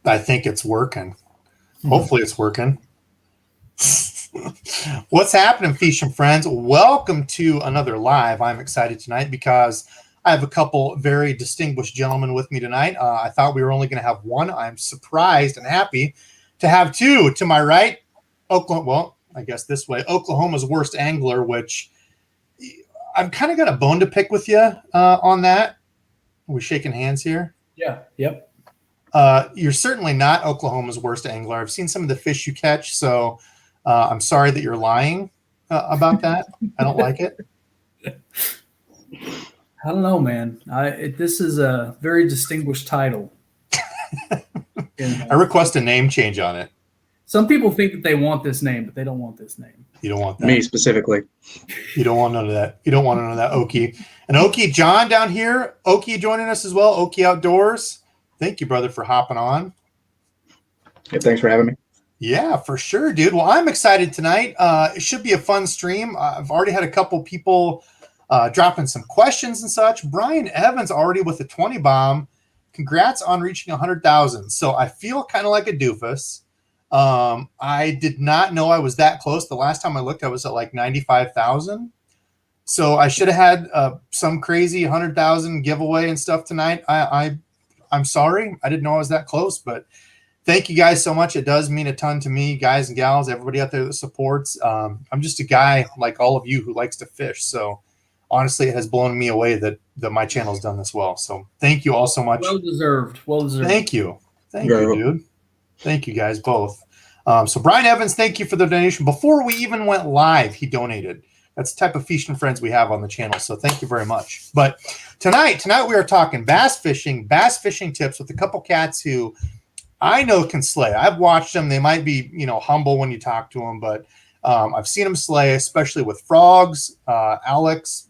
I think it's working. Hopefully it's working. What's happening, Feesh and friends? Welcome to another live. I'm excited tonight because I have a couple very distinguished gentlemen with me tonight. I thought we were only going to have one. I'm surprised and happy to have two. To my right, Oklahoma. Well, I guess this way, Oklahoma's worst angler, which I've kind of got a bone to pick with you on that. Are we shaking hands here? Yeah. Yep. You're certainly not Oklahoma's worst angler. I've seen some of the fish you catch, so I'm sorry that you're lying about that. I don't like it. I don't know, man. This is a very distinguished title. I request a name change on it. Some people think that they want this name, but they don't want this name. You don't want that. Me specifically. You don't want none of that. You don't want none of that, Okie. And Okie, John down here, Okie joining us as well. Okie Outdoors. Thank you, brother, for hopping on. Yeah, thanks for having me. Yeah, for sure, dude. Well, I'm excited tonight. It should be a fun stream. I've already had a couple people dropping some questions and such. Brian Evans already with a 20 bomb. Congrats on reaching 100,000. So I feel kind of like a doofus. I did not know I was that close. The last time I looked, I was at like 95,000. So I should have had some crazy 100,000 giveaway and stuff tonight. I'm sorry. I didn't know I was that close, but thank you guys so much. It does mean a ton to me, guys and gals, everybody out there that supports. I'm just a guy like all of you who likes to fish. So honestly, it has blown me away that my channel's done this well. So thank you all so much. Well deserved. Well deserved. Thank you. Thank you, dude. Thank you guys both. So Brian Evans, thank you for the donation. Before we even went live, he donated. That's the type of Feesh and Friends we have on the channel. So thank you very much. But tonight we are talking bass fishing tips with a couple cats who I know can slay. I've watched them. They might be, humble when you talk to them, but I've seen them slay, especially with frogs. Alex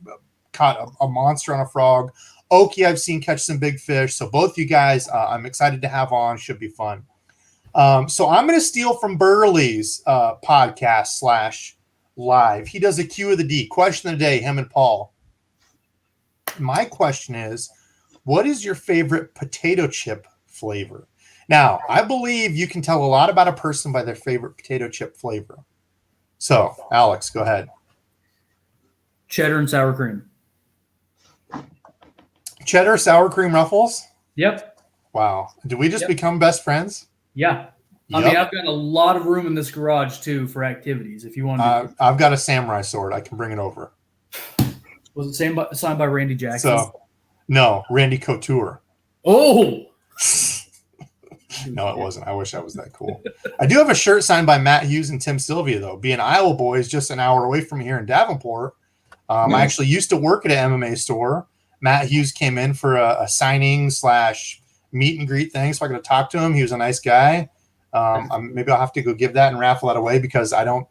caught a monster on a frog. Okie, I've seen catch some big fish. So both you guys, I'm excited to have on. Should be fun. So I'm going to steal from Burley's podcast / live. He does a Q of the D, question of the day, him and Paul. My question is, what is your favorite potato chip flavor? Now, I believe you can tell a lot about a person by their favorite potato chip flavor. So, Alex, go ahead. Cheddar and sour cream. Cheddar, sour cream, Ruffles? Yep. Wow. Did we just become best friends? Yeah. I mean, I've got a lot of room in this garage, too, for activities. If you want to. I've got a samurai sword. I can bring it over. Was it signed by Randy Jackson? So, no, Randy Couture. Oh! No, it wasn't. I wish I was that cool. I do have a shirt signed by Matt Hughes and Tim Sylvia, though. Being Iowa boys, just an hour away from here in Davenport. I actually used to work at an MMA store. Matt Hughes came in for a signing / meet and greet thing, so I got to talk to him. He was a nice guy. Maybe I'll have to go give that and raffle that away because I don't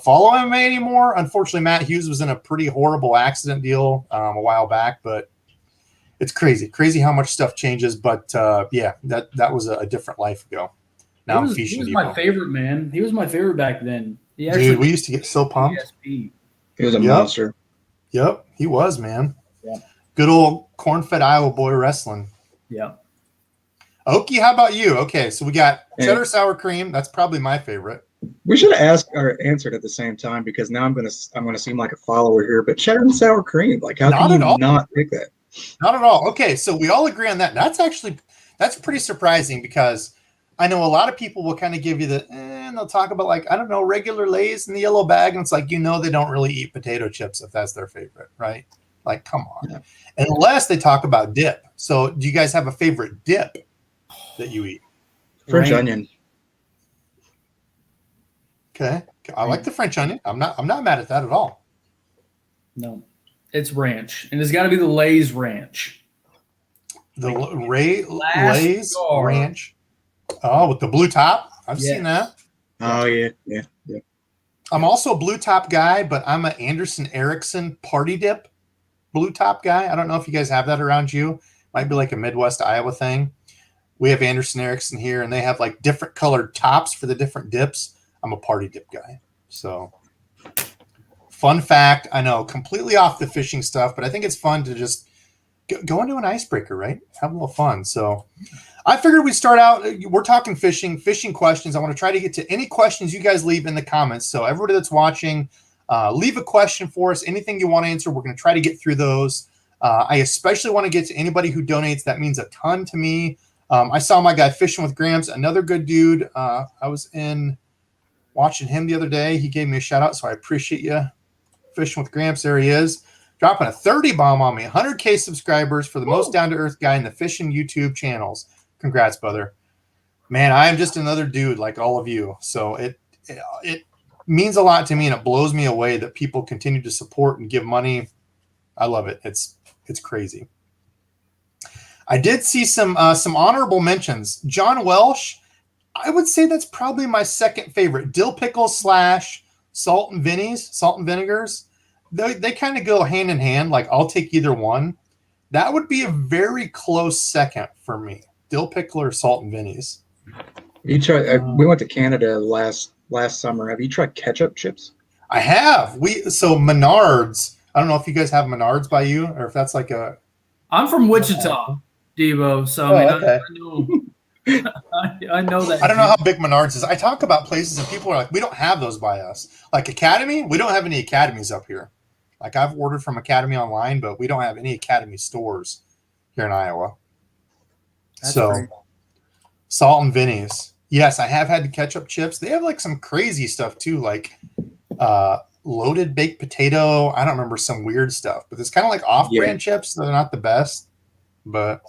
follow MMA anymore. Unfortunately, Matt Hughes was in a pretty horrible accident deal a while back, but it's crazy how much stuff changes. But that was a different life ago. Now he was my favorite, man. He was my favorite back then. Dude, we used to get so pumped. He was a monster. Yep, he was, man. Yeah. Good old corn-fed Iowa boy wrestling. Yeah. Okie, how about you? Okay, so we got cheddar sour cream. That's probably my favorite. We should have asked or answered at the same time because now I'm gonna seem like a follower here. But cheddar and sour cream, like how can you not pick that? Not at all. Okay, so we all agree on that. That's pretty surprising because I know a lot of people will kind of give you and they'll talk about regular Lay's in the yellow bag, and it's like they don't really eat potato chips if that's their favorite, right? Like, come on. Yeah. Unless they talk about dip. So, do you guys have a favorite dip that you eat? French onion. Okay, I like the French onion. I'm not mad at that at all. No, it's ranch, and it's got to be the Lay's ranch. The Lay's ranch. Oh, with the blue top. I've seen that. Oh yeah. I'm also a blue top guy, but I'm an Anderson Erickson party dip blue top guy. I don't know if you guys have that around you. Might be like a Midwest Iowa thing. We have Anderson Erickson here, and they have like different colored tops for the different dips. I'm a party dip guy. So, fun fact, I know, completely off the fishing stuff, but I think it's fun to just go into an icebreaker, right? Have a little fun. So I figured we'd start out. We're talking fishing questions. I want to try to get to any questions you guys leave in the comments. So everybody that's watching, leave a question for us. Anything you want to answer, we're going to try to get through those. I especially want to get to anybody who donates. That means a ton to me. I saw my guy Fishing with Gramps, another good dude. I was watching him the other day. He gave me a shout out, so I appreciate you. Fishing with Gramps, there he is. Dropping a 30 bomb on me. 100K subscribers for the most down-to-earth guy in the fishing YouTube channels. Congrats, brother. Man, I am just another dude like all of you. So it means a lot to me, and it blows me away that people continue to support and give money. I love it. It's crazy. I did see some honorable mentions. John Welsh, I would say that's probably my second favorite. Dill pickles / salt and vinegars. They kind of go hand in hand. Like, I'll take either one. That would be a very close second for me. Dill pickle or salt and vinnies. You tried? We went to Canada last summer. Have you tried ketchup chips? I have. So Menards. I don't know if you guys have Menards by you, or if that's like a. I'm from Wichita, Debo. So okay. I know that. I don't know how big Menards is. I talk about places and people are like, we don't have those by us. Like Academy, we don't have any Academies up here. Like, I've ordered from Academy online, but we don't have any Academy stores here in Iowa. That's so great. Salt and Vinnies. Yes, I have had the ketchup chips. They have like some crazy stuff too, like loaded baked potato. I don't remember some weird stuff, but it's kind of like off-brand chips. They're not the best, but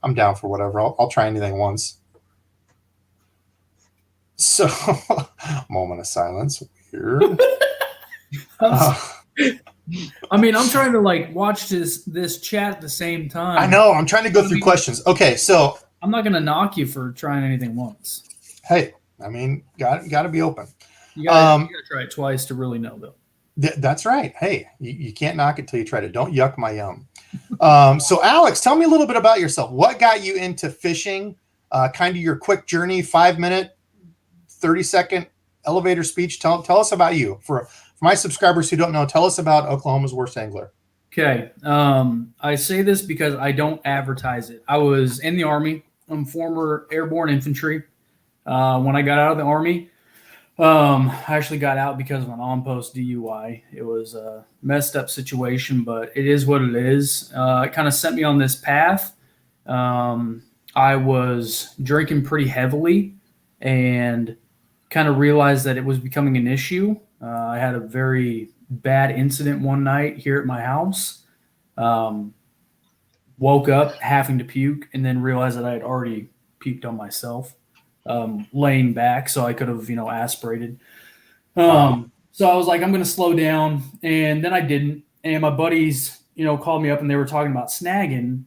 I'm down for whatever. I'll try anything once. So, moment of silence. Weird. I mean, I'm trying to like watch this chat at the same time. I know. I'm trying to go through questions. Okay, so I'm not going to knock you for trying anything once. Hey, I mean, got to be open. You got to try it twice to really know, though. That's right. Hey, you can't knock it till you try it. Don't yuck my yum. So, Alex, tell me a little bit about yourself. What got you into fishing? Kind of your quick journey, 5-minute, 30-second elevator speech. Tell us about you. For my subscribers who don't know, tell us about Oklahoma's Worst Angler. Okay. I say this because I don't advertise it. I was in the Army. I'm former airborne infantry. When I got out of the Army, I actually got out because of an on-post DUI. It was a messed up situation, but it is what it is. It kind of sent me on this path. I was drinking pretty heavily and kind of realized that it was becoming an issue. I had a very bad incident one night here at my house. Woke up having to puke and then realized that I had already puked on myself, laying back, so I could have, aspirated. So I was like, I'm going to slow down, and then I didn't. And my buddies, called me up and they were talking about snagging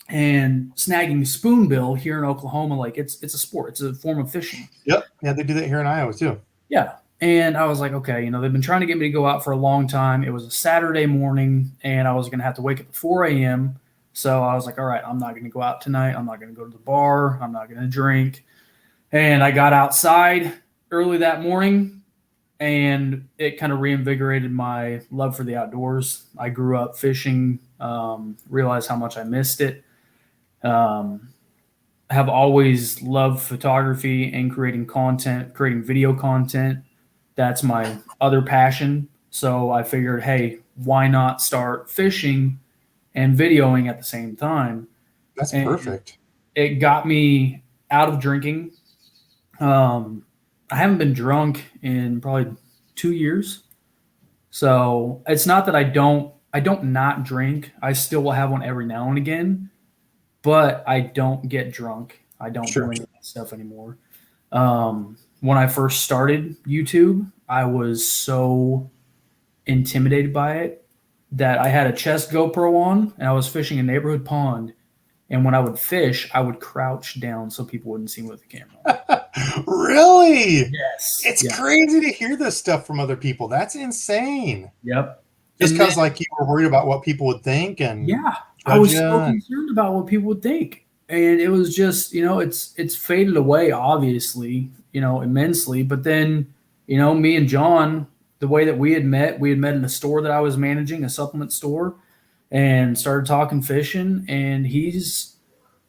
spoonbill here in Oklahoma. Like it's a sport. It's a form of fishing. Yep. Yeah, they do that here in Iowa too. Yeah. And I was like, okay, they've been trying to get me to go out for a long time. It was a Saturday morning, and I was going to have to wake up at 4 a.m. So I was like, all right, I'm not going to go out tonight. I'm not going to go to the bar. I'm not going to drink. And I got outside early that morning, and it kind of reinvigorated my love for the outdoors. I grew up fishing, realized how much I missed it. Have always loved photography and creating content, creating video content. That's my other passion. So I figured, hey, why not start fishing and videoing at the same time? That's perfect. It got me out of drinking. I haven't been drunk in probably 2 years. So it's not that I don't not drink. I still will have one every now and again, but I don't get drunk. I don't do any of that stuff anymore. When I first started YouTube, I was so intimidated by it that I had a chest GoPro on and I was fishing a neighborhood pond. And when I would fish, I would crouch down so people wouldn't see me with the camera. Really? Yes. It's crazy to hear this stuff from other people. That's insane. Yep. Just because you were worried about what people would think. And I was so concerned about what people would think. And it was just, it's faded away, obviously, immensely. But then, me and John, the way that we had met in a store that I was managing, a supplement store. and started talking fishing. And he's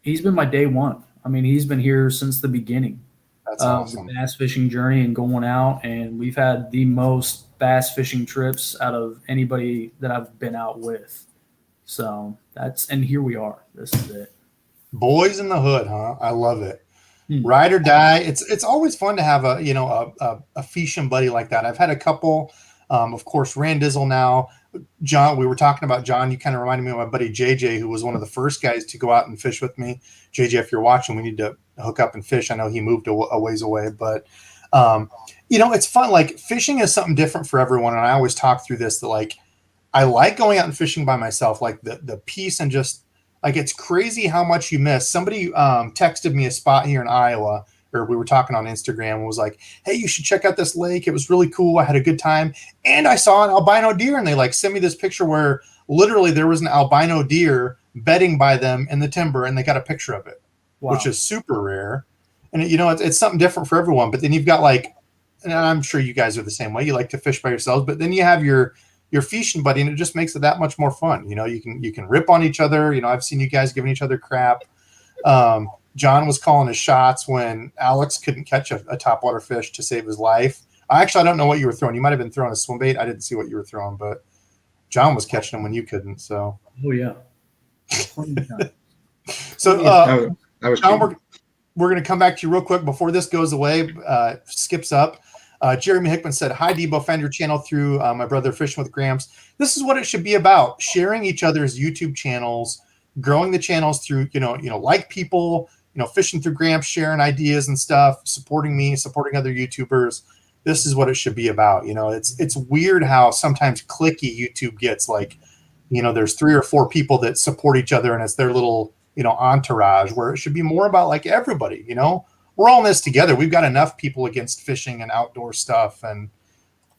been my day one. I mean, he's been here since the beginning That's of awesome. the bass fishing journey and going out. And we've had the most bass fishing trips out of anybody that I've been out with. So and here we are. This is it. Boys in the hood, huh? I love it. Hmm. Ride or die. It's always fun to have a fishing buddy like that. I've had a couple. Of course, Randizzle now. John, we were talking about John. You kind of reminded me of my buddy JJ, who was one of the first guys to go out and fish with me. JJ, if you're watching, we need to hook up and fish. I know he moved a ways away, but it's fun. Like, fishing is something different for everyone. And I always talk through this, that like, I like going out and fishing by myself, like the peace, and just like, it's crazy how much you miss. Somebody texted me a spot here in Iowa, or we were talking on Instagram, and was like, hey, you should check out this lake. It was really cool. I had a good time. And I saw an albino deer, and they like sent me this picture where literally there was an albino deer bedding by them in the timber, and they got a picture of it, which is super rare. And it's something different for everyone. But then you've got like, and I'm sure you guys are the same way. You like to fish by yourselves, but then you have your fishing buddy, and it just makes it that much more fun. You can rip on each other. I've seen you guys giving each other crap. John was calling his shots when Alex couldn't catch a topwater fish to save his life. I don't know what you were throwing. You might have been throwing a swim bait. I didn't see what you were throwing, but John was catching them when you couldn't. So. Oh yeah. So I was John, we're going to come back to you real quick before this goes away. Skips up. Jeremy Hickman said, hi, Debo, found your channel through my brother Fishing with Gramps. This is what it should be about, sharing each other's YouTube channels, growing the channels through, like people, fishing through Gramps, sharing ideas and stuff, supporting me, supporting other YouTubers. This is what it should be about. It's weird how sometimes clicky YouTube gets, like, there's 3 or 4 people that support each other and it's their little, entourage, where it should be more about like everybody, we're all in this together. We've got enough people against fishing and outdoor stuff. And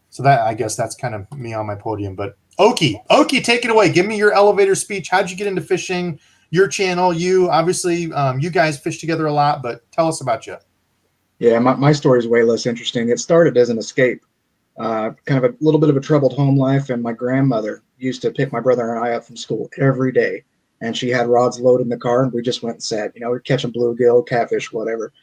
so that, I guess that's kind of me on my podium. But Oki, take it away. Give me your elevator speech. How'd you get into fishing? Your channel, you obviously, you guys fish together a lot, but tell us about you. Yeah, my story is way less interesting. It started as an escape, kind of a little bit of a troubled home life. And my grandmother used to pick my brother and I up from school every day. And she had rods loaded in the car, and we just went and sat, we're catching bluegill, catfish, whatever.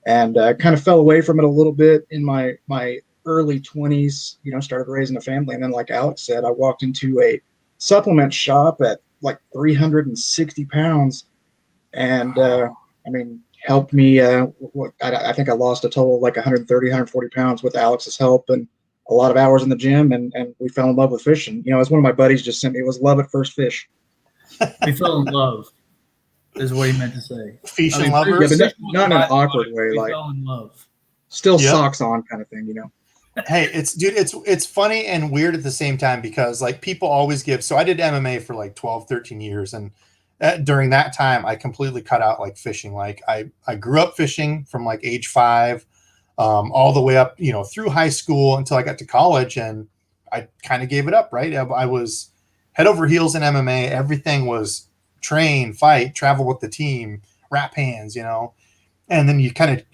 And kind of fell away from it a little bit in my early 20s, started raising a family. And then, like Alex said, I walked into a supplement shop at like 360 pounds. And, helped me. I think I lost a total of like 130, 140 pounds with Alex's help and a lot of hours in the gym. And we fell in love with fishing. As one of my buddies just sent me, it was love at first fish. We fell in love. Is what he meant to say. Fishing lovers? Yeah, but not in an awkward way. We like, fell in love. Still socks on kind of thing, Hey, it's funny and weird at the same time, because like people always give. So I did MMA for like 12, 13 years. And during that time, I completely cut out like fishing. Like I grew up fishing from like age 5 all the way up, through high school until I got to college. And I kind of gave it up, right? I was head over heels in MMA. Everything was train, fight, travel with the team, wrap hands, and then you kind of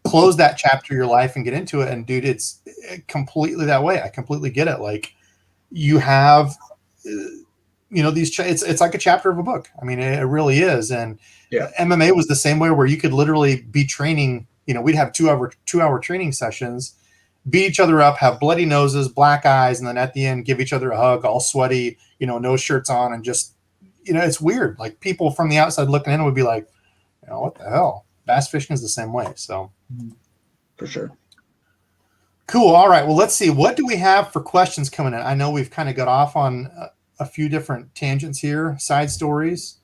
close that chapter of your life and get into it. And dude, it's completely that way. I completely get it. Like, you have, these, it's like a chapter of a book. I mean, it really is. And MMA was the same way, where you could literally be training, we'd have 2-hour training sessions, beat each other up, have bloody noses, black eyes, and then at the end, give each other a hug, all sweaty, no shirts on, and just, it's weird. Like, people from the outside looking in would be like, what the hell? Bass fishing is the same way. So, for sure. Cool. All right. Well, let's see. What do we have for questions coming in? I know we've kind of got off on a few different tangents here, side stories.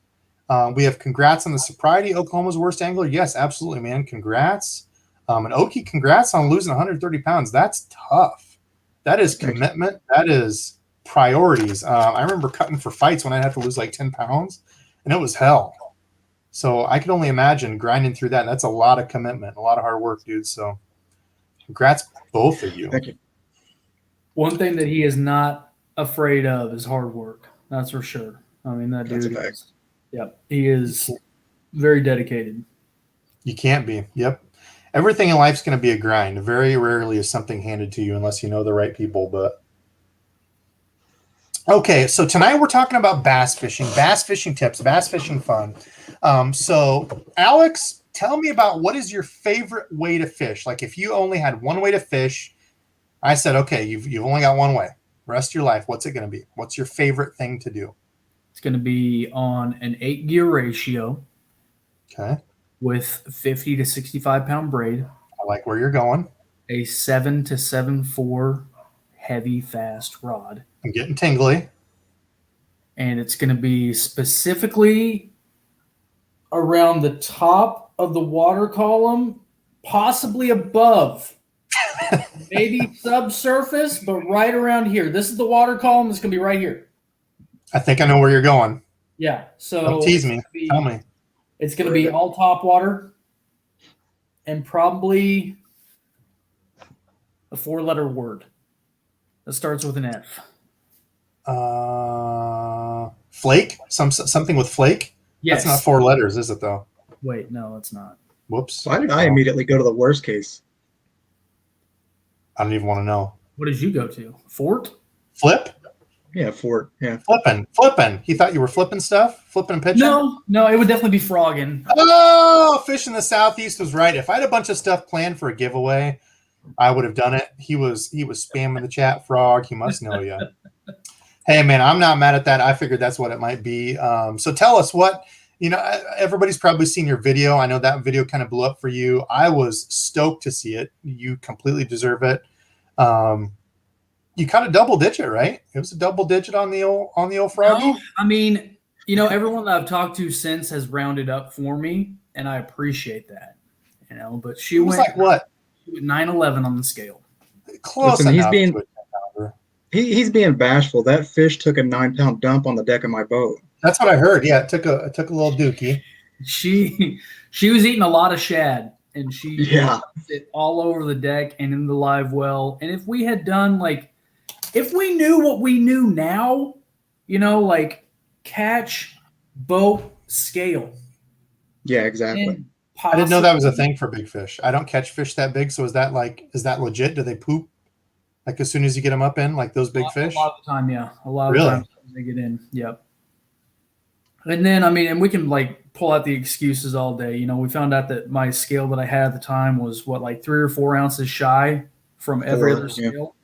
We have congrats on the sobriety, Oklahoma's worst angler. Yes, absolutely, man. Congrats. And Oki, congrats on losing 130 pounds. That's tough. That is commitment. That is priorities. I remember cutting for fights when I had to lose like 10 pounds, and it was hell. So I could only imagine grinding through that. That's a lot of commitment, a lot of hard work, dude. So congrats, both of you. Thank you. One thing that he is not afraid of is hard work. That's for sure. I mean, that dude is, he is very dedicated. You can't be. Yep. Everything in life's going to be a grind. Very rarely is something handed to you unless you know the right people. But Okay, so tonight we're talking about bass fishing tips, bass fishing fun. So Alex, tell me about what is your favorite way to fish? Like if you only had one way to fish, I said, okay, you've only got one way. Rest of your life, what's it going to be? What's your favorite thing to do? It's going to be on an 8-gear ratio. Okay. With 50 to 65 pound braid. I like where you're going. A 7 to 7.4 heavy fast rod. I'm getting tingly. And it's going to be specifically around the top of the water column, possibly above. Maybe subsurface, but right around here. This is the water column. It's going to be right here. I think I know where you're going. Yeah. So don't tease me. Tell me. It's going to be all top water and probably a 4-letter word that starts with an F. Flake? Something with flake? Yes. That's not 4 letters, is it, though? Wait, no, it's not. Whoops. Why did I immediately go to the worst case? I don't even want to know. What did you go to? Fort? Flip? Yeah, Fort. Yeah. Flipping. He thought you were flipping stuff? Flipping and pitching? No, it would definitely be frogging. Oh, Fish in the Southeast was right. If I had a bunch of stuff planned for a giveaway, I would have done it. He was spamming the chat, Frog. He must know you. Hey, man, I'm not mad at that. I figured that's what it might be. So tell us what, everybody's probably seen your video. I know that video kind of blew up for you. I was stoked to see it. You completely deserve it. You caught a double digit, right? It was a double digit on the old Froggy. No, I mean, everyone that I've talked to since has rounded up for me, and I appreciate that. But she was went like what? 9/11 on the scale. Close Listen, enough. He's being bashful. That fish took a 9-pound dump on the deck of my boat. That's what I heard. Yeah, it took a little dookie. She was eating a lot of shad, and she it all over the deck and in the live well. And if we had done if we knew what we knew now, like catch, boat, scale. Yeah, exactly. I didn't know that was a thing for big fish. I don't catch fish that big. So is that legit? Do they poop like as soon as you get them up in like those big fish? A lot of the time, yeah. A lot of the time they get in. Yep. And then, and we can pull out the excuses all day. We found out that my scale that I had at the time was 3 or 4 ounces shy from every other scale.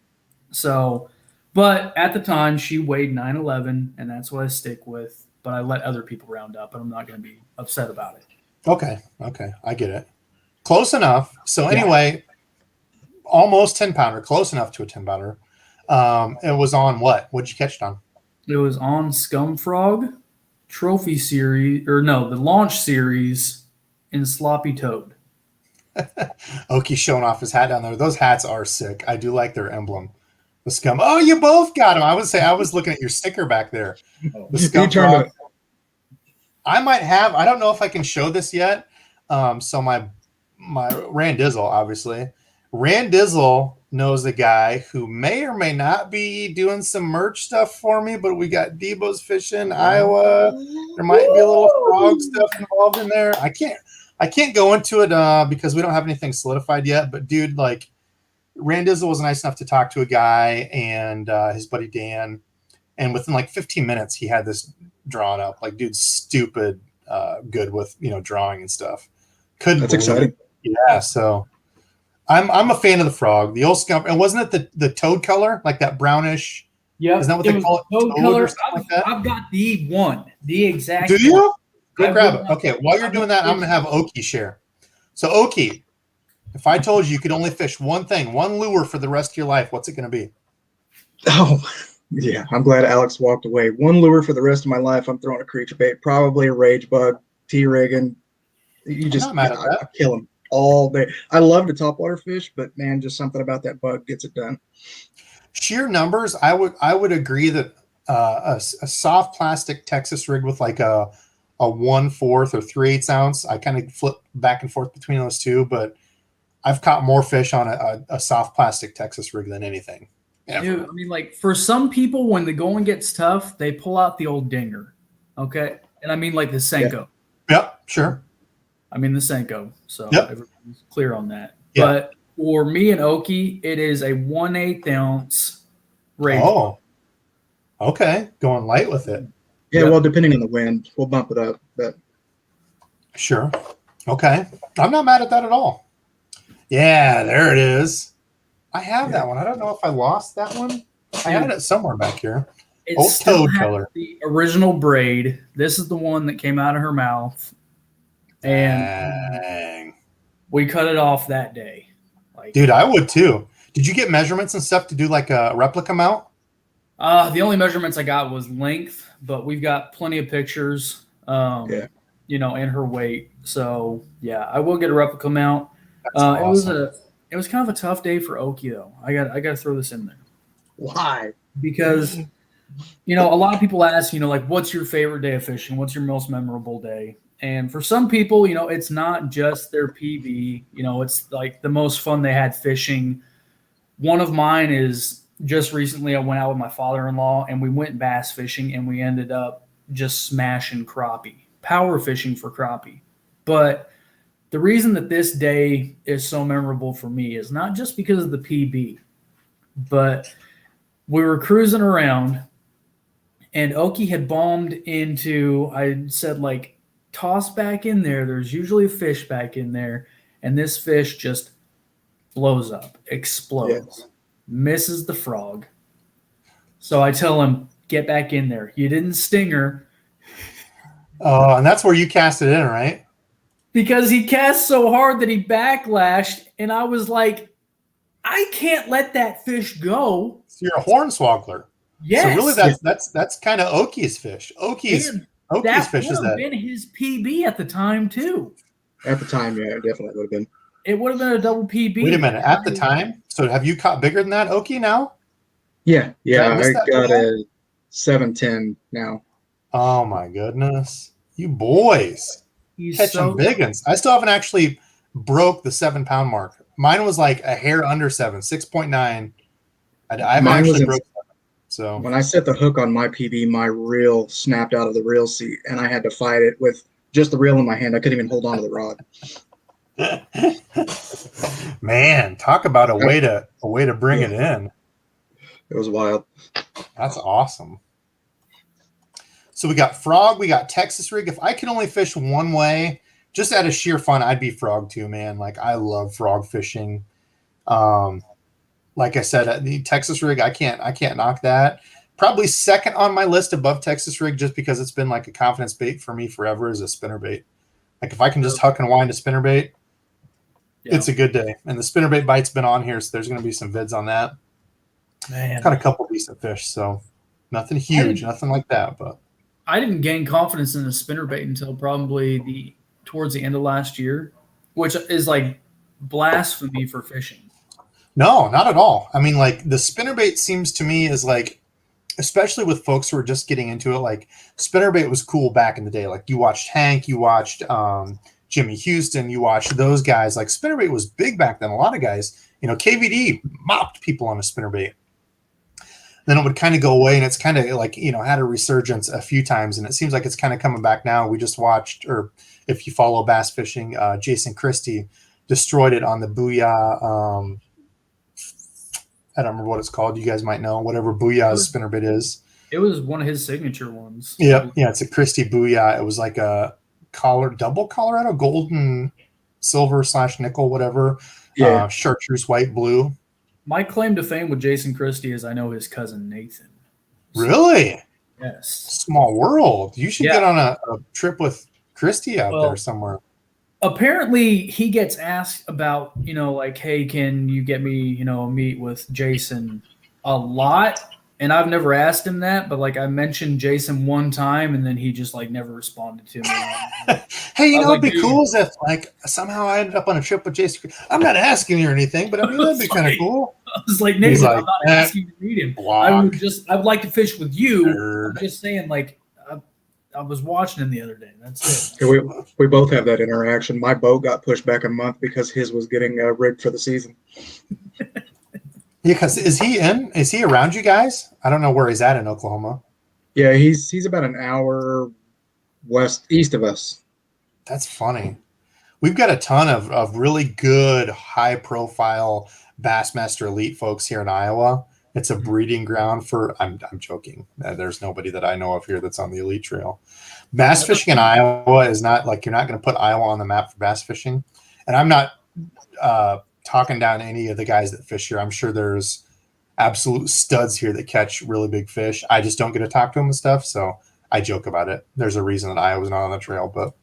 So, but at the time she weighed 911, and that's what I stick with. But I let other people round up, and I'm not going to be upset about it. Okay. I get it. Close enough. So anyway, almost 10-pounder, close enough to a 10-pounder. It was on what? What'd you catch it on? It was on Scum Frog Trophy Series, the launch series in Sloppy Toad. Oki's showing off his hat down there. Those hats are sick. I do like their emblem. The Scum. Oh, you both got them. I would say I was looking at your sticker back there. The Scum Frog. I might have. I don't know if I can show this yet. So my Randizzle, obviously. Randizzle knows a guy who may or may not be doing some merch stuff for me, but we got DEBO'S fishing, Iowa. There might be a little frog stuff involved in there. I can't go into it because we don't have anything solidified yet. But dude, Randizzle was nice enough to talk to a guy and his buddy Dan, and within 15 minutes he had this drawn up. Dude's stupid good with drawing and stuff. That's exciting. Yeah, so I'm a fan of the frog, the old Scum. And wasn't it the toad color, like that brownish? Yeah, isn't that what they call it? Toad color. I've got the exact. Do you? Go grab it. Okay, while you're doing that, I'm gonna have Oki share. So Oki, if I told you could only fish one thing, one lure for the rest of your life, what's it gonna be? Oh, yeah. I'm glad Alex walked away. One lure for the rest of my life. I'm throwing a creature bait, probably a rage bug, T-rigging. You just I kill them all day. I love to topwater fish, but man, just something about that bug gets it done. Sheer numbers, I would agree that a soft plastic Texas rig with a 1/4 or 3/8 ounce. I kind of flip back and forth between those two, but I've caught more fish on a soft plastic Texas rig than anything. Dude, for some people, when the going gets tough, they pull out the old dinger. Okay, and the Senko. Yep, sure. The Senko. So everyone's clear on that. Yep. But for me and Oki, it is a 1/8 ounce rage. Oh, Okay, going light with it. Yeah, Yep. well, depending on the wind, we'll bump it up. But Sure. Okay. I'm not mad at that at all. Yeah, there it is. I have that one. I don't know if I lost that one. I had it somewhere back here. It Oh, still toad has killer. the original braid. This is the one that came out of her mouth, and Dang. we cut it off that day. Like, Dude, I would too. Did you get measurements and stuff to do like a replica mount? the only measurements I got was length, but we've got plenty of pictures. Yeah. You know, and her weight. So yeah, I will get a replica mount. That's awesome. It was kind of a tough day for Oki though. I got to throw this in there why? because you know a lot of people ask, you know, like what's your favorite day of fishing? What's your most memorable day? And for some people, you know, it's not just their PB. You know, it's like the most fun they had fishing. One of mine is just recently I went out with my father-in-law and we went bass fishing and we ended up just smashing crappie, power fishing for crappie. But the reason that this day is so memorable for me is not just because of the PB, but we were cruising around and Oki had bombed into, I said, like, toss back in there. There's usually a fish back in there. And this fish just blows up, explodes, misses the frog. So I tell him, get back in there. You didn't sting her. Oh, and that's where you cast it in, right? Because he cast so hard that he backlashed. And I was like, I can't let that fish go. So you're a hornswoggler. Yes. So really that's kind of Oki's fish. Oki's fish is would have been his PB at the time too. At the time, yeah, it definitely would have been. It would have been a double PB. Wait a minute. At the time? So have you caught bigger than that, Oki, now? Yeah, I that got video? a 710 now. Oh my goodness. You boys. He's Catching big ones. I still haven't actually broke the 7-pound mark. Mine was like a hair under 7, 6.9. I haven't Mine actually was broke 7. So when I set the hook on my PB, my reel snapped out of the reel seat, and I had to fight it with just the reel in my hand. I couldn't even hold on to the rod. man, talk about a way to bring it in. It was wild. That's awesome. So we got frog, we got Texas rig. If I could only fish one way, just out of sheer fun, I'd be frog too, man. Like I love frog fishing. Like I said, the Texas rig, I can't knock that. Probably second on my list above Texas rig, just because it's been like a confidence bait for me forever, is a spinnerbait. Like if I can just huck and wind a spinnerbait, it's a good day. And the spinnerbait bite's been on here, so there's going to be some vids on that. Man, Got a couple decent fish, so nothing huge, nothing like that. But I didn't gain confidence in the spinnerbait until probably towards the end of last year, which is like blasphemy for fishing. no, not at all. I mean, like the spinnerbait seems to me is like, especially with folks who are just getting into it, like spinnerbait was cool back in the day. Like you watched Hank, you watched Jimmy Houston, you watched those guys. Like spinnerbait was big back then. A lot of guys, you know, KVD mopped people on a spinnerbait. Then it would kind of go away, and it's kind of like, you know, had a resurgence a few times, and it seems like it's kind of coming back now. We just watched, or if you follow bass fishing, Jason Christie destroyed it on the Booyah. I don't remember what it's called. You guys might know. Whatever Booyah's spinnerbait is. It was one of his signature ones. Yeah, it's a Christie Booyah. It was like a double Colorado, gold and silver / nickel, whatever. Yeah. Chartreuse, white, blue. My claim to fame with Jason Christie is I know his cousin Nathan. So, Really? yes. Small world. You should get on a trip with Christie out there somewhere. Apparently he gets asked about, you know, like, hey, can you get me, you know, a meet with Jason a lot? And I've never asked him that, but like I mentioned Jason one time and then he just like never responded to me. Hey, you know, like, it'd be cool if like somehow I ended up on a trip with Jason. I'm not asking you or anything, but I mean, that'd be kind of cool. I was like, Nathan, I'm not asking you to meet him. I'd like to fish with you. Nerd. I'm just saying, like, I was watching him the other day. That's it. We both have that interaction. My boat got pushed back a month because his was getting rigged for the season. Yeah, because is he around you guys? I don't know where he's at in Oklahoma. Yeah, he's about an hour east of us. That's funny. We've got a ton of really good high profile Bassmaster Elite folks here in Iowa. It's a breeding ground for. I'm joking. There's nobody that I know of here that's on the elite trail. Bass fishing in Iowa is not like, you're not going to put Iowa on the map for bass fishing. And I'm not talking down any of the guys that fish here. I'm sure there's absolute studs here that catch really big fish. I just don't get to talk to them and stuff, so I joke about it. There's a reason that Iowa's not on the trail. But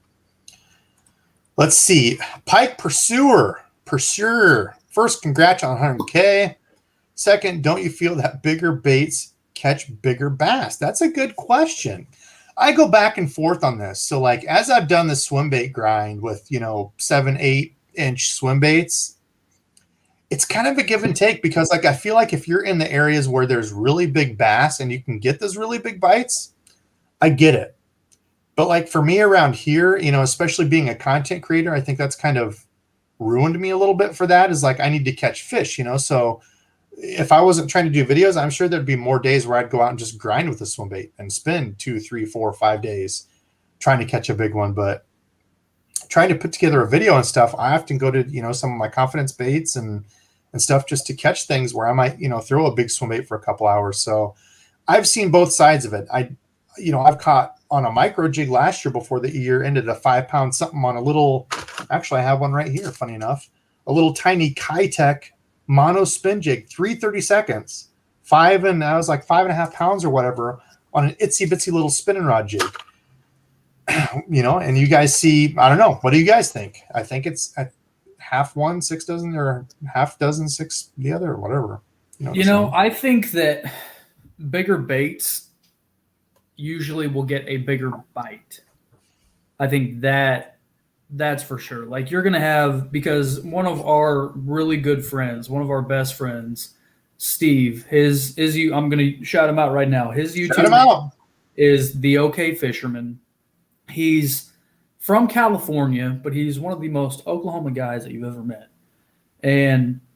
let's see. Pike Pursuer. First, congrats on 100K. Second, don't you feel that bigger baits catch bigger bass? That's a good question. I go back and forth on this. So like, as I've done the swim bait grind with, 7-8 inch swim baits, it's kind of a give and take, because like, I feel like if you're in the areas where there's really big bass and you can get those really big bites, I get it. But like for me around here, especially being a content creator, I think that's kind of ruined me a little bit for that, is like, I need to catch fish, so if I wasn't trying to do videos, I'm sure there'd be more days where I'd go out and just grind with a swim bait and spend 2, 3, 4, 5 days trying to catch a big one. But trying to put together a video and stuff, I often go to, some of my confidence baits and stuff just to catch things where I might, throw a big swim bait for a couple hours. So I've seen both sides of it. I've caught on a micro jig last year before the year ended, a 5-pound something on a little, actually I have one right here, funny enough, a little tiny Kitech mono spin jig, 330 seconds, I was like 5.5 pounds or whatever on an itsy bitsy little spinning rod jig. And you guys see, I don't know, what do you guys think? I think it's at half one, 6 dozen, or half dozen, 6 the other, or whatever. I think that bigger baits usually will get a bigger bite. I think that's for sure. Like, you're going to have, because one of our really good friends, one of our best friends, Steve, I'm going to shout him out right now. His YouTube is The OK Fisherman. He's from California, but he's one of the most Oklahoma guys that you've ever met.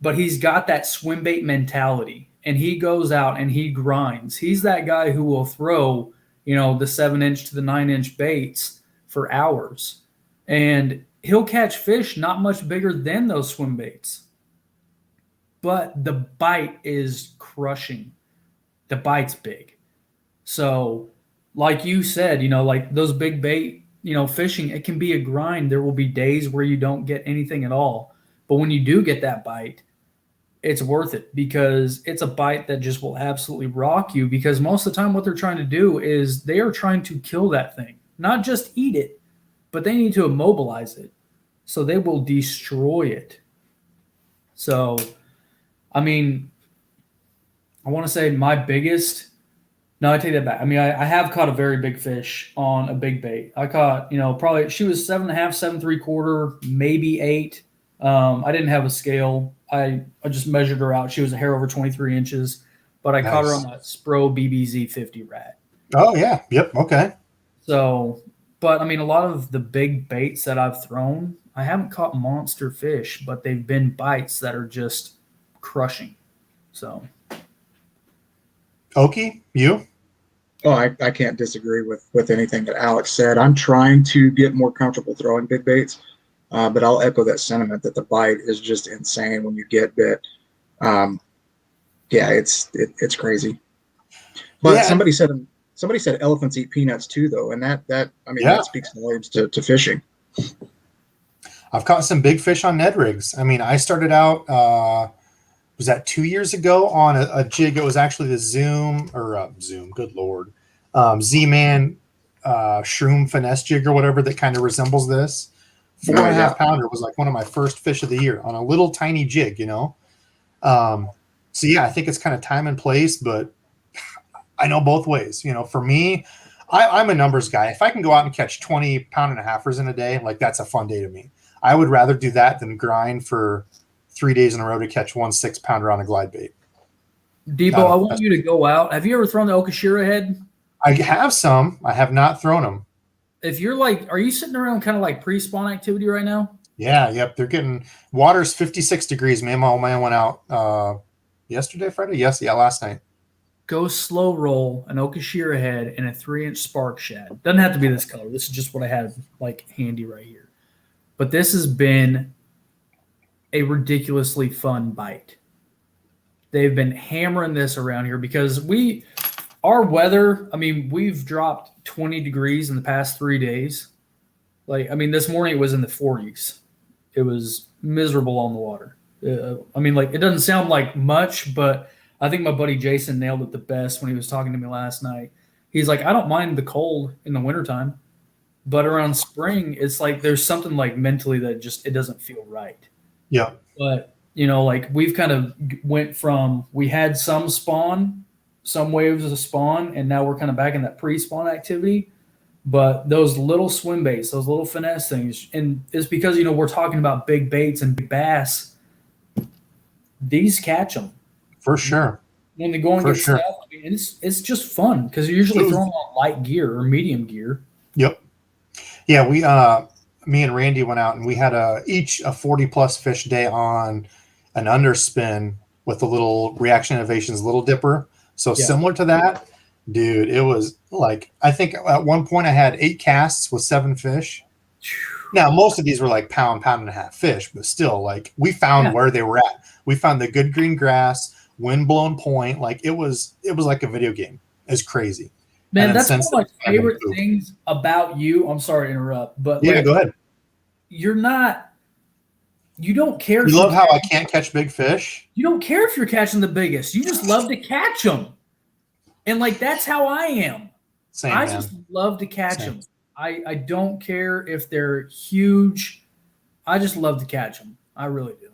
But he's got that swim bait mentality, and he goes out and he grinds. He's that guy who will throw, the 7-inch to the 9-inch baits for hours. And he'll catch fish not much bigger than those swim baits. But the bite is crushing. The bite's big. So, like you said, like those big bait, fishing, it can be a grind. There will be days where you don't get anything at all. But when you do get that bite, it's worth it, because it's a bite that just will absolutely rock you, because most of the time what they're trying to do is they are trying to kill that thing, not just eat it, but they need to immobilize it. So they will destroy it. So, I want to say my biggest, no, I take that back. I have caught a very big fish on a big bait. I caught, probably, she was 7.5, 7.75, maybe 8. I didn't have a scale. I just measured her out. She was a hair over 23 inches, but I caught her on a Spro BBZ 50 rat. Oh yeah. Yep. Okay. So, but a lot of the big baits that I've thrown, I haven't caught monster fish, but they've been bites that are just crushing. So, Okie, you? Oh, I can't disagree with anything that Alex said. I'm trying to get more comfortable throwing big baits, but I'll echo that sentiment that the bite is just insane when you get bit. It's crazy. But Yeah. somebody said elephants eat peanuts too, though, and that speaks volumes to fishing. I've caught some big fish on Ned rigs. I started out, was that 2 years ago, on a jig? It was actually the Zoom, good Lord, Z-Man Shroom Finesse Jig or whatever, that kind of resembles this. 4.5 pounder was like one of my first fish of the year on a little tiny jig, So yeah, I think it's kind of time and place, but I know both ways. For me, I'm a numbers guy. If I can go out and catch 20 pound-and-a-halfers in a day, like, that's a fun day to me. I would rather do that than grind for 3 days in a row to catch 1 6-pounder on a glide bait. Debo, I want you to go out. Have you ever thrown the Okashira head? I have some. I have not thrown them. If you're are you sitting around kind of like pre-spawn activity right now? Yeah, yep. They're getting, water's 56 degrees. Me and my old man went out yesterday, Friday? Last night. Go slow roll an Okashira head and a 3-inch spark shad. Doesn't have to be this color. This is just what I had handy right here. But this has been a ridiculously fun bite. they've been hammering this around here because our weather, I mean, we've dropped 20 degrees in the past 3 days. Like, I mean, this morning it was in the 40s. It was miserable on the water. I mean, like, it doesn't sound like much, but I think my buddy Jason nailed it the best when he was talking to me last night. He's like, I don't mind the cold in the wintertime, but around spring, it's like there's something like mentally that just, it doesn't feel right. Yeah. But, you know, like we've kind of went from, we had some spawn, some waves of spawn, and now we're kind of back in that pre-spawn activity. But those little swim baits, those little finesse things, and it's because, you know, we're talking about big baits and big bass. These catch them. For sure. When they go and get stuff, I mean, it's just fun because you're usually throwing on light gear or medium gear. Yep. Yeah, me and Randy went out and we had each a 40+ fish day on an underspin with the little Reaction Innovations Little Dipper. So similar to that, dude, it was like, I think at one point I had 8 casts with 7 fish. Now, most of these were like pound and a half fish, but still, like, we found where they were at. We found the good green grass, wind-blown point. Like, it was like a video game. It's crazy. Man, that's one of my favorite things about you. I'm sorry to interrupt, but yeah, go ahead. You don't care. You love how I can't catch big fish? You don't care if you're catching the biggest. You just love to catch them. And, like, that's how I am. Same, I man. just love to catch them. I don't care if they're huge. I just love to catch them. I really do.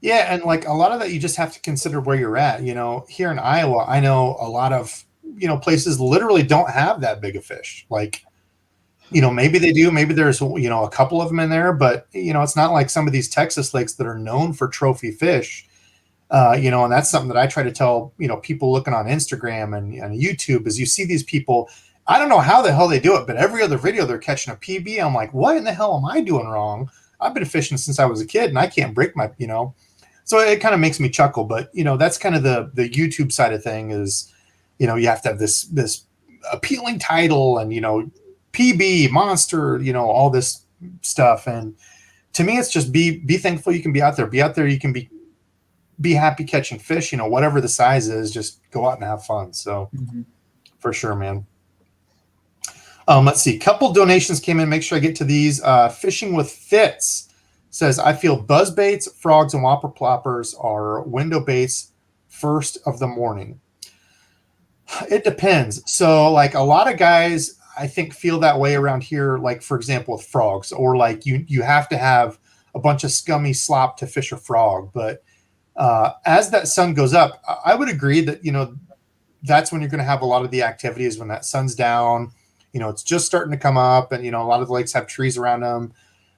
Yeah, and like a lot of that, you just have to consider where you're at. You know, here in Iowa, I know a lot of, you know, places literally don't have that big a fish. Like, you know, maybe they do. Maybe there's, you know, a couple of them in there. But, you know, it's not like some of these Texas lakes that are known for trophy fish. You know, and that's something that I try to tell, you know, people looking on Instagram and YouTube is you see these people, I don't know how the hell they do it, but every other video they're catching a PB. I'm like, what in the hell am I doing wrong? I've been fishing since I was a kid and I can't break my, you know. So it kind of makes me chuckle, but, you know, that's kind of the YouTube side of thing is, you know, you have to have this appealing title and, you know, PB, monster, you know, all this stuff. And to me, it's just be thankful you can be out there. Be out there. You can be happy catching fish, you know, whatever the size is, just go out and have fun. So for sure, man. Let's see. Couple donations came in. Make sure I get to these. Fishing with Fitz says, I feel buzz baits, frogs, and whopper ploppers are window baits first of the morning. It depends. So, like, a lot of guys, I think, feel that way around here. Like, for example, with frogs, or like you have to have a bunch of scummy slop to fish a frog. But as that sun goes up, I would agree that, you know, that's when you're going to have a lot of the activities when that sun's down. You know, it's just starting to come up, and, you know, a lot of the lakes have trees around them.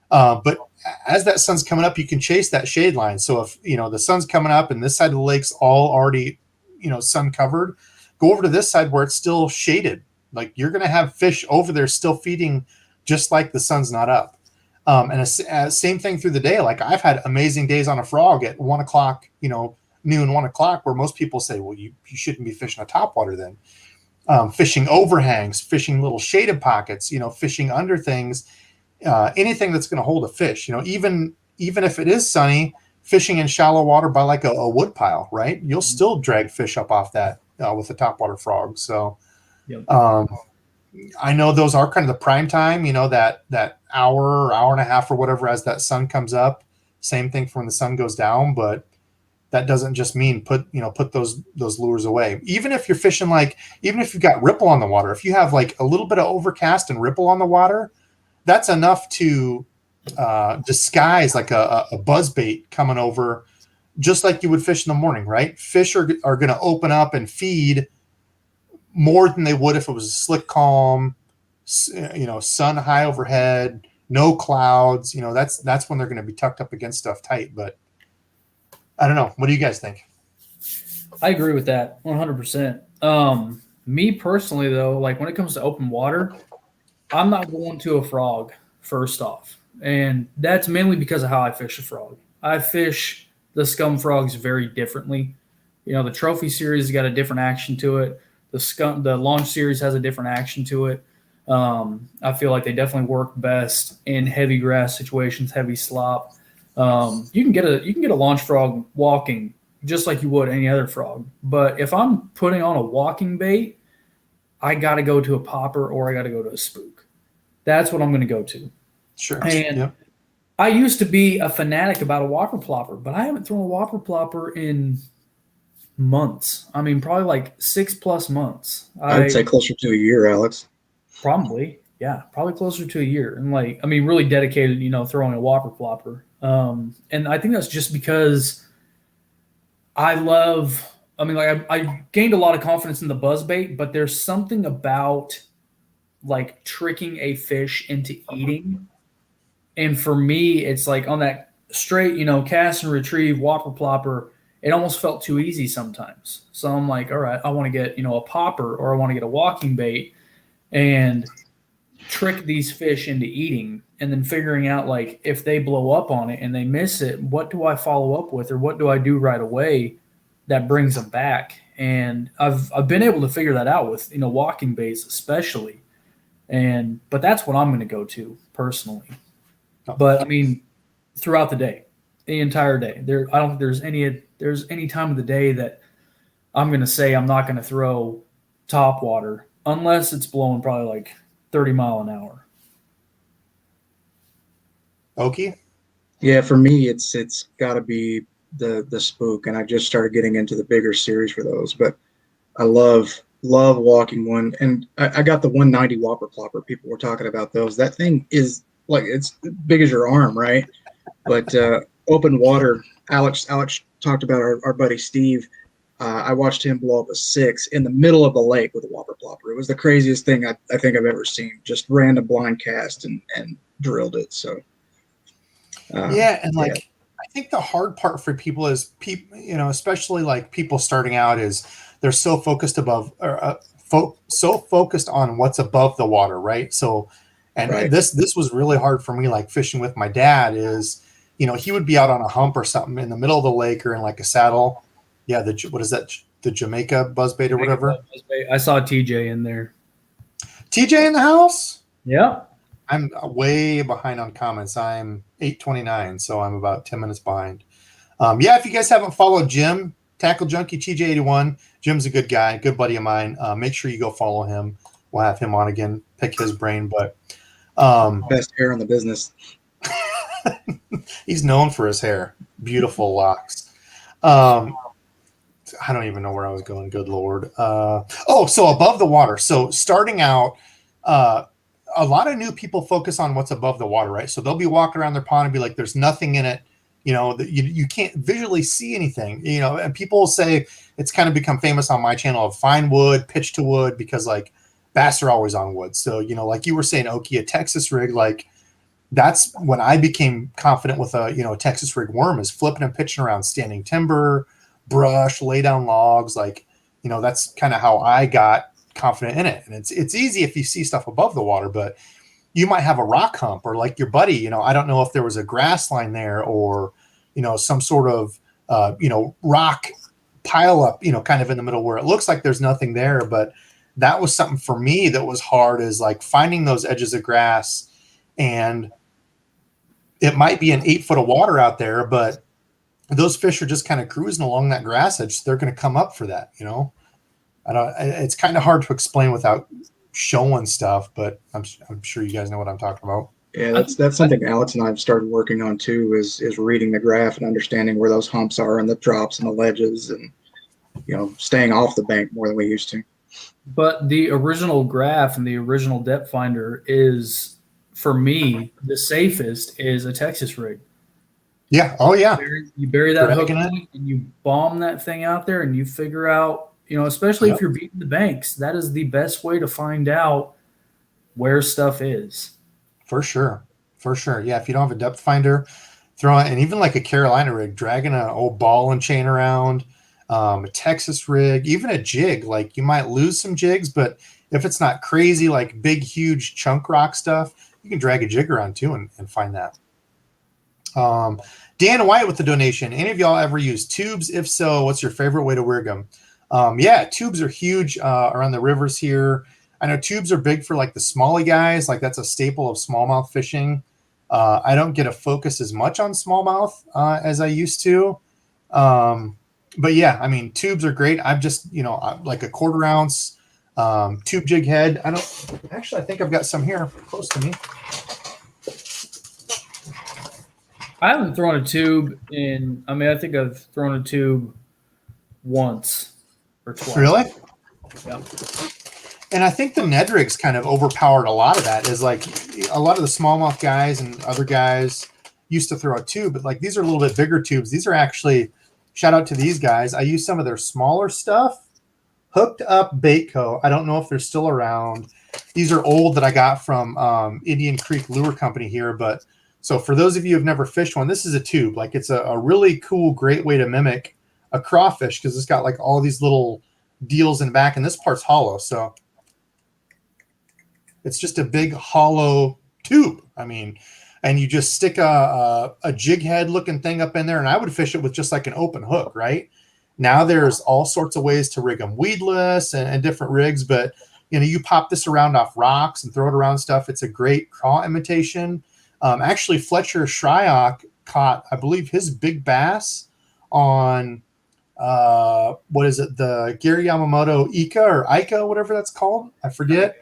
But as that sun's coming up, you can chase that shade line. So if, you know, the sun's coming up and this side of the lake's all already, you know, sun covered, go over to this side where it's still shaded. Like, you're going to have fish over there still feeding just like the sun's not up. And same thing through the day. Like, I've had amazing days on a frog at 1 o'clock, you know, noon, 1 o'clock, where most people say, well, you shouldn't be fishing a topwater then. Fishing overhangs, fishing little shaded pockets, you know, fishing under things, anything that's going to hold a fish, you know, even if it is sunny, fishing in shallow water by like a wood pile, right? You'll still drag fish up off that with a topwater frog. So I know those are kind of the prime time, you know, that hour and a half or whatever as that sun comes up. Same thing for when the sun goes down, but that doesn't just mean put those lures away. Even if you're fishing, like, even if you've got ripple on the water, if you have like a little bit of overcast and ripple on the water, that's enough to disguise like a buzz bait coming over, just like you would fish in the morning, right? Fish are going to open up and feed more than they would if it was a slick calm, you know, sun high overhead, no clouds. You know, that's when they're going to be tucked up against stuff tight. But I don't know. What do you guys think? I agree with that 100%. Me personally, though, like when it comes to open water, I'm not going to a frog first off. And that's mainly because of how I fish a frog. I fish the scum frogs very differently. You know, the trophy series has got a different action to it. The launch series has a different action to it. I feel like they definitely work best in heavy grass situations, heavy slop. You can get a launch frog walking just like you would any other frog. But if I'm putting on a walking bait, I got to go to a popper or I got to go to a spook. That's what I'm going to go to. Sure. And Yep. I used to be a fanatic about a whopper plopper, but I haven't thrown a whopper plopper in months. I mean, probably like 6+ months. I'd say closer to a year, Alex. Probably, yeah, probably closer to a year. And like, I mean, really dedicated, throwing a whopper plopper. And I think that's just because I gained a lot of confidence in the buzz bait, but there's something about like tricking a fish into eating. And for me, it's like on that straight, cast and retrieve whopper plopper, it almost felt too easy sometimes. So I'm like, all right, I want to get, a popper or I want to get a walking bait and trick these fish into eating, and then figuring out like if they blow up on it and they miss it, what do I follow up with, or what do I do right away that brings them back? And I've been able to figure that out with walking baits especially, but that's what I'm going to go to personally. But I mean, throughout the day, the entire day, I don't think there's any time of the day that I'm going to say I'm not going to throw top water unless it's blowing probably like 30 mile an hour. Okie? Yeah, for me, it's got to be the spook, and I just started getting into the bigger series for those. But I love walking one, and I got the 190 whopper plopper. People were talking about those. That thing is like it's big as your arm, right? But open water. Alex talked about our buddy Steve. I watched him blow up a 6 in the middle of the lake with a whopper plopper. It was the craziest thing I think I've ever seen. Just random blind cast and drilled it. So yeah, and like I think the hard part for people is especially like people starting out is they're so focused so focused on what's above the water, right? So, and Right. this was really hard for me. Like fishing with my dad is, he would be out on a hump or something in the middle of the lake or in like a saddle. Yeah, what is that? The Jamaica buzzbait or whatever. I saw TJ in there. TJ in the house? Yeah. I'm way behind on comments. I'm 8:29, so I'm about 10 minutes behind. If you guys haven't followed Jim, Tackle Junkie TJ81, Jim's a good guy, good buddy of mine. Make sure you go follow him. We'll have him on again, pick his brain. But best hair in the business. He's known for his hair. Beautiful locks. I don't even know where I was going. Good Lord. So above the water. So starting out, a lot of new people focus on what's above the water, right? So they'll be walking around their pond and be like, there's nothing in it, that you can't visually see anything, and people say it's kind of become famous on my channel of fine wood, pitch to wood, because like bass are always on wood. So, like you were saying, Okie, a Texas rig, like that's when I became confident with a Texas rig worm is flipping and pitching around standing timber, brush, lay down logs. Like, that's kind of how I got confident in it. And it's easy if you see stuff above the water, but you might have a rock hump or like your buddy, I don't know if there was a grass line there or, some sort of, rock pile up, kind of in the middle where it looks like there's nothing there. But that was something for me that was hard, is like finding those edges of grass, and it might be an 8 foot of water out there, but those fish are just kind of cruising along that grass edge. So they're going to come up for that, it's kind of hard to explain without showing stuff, but I'm sure you guys know what I'm talking about. Yeah, that's something Alex and I have started working on too, is reading the graph and understanding where those humps are and the drops and the ledges, and staying off the bank more than we used to. But the original graph and the original depth finder is, for me, the safest is a Texas rig. Yeah. Oh yeah. You bury that hook and you bomb that thing out there, and you figure out, especially if you're beating the banks, that is the best way to find out where stuff is. For sure. Yeah. If you don't have a depth finder, throw it, and even like a Carolina rig, dragging an old ball and chain around, a Texas rig, even a jig. Like you might lose some jigs, but if it's not crazy, like big, huge chunk rock stuff, you can drag a jig around too and find that. Dan White with the donation. Any of y'all ever use tubes? If so, what's your favorite way to rig them? Tubes are huge around the rivers here. I know tubes are big for like the smallie guys. Like that's a staple of smallmouth fishing. I don't get a focus as much on smallmouth as I used to. but yeah, I mean, tubes are great. I've just, like a 1/4 ounce tube jig head. I think I've got some here close to me. I haven't thrown a tube I think I've thrown a tube once or twice. Really? Yeah. And I think the Ned rigs kind of overpowered a lot of that. Is like a lot of the smallmouth guys and other guys used to throw a tube, but like these are a little bit bigger tubes. These are actually, shout out to these guys. I use some of their smaller stuff. Hooked Up Bait Co. I don't know if they're still around. These are old that I got from Indian Creek Lure Company here. But so for those of you who have never fished one, this is a tube. Like it's a really cool, great way to mimic a crawfish because it's got like all these little deals in the back, and this part's hollow. So it's just a big hollow tube. I mean, and you just stick a jig head looking thing up in there, and I would fish it with just like an open hook, right? Now there's all sorts of ways to rig them weedless and different rigs, but you pop this around off rocks and throw it around stuff. It's a great craw imitation. Actually, Fletcher Shryock caught, I believe, his big bass on what is it? The Gary Yamamoto Ika, whatever that's called. I forget.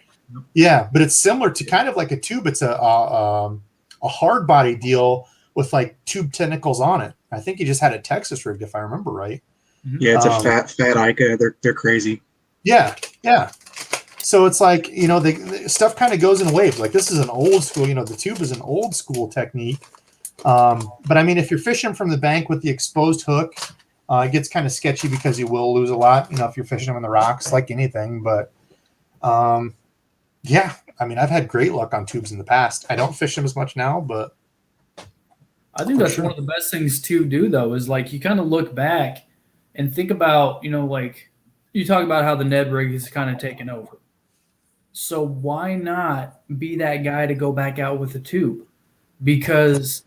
Yeah, but it's similar to kind of like a tube. It's a hard body deal with like tube tentacles on it. I think he just had a Texas rigged, if I remember right. Yeah, it's a fat Ika. They're crazy. Yeah. So it's like, the stuff kind of goes in waves. Like this is an old school, the tube is an old school technique. But I mean, if you're fishing from the bank with the exposed hook, it gets kind of sketchy because you will lose a lot, if you're fishing them in the rocks, like anything. But yeah, I mean, I've had great luck on tubes in the past. I don't fish them as much now, but I think that's one of the best things to do, though, is like you kind of look back and think about, like you talk about how the Ned rig is kind of taken over. So why not be that guy to go back out with a tube? Because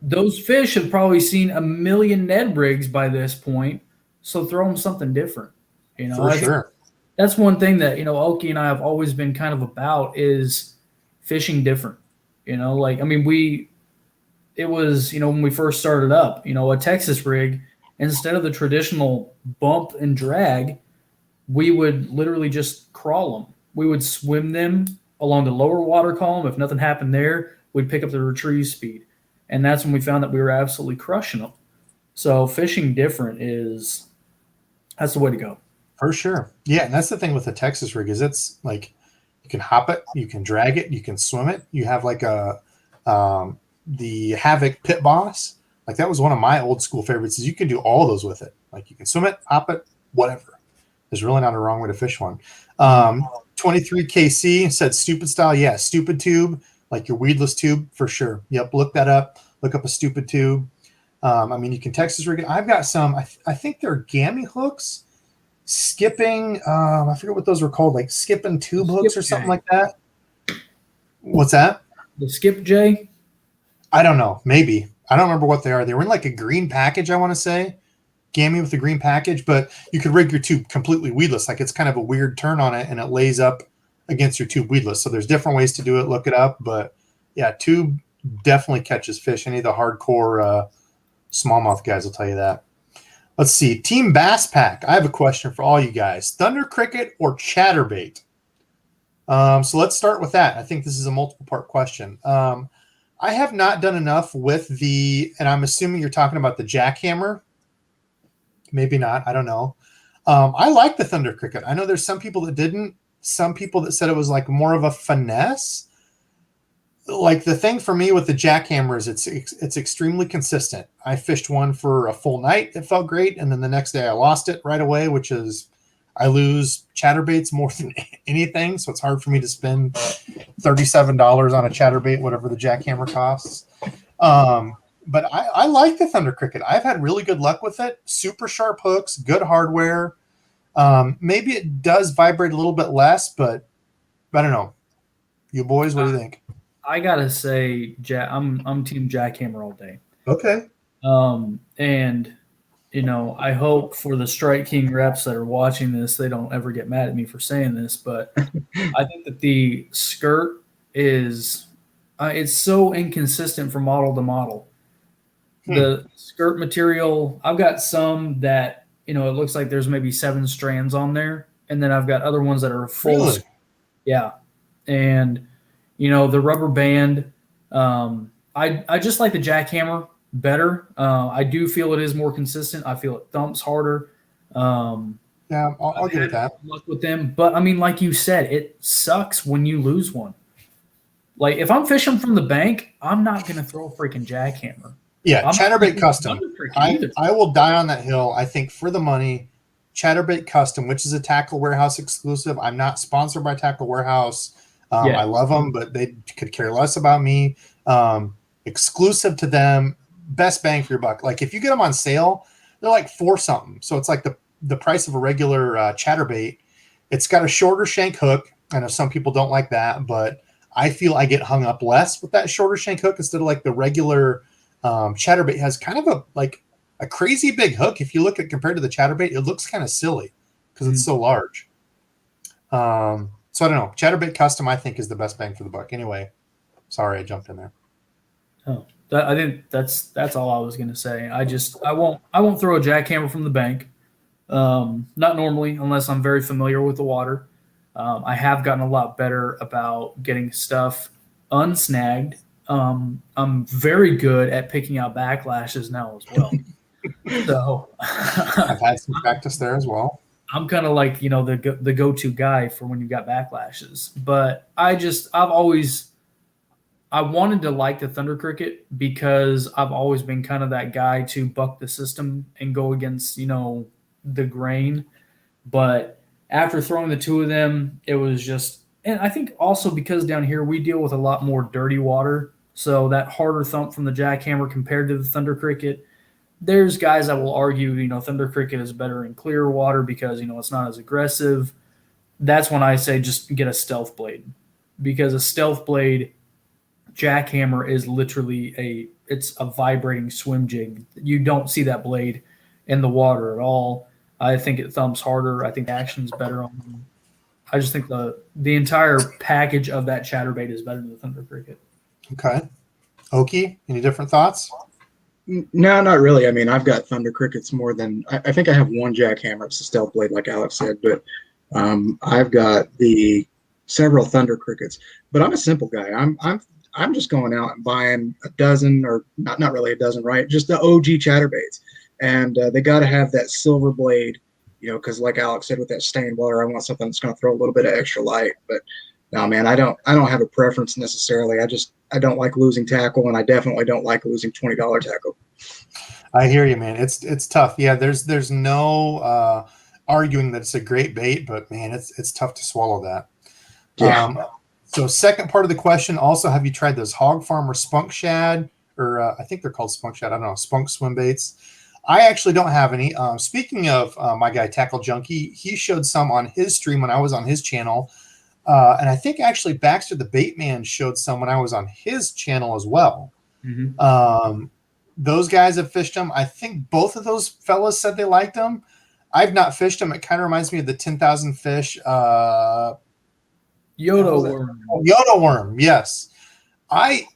those fish have probably seen a million Ned rigs by this point. So throw them something different. For sure. That's one thing that, Oki and I have always been kind of about is fishing different. It was, when we first started up, a Texas rig, instead of the traditional bump and drag, we would literally just crawl them. We would swim them along the lower water column. If nothing happened there, we'd pick up the retrieve speed. And that's when we found that we were absolutely crushing them. So fishing different that's the way to go. For sure. Yeah, and that's the thing with the Texas rig is it's like you can hop it, you can drag it, you can swim it. You have like the Havoc Pit Boss. Like that was one of my old school favorites is you can do all those with it. Like you can swim it, hop it, whatever. There's really not a wrong way to fish one. 23KC said stupid style. Yeah, stupid tube, like your weedless tube for sure. Yep, look that up. Look up a stupid tube. You can Texas rig it. I've got some, I think they're gammy hooks. Skipping, I forget what those were called, like skipping tube hooks or something like that. What's that? The Skip J? I don't know. Maybe. I don't remember what they are. They were in like a green package, I want to say. Gammy with a green package, but you could rig your tube completely weedless. Like it's kind of a weird turn on it and it lays up against your tube weedless. So there's different ways to do it. Look it up. But yeah, tube definitely catches fish. Any of the hardcore smallmouth guys will tell you that. Let's see. Team Bass Pack. I have a question for all you guys. Thunder Cricket or Chatterbait? So let's start with that. I think this is a multiple part question. I have not done enough with and I'm assuming you're talking about the jackhammer. Maybe not. I don't know. I like the Thunder Cricket. I know there's some people that didn't. Some people that said it was like more of a finesse. Like the thing for me with the jackhammer is it's extremely consistent. I fished one for a full night. It felt great. And then the next day I lost it right away, which is I lose chatterbaits more than anything. So it's hard for me to spend $37 on a chatterbait, whatever the jackhammer costs. But I like the Thunder Cricket. I've had really good luck with it. Super sharp hooks, good hardware. Maybe it does vibrate a little bit less, but I don't know. You boys, what do you think? I gotta say, I'm Team Jackhammer all day. Okay. And I hope for the Strike King reps that are watching this, they don't ever get mad at me for saying this, but I think that the skirt is it's so inconsistent from model to model. The skirt material, I've got some that it looks like there's maybe 7 strands on there, and then I've got other ones that are full. Really? Yeah, and the rubber band. I just like the jackhammer better. I do feel it is more consistent. I feel it thumps harder. Yeah, I'll give it that. Luck with them, but I mean, like you said, it sucks when you lose one. Like if I'm fishing from the bank, I'm not going to throw a freaking jackhammer. Yeah, Chatterbait Custom. I will die on that hill. I think for the money, Chatterbait Custom, which is a Tackle Warehouse exclusive. I'm not sponsored by Tackle Warehouse. I love them, but they could care less about me. Exclusive to them, best bang for your buck. Like if you get them on sale, they're like $4 something. So it's like the price of a regular Chatterbait. It's got a shorter shank hook. I know some people don't like that, but I feel I get hung up less with that shorter shank hook instead of like the regular Chatterbait has kind of a crazy big hook. If you look at compared to the Chatterbait, it looks kind of silly because it's so large. So I don't know. Chatterbait Custom, I think, is the best bang for the buck. Anyway, sorry I jumped in there. Oh, I think that's all I was going to say. I won't throw a jackhammer from the bank. Not normally, unless I'm very familiar with the water. I have gotten a lot better about getting stuff unsnagged. I'm very good at picking out backlashes now as well. So I've had some practice there as well. I'm kind of like, the go-to guy for when you got backlashes. But I wanted to like the Thunder Cricket because I've always been kind of that guy to buck the system and go against, the grain. But after throwing the 2 of them, it was just, and I think also because down here we deal with a lot more dirty water. So that harder thump from the jackhammer compared to the Thunder Cricket, there's guys that will argue, Thunder Cricket is better in clear water because, it's not as aggressive. That's when I say just get a stealth blade, because a stealth blade jackhammer is literally it's a vibrating swim jig. You don't see that blade in the water at all. I think it thumps harder. I think the action's better on them. I just think the entire package of that chatterbait is better than the Thunder Cricket. Okay. Oki, any different thoughts? No, not really. I mean, I've got Thunder Crickets more than I think I have one jackhammer. It's a stealth blade, like Alex said, but I've got the several Thunder Crickets. But I'm a simple guy. I'm just going out and buying a dozen, or not really a dozen, right? Just the OG chatterbaits, and they got to have that silver blade, because like Alex said, with that stained water, I want something that's going to throw a little bit of extra light. But no, man, I don't have a preference necessarily. I don't like losing tackle, and I definitely don't like losing $20 tackle. I hear you, man. It's tough. Yeah, there's no arguing that it's a great bait, but man, it's tough to swallow that. Yeah. So second part of the question, also, have you tried those Hog Farmer Spunk Shad, or I think they're called Spunk Shad. I don't know, Spunk swim baits. I actually don't have any. Speaking of my guy Tackle Junkie, he showed some on his stream when I was on his channel. And I think actually Baxter the Bait Man showed some when I was on his channel as well. Mm-hmm. Those guys have fished them. I think both of those fellas said they liked them. I've not fished them. It kind of reminds me of the 10,000 fish. Yoda worm. Yoda worm, yes. I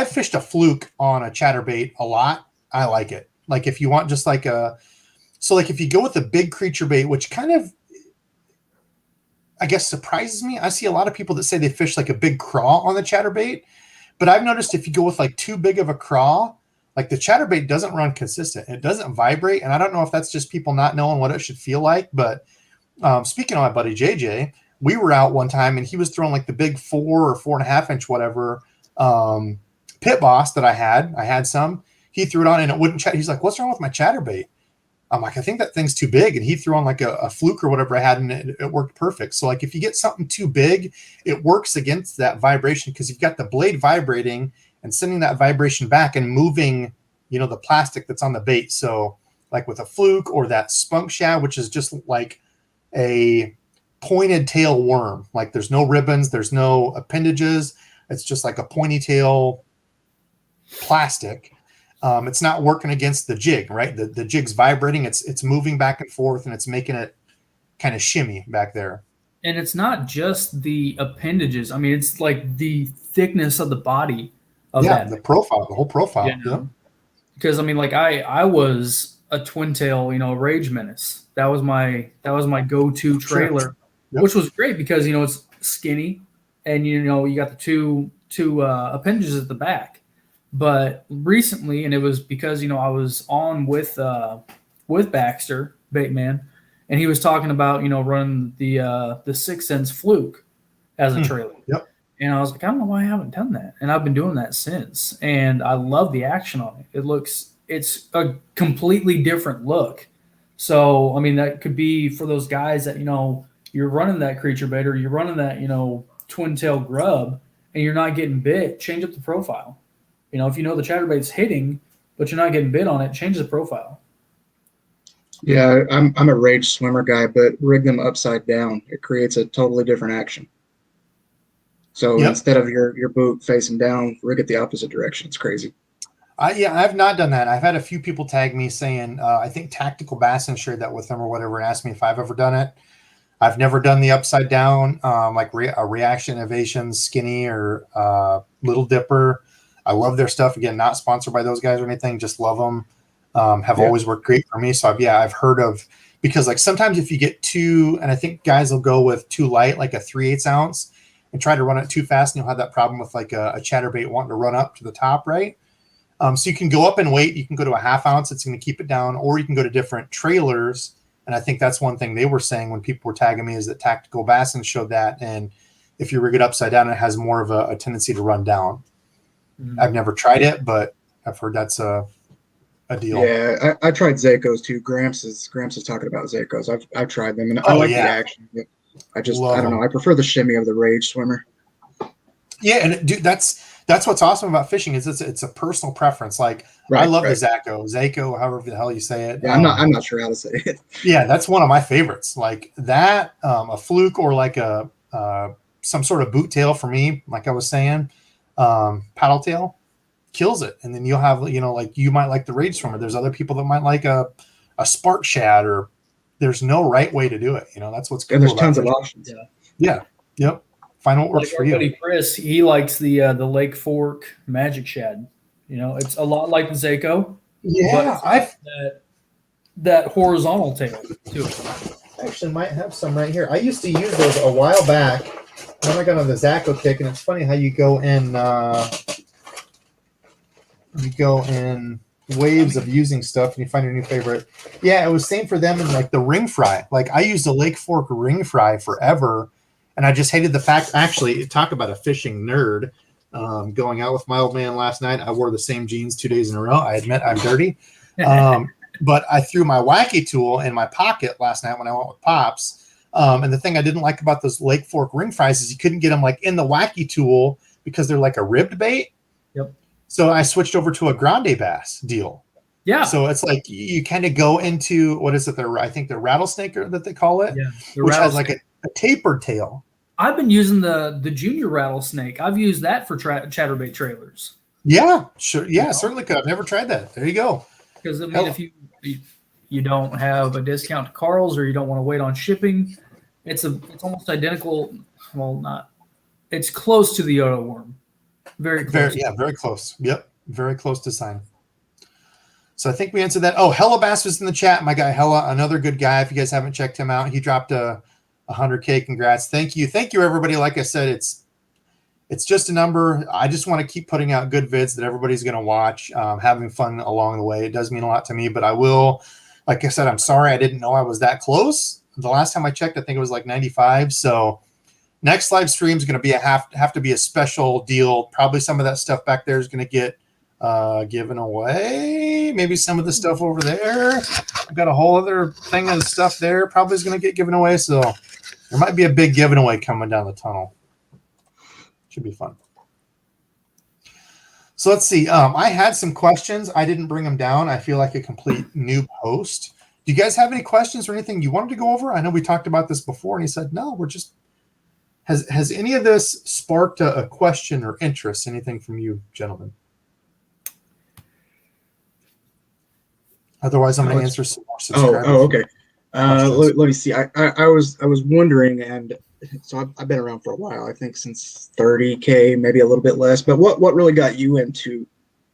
fished a fluke on a chatterbait a lot. I like it. Like if you want just like if you go with a big creature bait, which kind of, I guess, surprises me. I see a lot of people that say they fish like a big craw on the chatterbait, but I've noticed if you go with like too big of a craw, like the chatterbait doesn't run consistent. It doesn't vibrate, and I don't know if that's just people not knowing what it should feel like. But speaking of my buddy JJ, we were out one time and he was throwing like the big 4 or 4.5 inch whatever pit boss that I had some. He threw it on and it wouldn't chat. He's like, "What's wrong with my chatterbait?" I'm like, "I think that thing's too big." And he threw on like a fluke or whatever I had, and it worked perfect. So like if you get something too big, it works against that vibration because you've got the blade vibrating and sending that vibration back and moving, the plastic that's on the bait. So like with a fluke or that Spunk Shad, which is just like a pointed tail worm, like there's no ribbons, there's no appendages. It's just like a pointy tail plastic. It's not working against the jig, right? The jig's vibrating. It's moving back and forth, and it's making it kind of shimmy back there. And it's not just the appendages. I mean, it's like the thickness of the body of that. The profile, the whole profile. Because I mean, like I was a twin tail, you know, Rage Menace. That was my go-to trailer, Sure. Yep. which was great because, you know, it's skinny and, you know, you got the two appendages at the back. But recently, and it was because, you know, I was on with Baxter Bateman, and he was talking about, you know, running the 6 Sense Fluke as a trailer. Yep. And I was like, I don't know why I haven't done that. And I've been doing that since. And I love the action on it. It's a completely different look. So, I mean, that could be for those guys that, you know, you're running that creature bait or you're running that, you know, twin tail grub and you're not getting bit, change up the profile. You know, if you know the chatterbait's hitting, but you're not getting bit on it, change the profile. Yeah, I'm a Rage swimmer guy, but rig them upside down. It creates a totally different action. So instead of your boot facing down, rig it the opposite direction. It's crazy. I've not done that. I've had a few people tag me saying, I think Tactical Bassin shared that with them or whatever, and asked me if I've ever done it. I've never done the upside down, like a Reaction Innovation Skinny or Little Dipper. I love their stuff. Again, not sponsored by those guys or anything. Just love them. Have always worked great for me. So I've heard of, because like sometimes if you get too, and I think guys will go with too light, like a 3/8 ounce, and try to run it too fast, and you'll have that problem with like a chatterbait wanting to run up to the top, right? So you can go up in weight. You can go to a 1/2 ounce. It's going to keep it down, or you can go to different trailers. And I think that's one thing they were saying when people were tagging me is that Tactical Bassin showed that. And if you rig it upside down, it has more of a tendency to run down. Mm-hmm. I've never tried it, but I've heard that's a deal. Yeah, I tried Zakos too. Gramps is talking about Zakos. I've tried them, and I like the action. I don't know. I prefer the shimmy of the Rage swimmer. Yeah, and dude, that's what's awesome about fishing is it's a personal preference. Like I love the Zako, however the hell you say it. Yeah, I'm not sure how to say it. Yeah, that's one of my favorites. Like that, a fluke or like a some sort of boot tail for me. Like I was saying, paddle tail kills it, and then you'll have, you know, like you might like the Rage swimmer. There's other people that might like a spark shad, or there's no right way to do it. You know, that's what's good. And there's tons of options. Yeah. Yep. Find what works for you. Buddy Chris, he likes the Lake Fork Magic Shad. You know, it's a lot like the Zako. Yeah, I've that horizontal tail to it. I actually might have some right here. I used to use those a while back. Then I got on the Zako kick, and it's funny how you go in waves of using stuff and you find your new favorite. Yeah, it was same for them in like the ring fry. Like I used a Lake Fork ring fry forever, and I just hated the fact. Actually, talk about a fishing nerd. Going out with my old man last night, I wore the same jeans 2 days in a row. I admit I'm dirty. But I threw my wacky tool in my pocket last night when I went with Pops. And the thing I didn't like about those Lake Fork ring fries is you couldn't get them like in the wacky tool because they're like a ribbed bait. Yep. So I switched over to a grande bass deal. Yeah. So it's like you kind of go into, what is it? I think the rattlesnake that they call it, which has like a tapered tail. I've been using the junior rattlesnake. I've used that for chatterbait trailers. Yeah, sure. Yeah, certainly could. I've never tried that. There you go. Because I mean, if you don't have a discount to Carl's or you don't want to wait on shipping, it's almost identical. Well, not. It's close to the Yoda worm. Very close. Very close. Yep, very close to sign. So I think we answered that. Oh, Hella Bass was in the chat. My guy Hella, another good guy. If you guys haven't checked him out, he dropped a 100K. Congrats. Thank you, everybody. Like I said, it's just a number. I just want to keep putting out good vids that everybody's going to watch, having fun along the way. It does mean a lot to me, but I will, like I said, I'm sorry I didn't know I was that close. The last time I checked, I think it was like 95. So next live stream is going to be have to be a special deal. Probably some of that stuff back there is going to get given away. Maybe some of the stuff over there. I've got a whole other thing of stuff there. Probably is going to get given away. So there might be a big giveaway coming down the tunnel. Should be fun. So let's see. I had some questions. I didn't bring them down. I feel like a complete noob host. Do you guys have any questions or anything you wanted to go over? I know we talked about this before, and he said, no, we're just... Has any of this sparked a question or interest? Anything from you, gentlemen? Otherwise, I'm going to answer some more subscribers. Oh, okay. Let me see. I was wondering, and so I've been around for a while. I think since 30K, maybe a little bit less. But what really got you into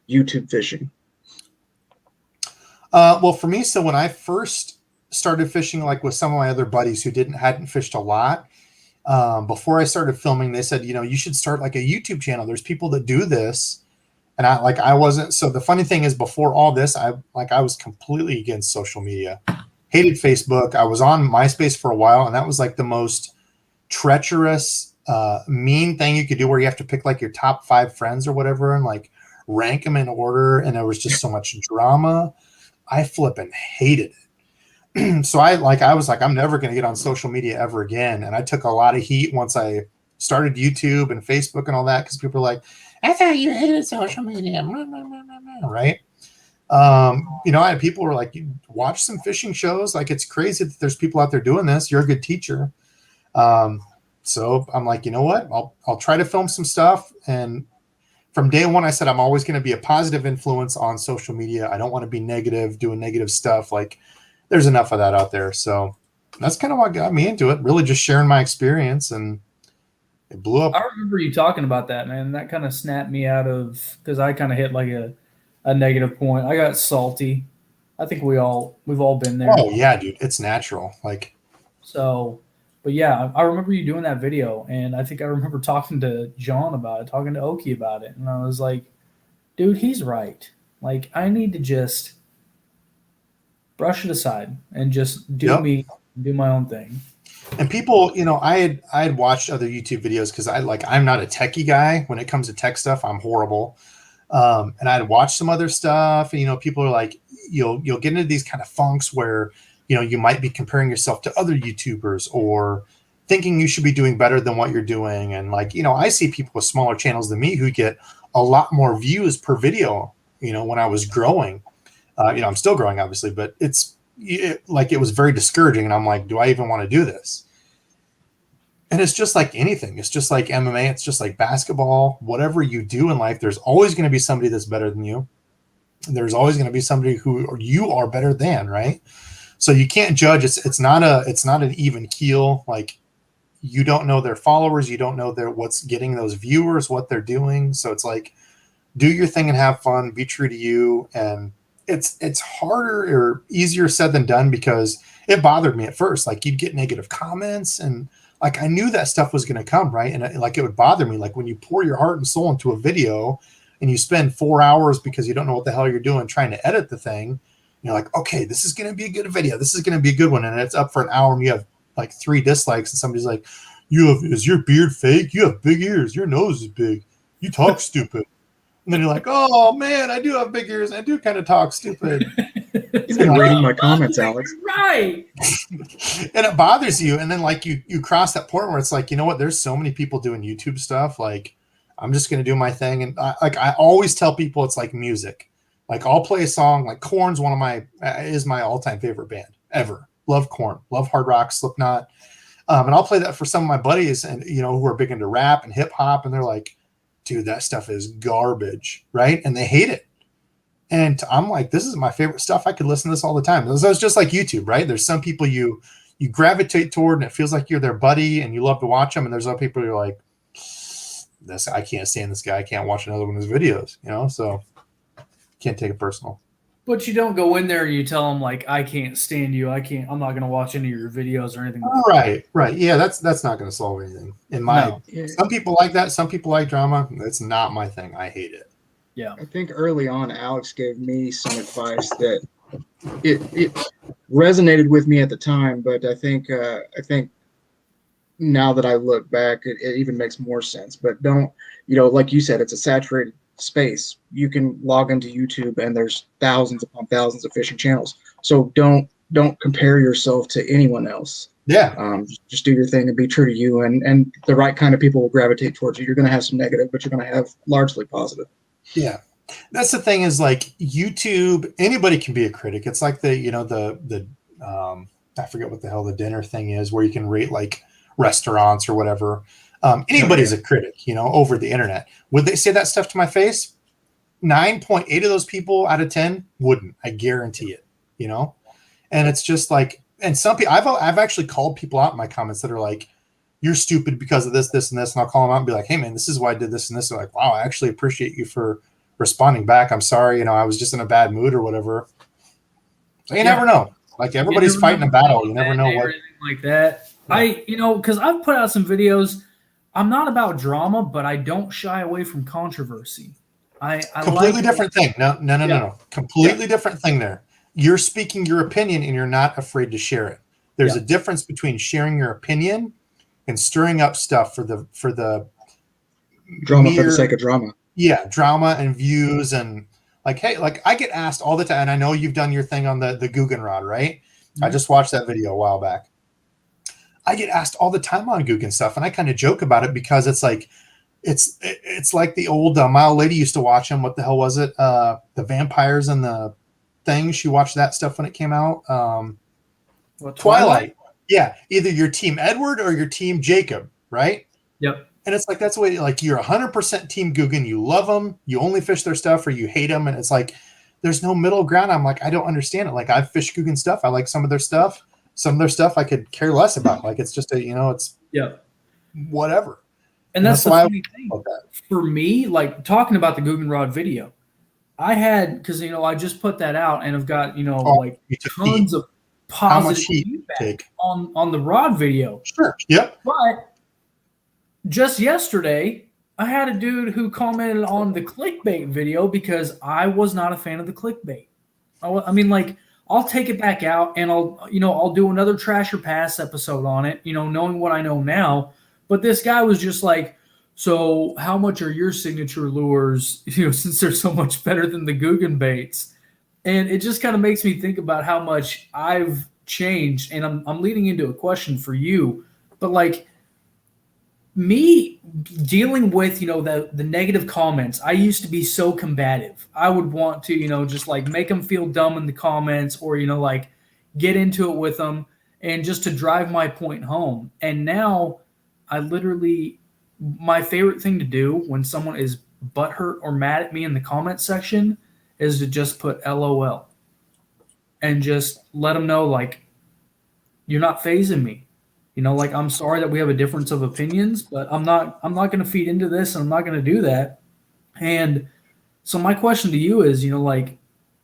YouTube fishing? Well, for me, so when I first started fishing, like with some of my other buddies who hadn't fished a lot, before I started filming, they said, you should start like a YouTube channel. There's people that do this. And I wasn't. So the funny thing is, before all this, I was completely against social media, hated Facebook. I was on MySpace for a while, and that was like the most treacherous, mean thing you could do, where you have to pick like your top 5 friends or whatever and like rank them in order. And there was just so much drama. I flipping hated it. So I was like, I'm never going to get on social media ever again. And I took a lot of heat once I started YouTube and Facebook and all that, because people were like, I thought you hated social media, right? I had people who were like, you watch some fishing shows. Like, it's crazy that there's people out there doing this. You're a good teacher. So I'm like, you know what? I'll try to film some stuff. And from day one, I said, I'm always going to be a positive influence on social media. I don't want to be negative, doing negative stuff. Like, there's enough of that out there. So that's kind of what got me into it. Really just sharing my experience, and it blew up. I remember you talking about that, man. That kind of snapped me out of, because I kind of hit like a negative point. I got salty. I think we've all been there. Oh yeah, dude, it's natural. Like, so, but yeah, I remember you doing that video, and I think I remember talking to John about it, talking to Oki about it, and I was like, dude, he's right. Like, I need to just brush it aside and just do my own thing. And people, I had watched other YouTube videos, because I'm not a techie guy. When it comes to tech stuff, I'm horrible. And I'd watched some other stuff, and people are like, you'll get into these kind of funks where you might be comparing yourself to other YouTubers, or thinking you should be doing better than what you're doing. And I see people with smaller channels than me who get a lot more views per video. When I was growing, I'm still growing, obviously, but it was very discouraging. And I'm like, do I even want to do this? And it's just like anything. It's just like MMA. It's just like basketball. Whatever you do in life, there's always going to be somebody that's better than you. There's always going to be somebody who you are better than, right? So you can't judge. It's not an even keel. Like, you don't know their followers. You don't know what's getting those viewers, what they're doing. So it's like, do your thing and have fun. Be true to you. And it's harder or easier said than done, because it bothered me at first. Like, you'd get negative comments, and like, I knew that stuff was going to come, right? And it would bother me. Like, when you pour your heart and soul into a video and you spend 4 hours because you don't know what the hell you're doing trying to edit the thing, you're like, okay, this is going to be a good video. This is going to be a good one. And it's up for an hour and you have like 3 dislikes, and somebody's like, is your beard fake? You have big ears. Your nose is big. You talk stupid. And then you're like, oh man, I do have big ears. I do kind of talk stupid. He's been reading my comments, Alex. Right. And it bothers you. And then you cross that point where it's like, you know what? There's so many people doing YouTube stuff. Like, I'm just going to do my thing. And I always tell people, it's like music. Like, I'll play a song. Like, Korn's is my all-time favorite band ever. Love Korn. Love hard rock, Slipknot. And I'll play that for some of my buddies, and who are big into rap and hip hop, and they're like, dude, that stuff is garbage, right? And they hate it. And I'm like, this is my favorite stuff. I could listen to this all the time. So it's just like YouTube, right? There's some people you gravitate toward, and it feels like you're their buddy, and you love to watch them. And there's other people who are like, I can't stand this guy. I can't watch another one of his videos, so can't take it personal. But you don't go in there and you tell them, like, I can't stand you. I'm not going to watch any of your videos or anything like that. Right. Yeah, that's not going to solve anything. Some people like that. Some people like drama. That's not my thing. I hate it. Yeah. I think early on, Alex gave me some advice that it resonated with me at the time, but I think now that I look back, it even makes more sense. But don't, like you said, it's a saturated space. You can log into YouTube and there's thousands upon thousands of fishing channels. So don't compare yourself to anyone else. Yeah. Just do your thing and be true to you, and the right kind of people will gravitate towards you. You're going to have some negative, but you're going to have largely positive. Yeah. That's the thing, is like YouTube, anybody can be a critic. It's like the I forget what the hell the dinner thing is, where you can rate like restaurants or whatever. Anybody's a critic, over the internet. Would they say that stuff to my face? 9.8 of those people out of 10 wouldn't. I guarantee it, And it's just like, and some people, I've actually called people out in my comments that are like, you're stupid because of this, this, and this. And I'll call them out and be like, hey man, this is why I did this and this. They're like, wow, I actually appreciate you for responding back. I'm sorry. I was just in a bad mood or whatever. So you never know. Like everybody's fighting a battle. You never know what. Or anything like that. Yeah. Because I've put out some videos. I'm not about drama, but I don't shy away from controversy. I completely different thing. No. Completely different thing there. You're speaking your opinion and you're not afraid to share it. There's a difference between sharing your opinion and stirring up stuff for the drama for the sake of drama. Yeah, drama and views and like, hey, like I get asked all the time, and I know you've done your thing on the Guggenrod, right? Mm-hmm. I just watched that video a while back. I get asked all the time on Guggen stuff, and I kind of joke about it because it's like it's like the old my old lady used to watch them. What the hell was it? The vampires and the things. She watched that stuff when it came out. Twilight. Yeah, either your team Edward or your team Jacob, right? Yep. And it's like, that's the way, like, you're 100% team Guggen. You love them. You only fish their stuff, or you hate them. And it's like, there's no middle ground. I'm like, I don't understand it. Like, I've fished Guggen stuff. I like some of their stuff. Some of their stuff I could care less about. Like, it's just it's whatever. And that's the funny thing. For me, like, talking about the Guggenrod video, I had, because, I just put that out and I've got, tons of positive feedback on the rod video. Sure. Yep. But just yesterday, I had a dude who commented on the clickbait video because I was not a fan of the clickbait. I mean, like, I'll take it back out and I'll do another Trash or Pass episode on it, knowing what I know now. But this guy was just like, so how much are your signature lures, since they're so much better than the Guggen baits? And it just kind of makes me think about how much I've changed. And I'm leading into a question for you. But, like, me dealing with, the negative comments, I used to be so combative. I would want to, just like make them feel dumb in the comments or, like get into it with them and just to drive my point home. And now I literally, my favorite thing to do when someone is butthurt or mad at me in the comment section is to just put LOL and just let them know, like, you're not phasing me. Like, I'm sorry that we have a difference of opinions, but I'm not going to feed into this, and I'm not going to do that. And so my question to you is, like,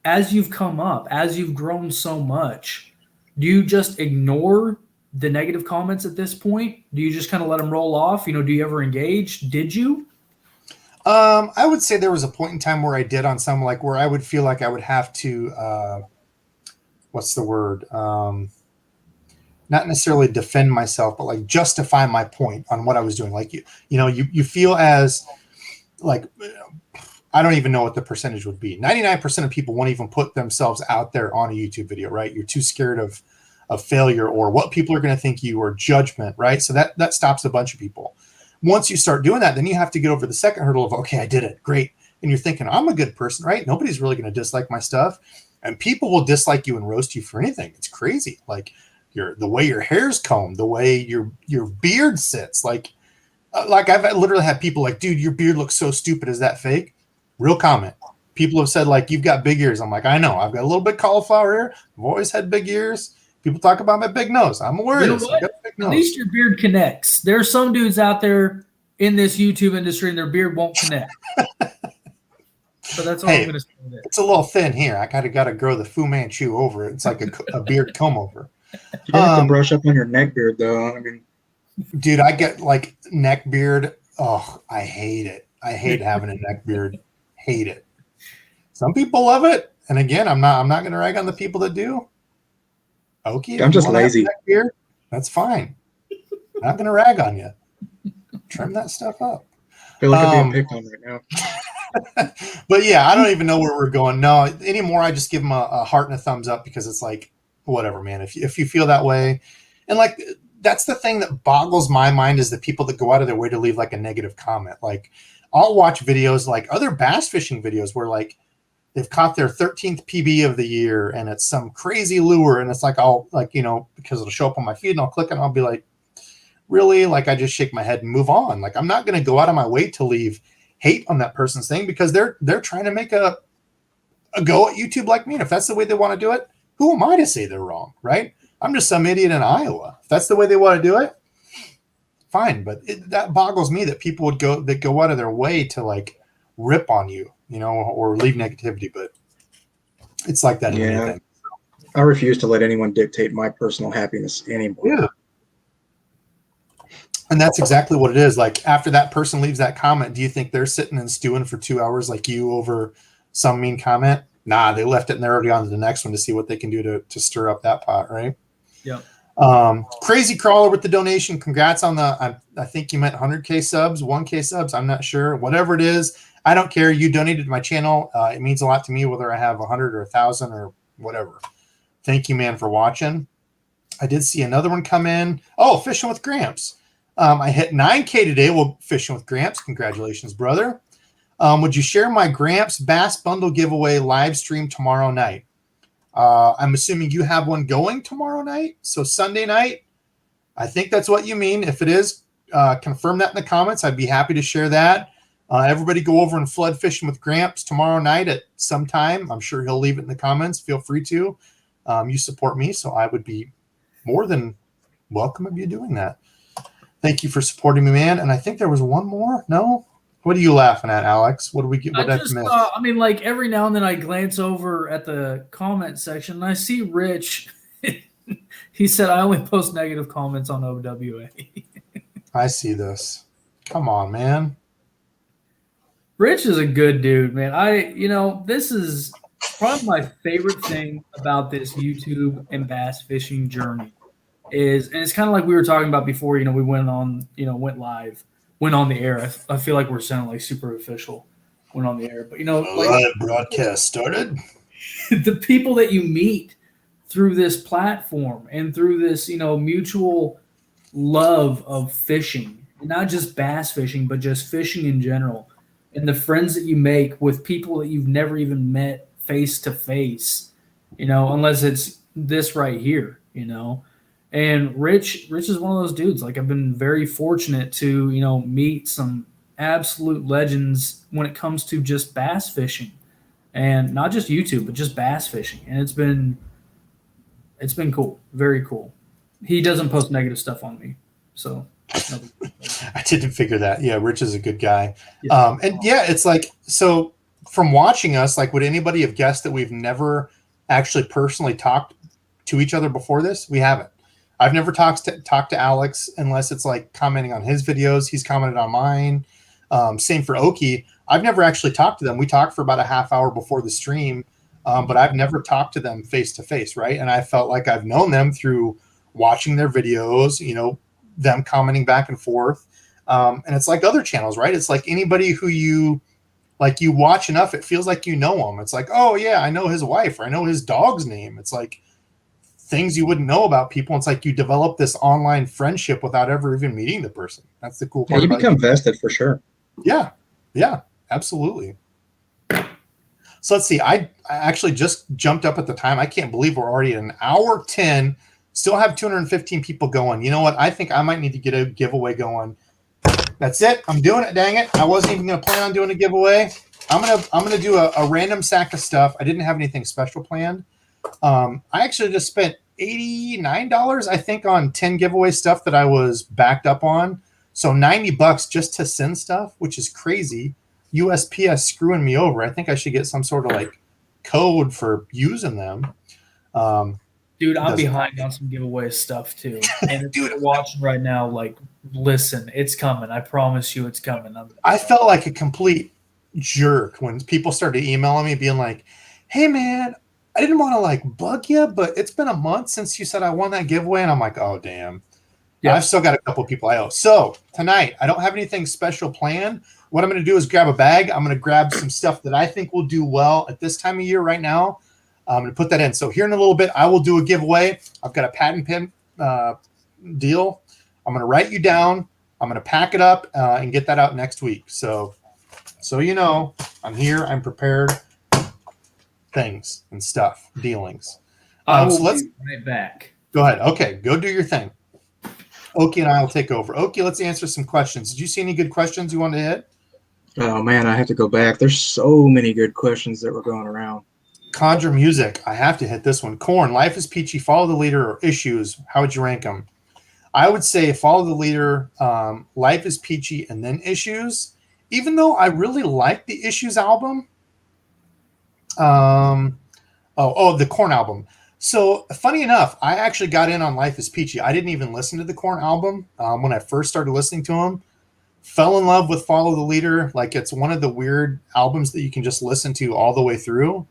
as you've come up, as you've grown so much, do you just ignore the negative comments at this point? Do you just kind of let them roll off? Do you ever engage? Did you? I would say there was a point in time where I did on some, like, where I would feel like I would have to, what's the word? Not necessarily defend myself, but like justify my point on what I was doing. Like, you feel as like, I don't even know what the percentage would be. 99% of people won't even put themselves out there on a YouTube video, right? You're too scared of failure or what people are going to think you or judgment, right? So that stops a bunch of people. Once you start doing that, then you have to get over the second hurdle of, okay, I did it. Great. And you're thinking, I'm a good person, right? Nobody's really going to dislike my stuff. And people will dislike you and roast you for anything. It's crazy. Like, the way your hair's combed, the way your beard sits, like I've literally had people like, dude, your beard looks so stupid. Is that fake? Real comment. People have said, like, you've got big ears. I'm like, I know. I've got a little bit cauliflower ear. I've always had big ears. People talk about my big nose. I'm aware of this. I got a big nose. At least your beard connects. There are some dudes out there in this YouTube industry and their beard won't connect. So that's all I'm going to say. It's a little thin here. I got to grow the Fu Manchu over it. It's like a beard comb over. You don't have to brush up on your neck beard, though. I mean, dude, I get like neck beard. Oh, I hate it. I hate having a neck beard. Hate it. Some people love it, and again, I'm not going to rag on the people that do. Okay, I'm just lazy. Neck beard, that's fine. Not going to rag on you. Trim that stuff up. I feel like I'm being picked on right now. But yeah, I don't even know where we're going. No, anymore. I just give them a heart and a thumbs up because it's like, whatever, man. If you feel that way, and like, that's the thing that boggles my mind is the people that go out of their way to leave like a negative comment. Like, I'll watch videos like other bass fishing videos where like they've caught their 13th PB of the year and it's some crazy lure, and it's like, I'll like, because it'll show up on my feed and I'll click it and I'll be like, really? Like, I just shake my head and move on. Like, I'm not going to go out of my way to leave hate on that person's thing because they're trying to make a go at YouTube like me. And if that's the way they want to do it, who am I to say they're wrong, right? I'm just some idiot in Iowa. If that's the way they want to do it, fine. But that boggles me that people would go out of their way to like rip on you, or leave negativity. But it's like that in anything. I refuse to let anyone dictate my personal happiness anymore. Yeah. And that's exactly what it is. Like after that person leaves that comment, do you think they're sitting and stewing for 2 hours like you over some mean comment? Nah, they left it and they're already on to the next one to see what they can do to stir up that pot, right? Yeah. Crazy Crawler with the donation. Congrats on the, I think you meant 100K subs, 1K subs. I'm not sure. Whatever it is, I don't care. You donated to my channel. It means a lot to me, whether I have 100 or 1,000 or whatever. Thank you, man, for watching. I did see another one come in. Oh, Fishing with Gramps. I hit 9K today. Well, Fishing with Gramps. Congratulations, brother. Would you share my Gramps Bass Bundle giveaway live stream tomorrow night? I'm assuming you have one going tomorrow night. So Sunday night, I think that's what you mean. If it is, confirm that in the comments. I'd be happy to share that. Everybody go over and flood Fishing with Gramps tomorrow night at some time. I'm sure he'll leave it in the comments. Feel free to. You support me, so I would be more than welcome of you doing that. Thank you for supporting me, man. And I think there was one more. No? What are you laughing at, Alex? What do we get? What did I miss? I mean, like every now and then I glance over at the comment section and I see Rich. He said, I only post negative comments on OWA. I see this. Come on, man. Rich is a good dude, man. This is probably my favorite thing about this YouTube and bass fishing journey and it's kind of like we were talking about before, we went on, went live, went on the air. I feel like we're sounding like super official, went on the air, but live broadcast started. The people that you meet through this platform and through this, mutual love of fishing, not just bass fishing, but just fishing in general. And the friends that you make with people that you've never even met face to face, unless it's this right here, And Rich is one of those dudes. Like I've been very fortunate to, meet some absolute legends when it comes to just bass fishing, and not just YouTube, but just bass fishing. And it's been cool, very cool. He doesn't post negative stuff on me, so. I didn't figure that. Yeah, Rich is a good guy. Yeah. And yeah, it's like, so from watching us, like, would anybody have guessed that we've never actually personally talked to each other before this? We haven't. I've never talked to Alex unless it's like commenting on his videos. He's commented on mine. Same for Oki. I've never actually talked to them. We talked for about a half hour before the stream, but I've never talked to them face to face, right? And I felt like I've known them through watching their videos, them commenting back and forth. And it's like other channels, right? It's like anybody who you watch enough, it feels like you know them. It's like, oh yeah, I know his wife, or I know his dog's name. It's like things you wouldn't know about people. It's like you develop this online friendship without ever even meeting the person. That's the cool part. Yeah, you become vested for sure. Yeah, absolutely. So let's see. I actually just jumped up at the time. I can't believe we're already at an hour 10. Still have 215 people going. You know what? I think I might need to get a giveaway going. That's it. I'm doing it. Dang it! I wasn't even going to plan on doing a giveaway. I'm gonna do a random sack of stuff. I didn't have anything special planned. I actually just spent $89, I think, on 10 giveaway stuff that I was backed up on. So $90 just to send stuff, which is crazy. USPS screwing me over. I think I should get some sort of like code for using them. Dude, I'm behind on some giveaway stuff too. And if you're watching right now, like, listen, it's coming. I promise you it's coming. I felt like a complete jerk when people started emailing me being like, hey man, I didn't want to like bug you, but it's been a month since you said I won that giveaway. And I'm like, oh, damn. Yeah. I've still got a couple of people I owe. So tonight, I don't have anything special planned. What I'm going to do is grab a bag. I'm going to grab some stuff that I think will do well at this time of year right now. I'm going to put that in. So here in a little bit, I will do a giveaway. I've got a patent pen deal. I'm going to write you down. I'm going to pack it up and get that out next week. So I'm here. I'm prepared. Things and stuff, dealings. So let's be right back. Go ahead. Okay, go do your thing. Oki and I will take over. Oki, let's answer some questions. Did you see any good questions you wanted to hit? Oh man, I have to go back. There's so many good questions that were going around. Conjure Music, I have to hit this one. Corn, Life is Peachy, Follow the Leader, or Issues? How would you rank them? I would say Follow the Leader, Life is Peachy, and then Issues. Even though I really like the Issues album. The Corn album. So funny enough, I actually got in on Life is Peachy. I didn't even listen to the Korn album when I first started listening to him. Fell in love with Follow the Leader. Like, it's one of the weird albums that you can just listen to all the way through.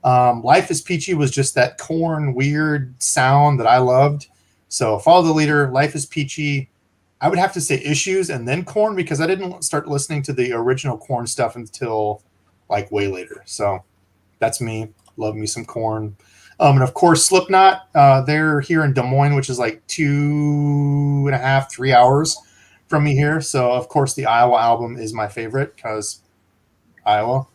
Life is Peachy was just that Korn weird sound that I loved. So Follow the Leader, Life is Peachy. I would have to say Issues and then Korn, because I didn't start listening to the original Korn stuff until like way later. So that's me. Love me some Korn. And of course, Slipknot. They're here in Des Moines, which is like 2.5, 3 hours from me here. So of course, the Iowa album is my favorite because Iowa.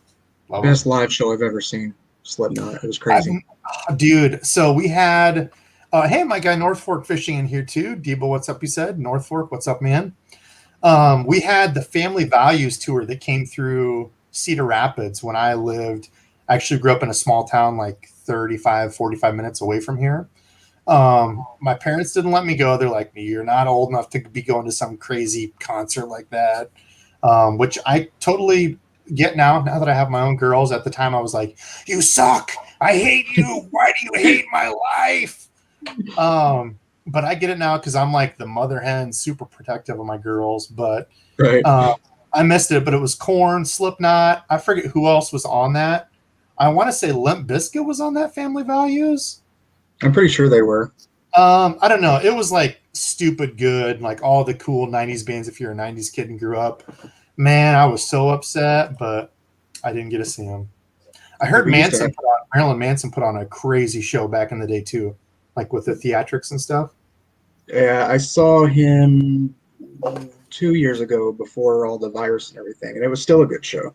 Love Best them. live show I've ever seen. Slipknot. It was crazy. Dude, so we had, hey, my guy North Fork Fishing in here too. Debo, what's up, he said. North Fork, what's up, man? We had the Family Values tour that came through Cedar Rapids when I lived. I actually grew up in a small town like 35, 45 minutes away from here. My parents didn't let me go. They're like, you're not old enough to be going to some crazy concert like that, which I totally get now that I have my own girls. At the time, I was like, you suck. I hate you. Why do you hate my life? But I get it now because I'm like the mother hen, super protective of my girls. But Right. I missed it. But it was Korn, Slipknot. I forget who else was on that. I want to say Limp Bizkit was on that Family Values. I'm pretty sure they were. I don't know. It was like stupid good, like all the cool 90s bands if you're a 90s kid and grew up. Man, I was so upset, but I didn't get to see him. I heard Marilyn Manson put on a crazy show back in the day too, like with the theatrics and stuff. Yeah, I saw him 2 years ago before all the virus and everything, and it was still a good show.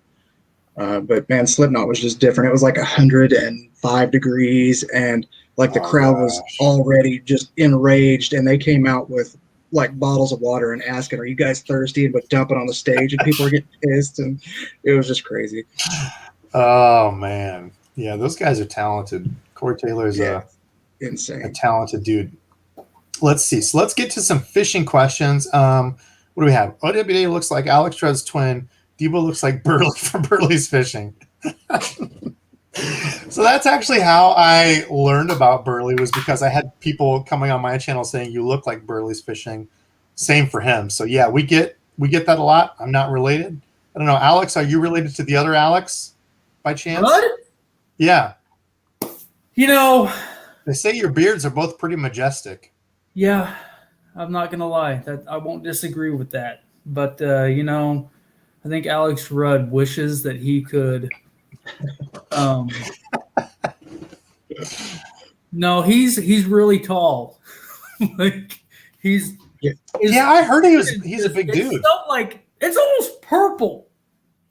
But man, Slipknot was just different. It was like 105 degrees, and like the crowd was already just enraged, and they came out with like bottles of water and asking, "Are you guys thirsty?" and would dump it on the stage, and people were getting pissed, and it was just crazy. Oh man, yeah, those guys are talented. Corey Taylor's insane, a talented dude. Let's see. So let's get to some fishing questions. What do we have? OWD looks like Alex Tread's twin. Debo looks like Burley from Burley's Fishing. So that's actually how I learned about Burley, was because I had people coming on my channel saying you look like Burley's Fishing. Same for him. So yeah, we get that a lot. I'm not related. I don't know. Alex, are you related to the other Alex by chance? What? Yeah. You know, they say your beards are both pretty majestic. Yeah, I'm not gonna lie. That I won't disagree with that. But you know, I think Alex Rudd wishes that he could. No, he's really tall. Like he's yeah. I heard he's a big dude. Like it's almost purple.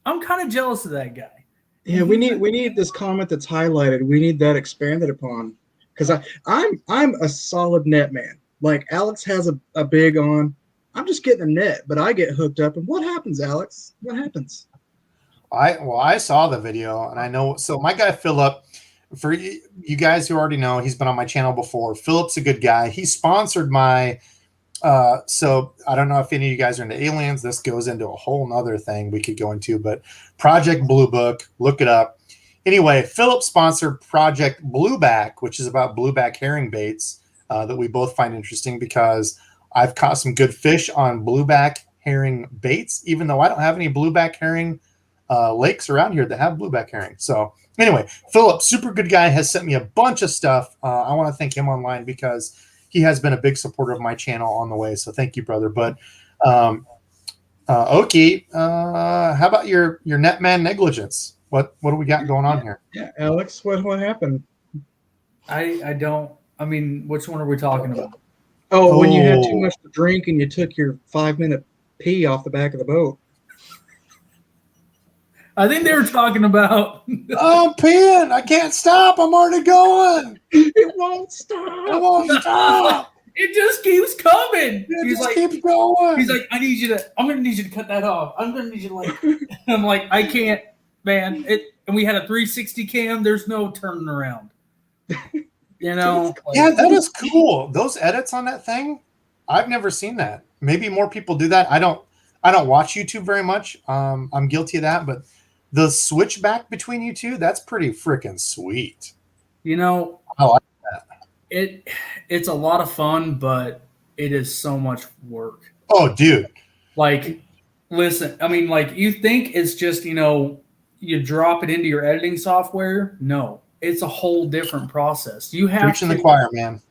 I'm kind of jealous of that guy. Yeah, we need this comment that's highlighted. We need that expanded upon, because I'm a solid net man. Like Alex has a big on. I'm just getting a net, but I get hooked up. And what happens, Alex? What happens? I saw the video, and I know. So my guy Philip, for you guys who already know, he's been on my channel before. Philip's a good guy. He sponsored my. So I don't know if any of you guys are into aliens. This goes into a whole nother thing we could go into, but Project Blue Book, look it up. Anyway, Philip sponsored Project Blueback, which is about blueback herring baits that we both find interesting, because I've caught some good fish on blueback herring baits, even though I don't have any blueback herring lakes around here that have blueback herring. So anyway, Philip, super good guy, has sent me a bunch of stuff. I want to thank him online because he has been a big supporter of my channel on the way. So thank you, brother. But okay, how about your netman negligence? What do we got going on here? Yeah, Alex, what happened? I don't. I mean, which one are we talking about? Oh, when you had too much to drink and you took your 5-minute pee off the back of the boat. I think they were talking about. I'm peeing. I can't stop. I'm already going. It won't stop. It won't stop. It just keeps coming. He's like, keep going. He's like, I'm gonna need you to cut that off. I'm gonna need you to like. I'm like, I can't, man. And we had a 360 cam. There's no turning around. You know. Yeah, that is cool. Those edits on that thing, I've never seen that. Maybe more people do that. I don't watch YouTube very much. I'm guilty of that, but the switch back between you two, that's pretty freaking sweet. You know, I like that. It's a lot of fun, but it is so much work. Oh, dude. Like, listen, I mean, like, you think it's just, you drop it into your editing software. No, it's a whole different process. You have Preaching the choir, man.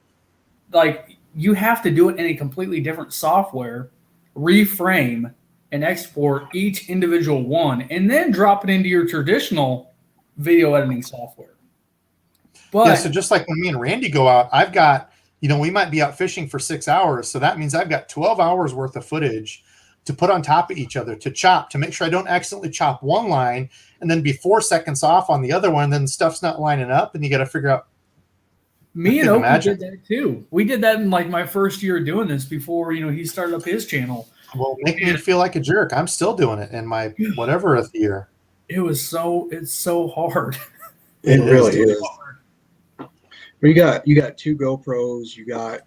Like, you have to do it in a completely different software, reframe and export each individual one, and then drop it into your traditional video editing software. But yeah, so just like when me and Randy go out, I've got, we might be out fishing for 6 hours. So that means I've got 12 hours worth of footage to put on top of each other, to chop, to make sure I don't accidentally chop one line and then be 4 seconds off on the other one. And then stuff's not lining up and you got to figure out. Me and Opie did that too. We did that in like my first year doing this before, he started up his channel. Well, make me feel like a jerk. I'm still doing it in my whatever of the year. It's so hard. It really is. You got 2 GoPros, you got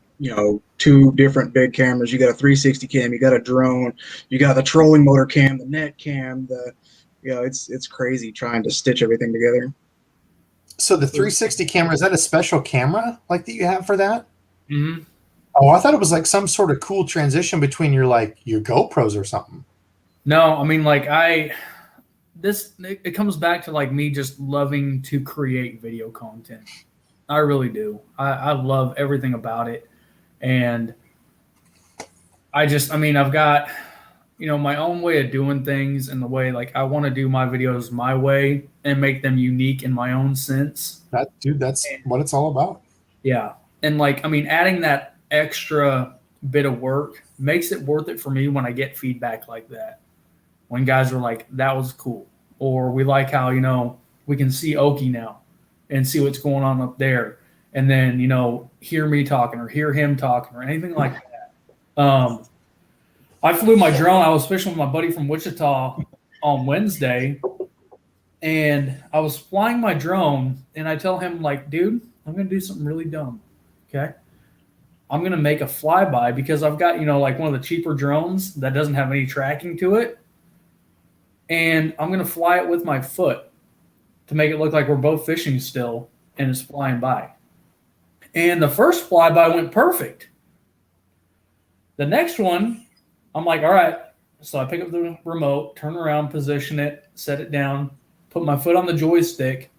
2 different big cameras, you got a 360 cam, you got a drone, you got the trolling motor cam, the net cam, it's crazy trying to stitch everything together. So the 360 camera, is that a special camera like that you have for that? Mm-hmm. Oh, I thought it was like some sort of cool transition between your GoPros or something. No, I mean, like it comes back to like me just loving to create video content. I really do. I love everything about it. And I've got, my own way of doing things, and the way, like, I want to do my videos my way and make them unique in my own sense. That's what it's all about. Yeah. And adding that extra bit of work makes it worth it for me when I get feedback like that. When guys are like, that was cool. Or we like how, we can see Oki now and see what's going on up there. And then, hear me talking or hear him talking or anything like that. I flew my drone. I was fishing with my buddy from Wichita on Wednesday, and I was flying my drone, and I tell him, like, dude, I'm going to do something really dumb. Okay. I'm going to make a flyby because I've got, like one of the cheaper drones that doesn't have any tracking to it. And I'm going to fly it with my foot to make it look like we're both fishing still and it's flying by. And the first flyby went perfect. The next one, I'm like, all right. So I pick up the remote, turn around, position it, set it down, put my foot on the joystick,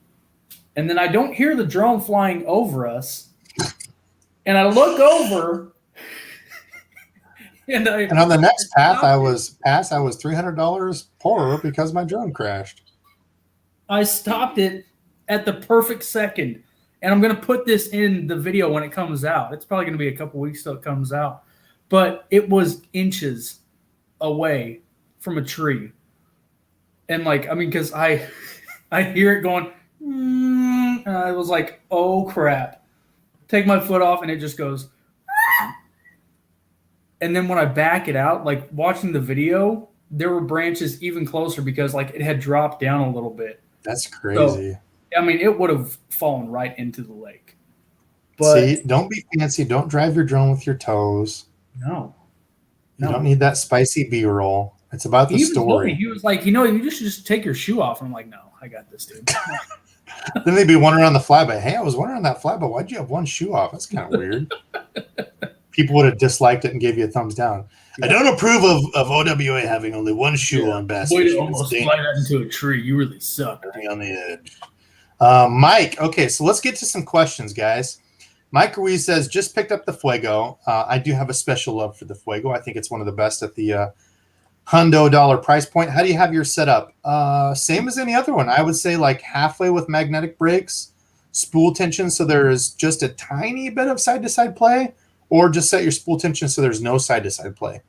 and then I don't hear the drone flying over us. And I look over, and on the next path I was $300 poorer because my drone crashed. I stopped it at the perfect second, and I'm going to put this in the video when it comes out. It's probably going to be a couple weeks till it comes out, but it was inches away from a tree. And because I hear it going, and I was like, oh crap. Take my foot off and it just goes. And then when I back it out, like watching the video, there were branches even closer because it had dropped down a little bit. That's crazy. So, it would have fallen right into the lake. But see, don't be fancy. Don't drive your drone with your toes. No. You don't need that spicy B-roll. It's about the story. He was like, you should just take your shoe off. And I'm like, no, I got this, dude. Then they'd be wondering on the flyby, hey, I was wondering on that flyby, why'd you have one shoe off? That's kind of weird. People would have disliked it and gave you a thumbs down. Yeah. I don't approve of OWA having only one shoe on bass fishing. You almost fly that into a tree. You really suck. On the edge. Mike, okay, so let's get to some questions, guys. Mike Ruiz says, just picked up the Fuego. I do have a special love for the Fuego. I think it's one of the best at the $100 price point. How do you have yours set up? Same as any other one. I would say like halfway with magnetic brakes, spool tension so there is just a tiny bit of side-to-side play, or just set your spool tension so there's no side-to-side play.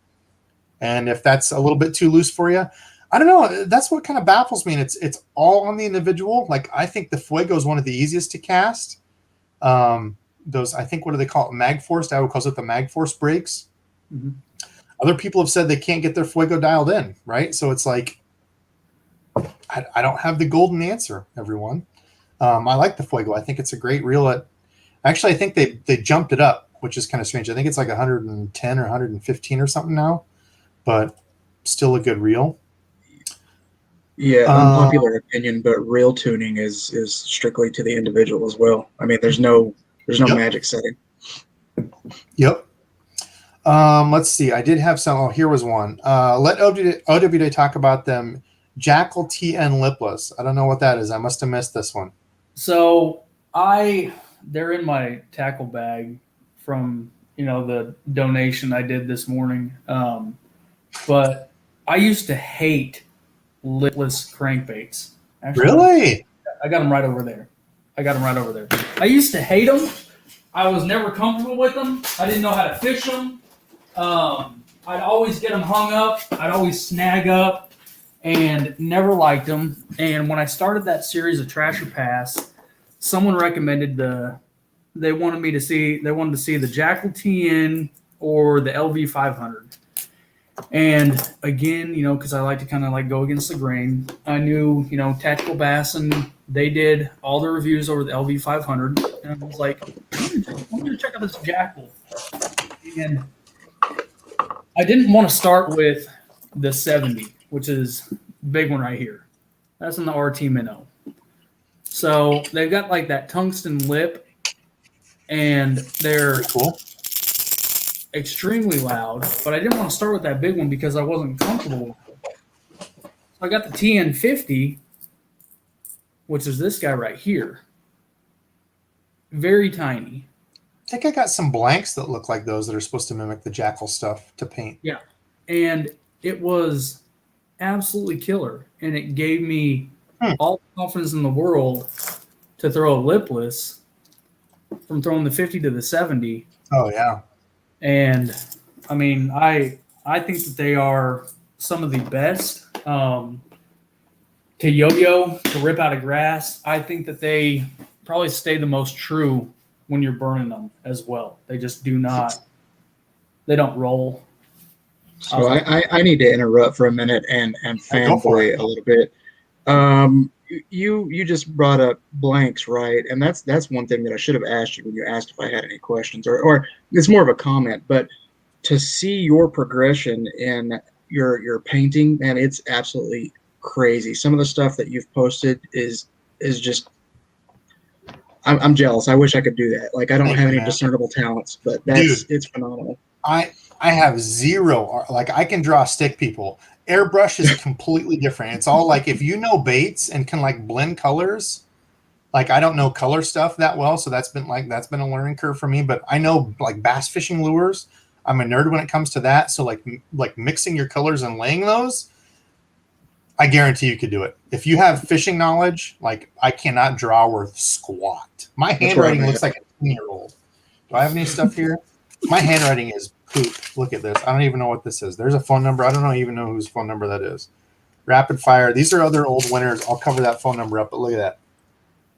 And if that's a little bit too loose for you, I don't know. That's what kind of baffles me. And it's all on the individual. Like, I think the Fuego is one of the easiest to cast. Those, I think, what do they call it? Mag forced. I would call it the mag force brakes. Mm-hmm. Other people have said they can't get their Fuego dialed in, right? So it's like, I don't have the golden answer, everyone. I like the Fuego. I think it's a great reel. Actually, I think they jumped it up, which is kind of strange. I think it's like 110 or 115 or something now, but still a good reel. Yeah, unpopular opinion, but reel tuning is strictly to the individual as well. I mean, there's no There's no Yep. magic setting. Yep. Let's see. I did have some. Oh, here was one. Let OW Day talk about them. Jackal TN Lipless. I don't know what that is. I must have missed this one. So they're in my tackle bag from the donation I did this morning. But I used to hate Lickless Crankbaits. Actually, Really? I got them right over there. I used to hate them. I was never comfortable with them. I didn't know how to fish them. I'd always get them hung up. I'd always snag up and never liked them. And when I started that series of Trasher Pass, someone recommended they wanted to see the Jackal TN or the LV 500. And again, because I like to kind of like go against the grain, I knew, Tactical Bass, and they did all the reviews over the LV 500. And I was like, I'm going to check out this Jackal. And I didn't want to start with the 70, which is the big one right here. That's in the RT Minnow. So they've got like that tungsten lip, and they're Cool. extremely loud, but I didn't want to start with that big one because I wasn't comfortable with it. So I got the TN50, which is this guy right here. Very tiny. I think I got some blanks that look like those that are supposed to mimic the Jackal stuff to paint. Yeah. And it was absolutely killer. And it gave me all the confidence in the world to throw a lipless from throwing the 50 to the 70. Oh, yeah. And I mean, I think that they are some of the best to yo-yo, to rip out of grass. I think that they probably stay the most true when you're burning them as well. They just they don't roll. So I need to interrupt for a minute and fanboy a little bit. You just brought up blanks, right? And that's one thing that I should have asked you when you asked if I had any questions, or it's more of a comment. But to see your progression in your painting, man, it's absolutely crazy. Some of the stuff that you've posted is just. I'm jealous. I wish I could do that. Like, I don't have any discernible talents, but it's phenomenal. I have zero. Like, I can draw stick people. Airbrush is completely different. It's all like, if you know baits and can like blend colors, like I don't know color stuff that well, so that's been a learning curve for me. But I know like bass fishing lures. I'm a nerd when it comes to that. So like mixing your colors and laying those, I guarantee you could do it. If you have fishing knowledge, like I cannot draw worth squat. My handwriting looks like a 10-year-old. Do I have any stuff here? My handwriting is poop. Look at this. I don't even know what this is. There's a phone number. I don't even know whose phone number that is. Rapid fire. These are other old winners. I'll cover that phone number up, but look at that.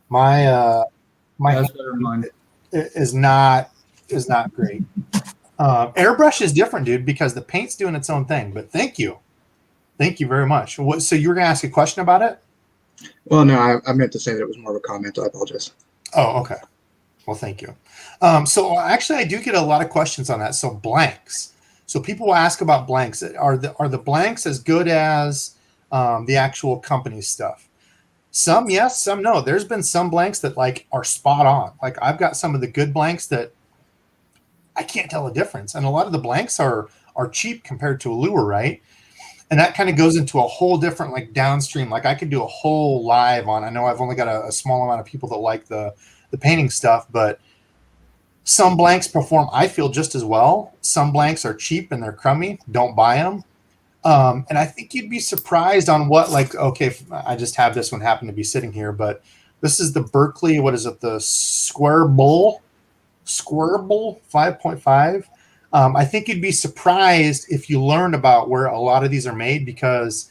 My hand is not great. Airbrush is different, dude, because the paint's doing its own thing. But thank you very much. So you were going to ask a question about it? Well, no, I meant to say that it was more of a comment. I apologize. Oh, okay. Well, thank you. So actually, I do get a lot of questions on that. So blanks. So people will ask about blanks. Are the blanks as good as the actual company stuff? Some yes, some no. There's been some blanks that like are spot on. Like I've got some of the good blanks that I can't tell a difference, and a lot of the blanks are cheap compared to a lure, right? And that kind of goes into a whole different like downstream. Like I could do a whole live on. I know I've only got a small amount of people that like the painting stuff, but some blanks perform, I feel, just as well. Some blanks are cheap and they're crummy. Don't buy them. And I think you'd be surprised on what, like, okay, I just have this one happen to be sitting here, but this is the Berkeley, what is it? The Square Bull 5.5. I think you'd be surprised if you learned about where a lot of these are made, because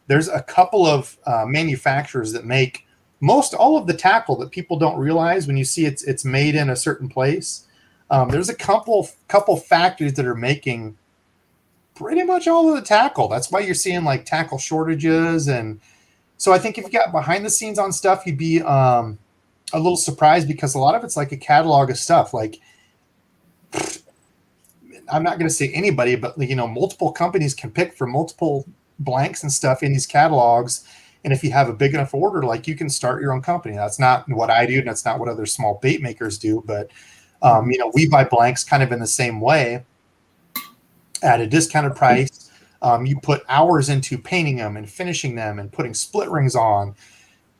there's a couple of manufacturers that make most all of the tackle that people don't realize when you see it's made in a certain place. There's a couple factories that are making pretty much all of the tackle. That's why you're seeing like tackle shortages. And so I think if you got behind the scenes on stuff, you'd be a little surprised, because a lot of it's like a catalog of stuff. Like, I'm not going to say anybody, but multiple companies can pick for multiple blanks and stuff in these catalogs. And if you have a big enough order, like you can start your own company. That's not what I do, and that's not what other small bait makers do. But we buy blanks kind of in the same way at a discounted price. You put hours into painting them and finishing them and putting split rings on.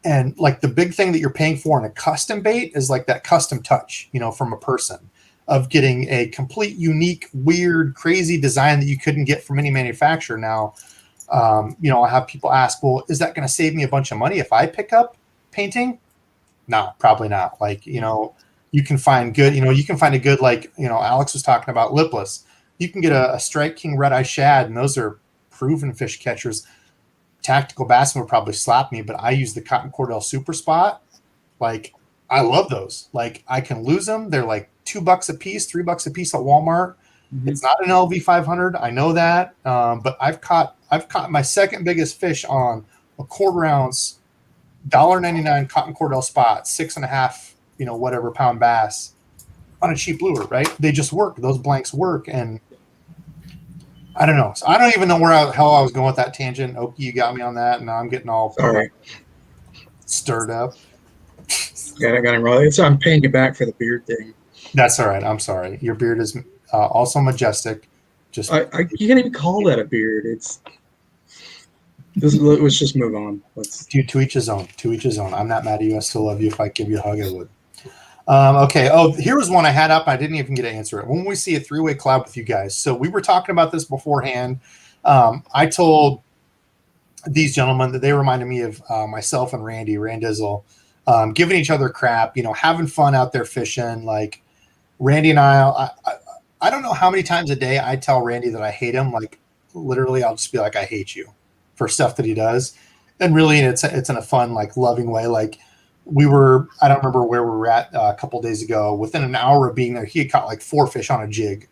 And like the big thing that you're paying for in a custom bait is like that custom touch, from a person, of getting a complete, unique, weird, crazy design that you couldn't get from any manufacturer. Now, I have people ask, well, is that going to save me a bunch of money if I pick up painting? No, probably not. Like, you can find good, you can find a good, like, Alex was talking about Lipless. You can get a Strike King Red Eye Shad, and those are proven fish catchers. Tactical Bassman would probably slap me, but I use the Cotton Cordell Super Spot. Like, I love those. Like, I can lose them. They're like $2 a piece, $3 a piece at Walmart. Mm-hmm. It's not an LV 500. I know that. But I've caught my second biggest fish on a 1/4 ounce, $1.99 Cotton Cordell Spot, 6.5, whatever pound bass on a cheap lure, right? They just work. Those blanks work. And I don't know. So I don't even know where hell I was going with that tangent. Okie, you got me on that. And now I'm getting all stirred up. Yeah, I got him wrong. I'm paying you back for the beard thing. That's all right. I'm sorry. Your beard is also majestic. You can't even call that a beard. Let's just move on. To each his own. To each his own. I'm not mad at you. I still love you. If I give you a hug, I would. Okay. Oh, here was one I had up. I didn't even get to answer it. When we see a 3-way collab with you guys. So we were talking about this beforehand. I told these gentlemen that they reminded me of myself and Randy Randizzle, giving each other crap, having fun out there fishing. Like Randy and I don't know how many times a day I tell Randy that I hate him. Like literally, I'll just be like, I hate you for stuff that he does. And really, it's in a fun, like loving way. Like I don't remember where we were at a couple of days ago. Within an hour of being there, he had caught like 4 fish on a jig.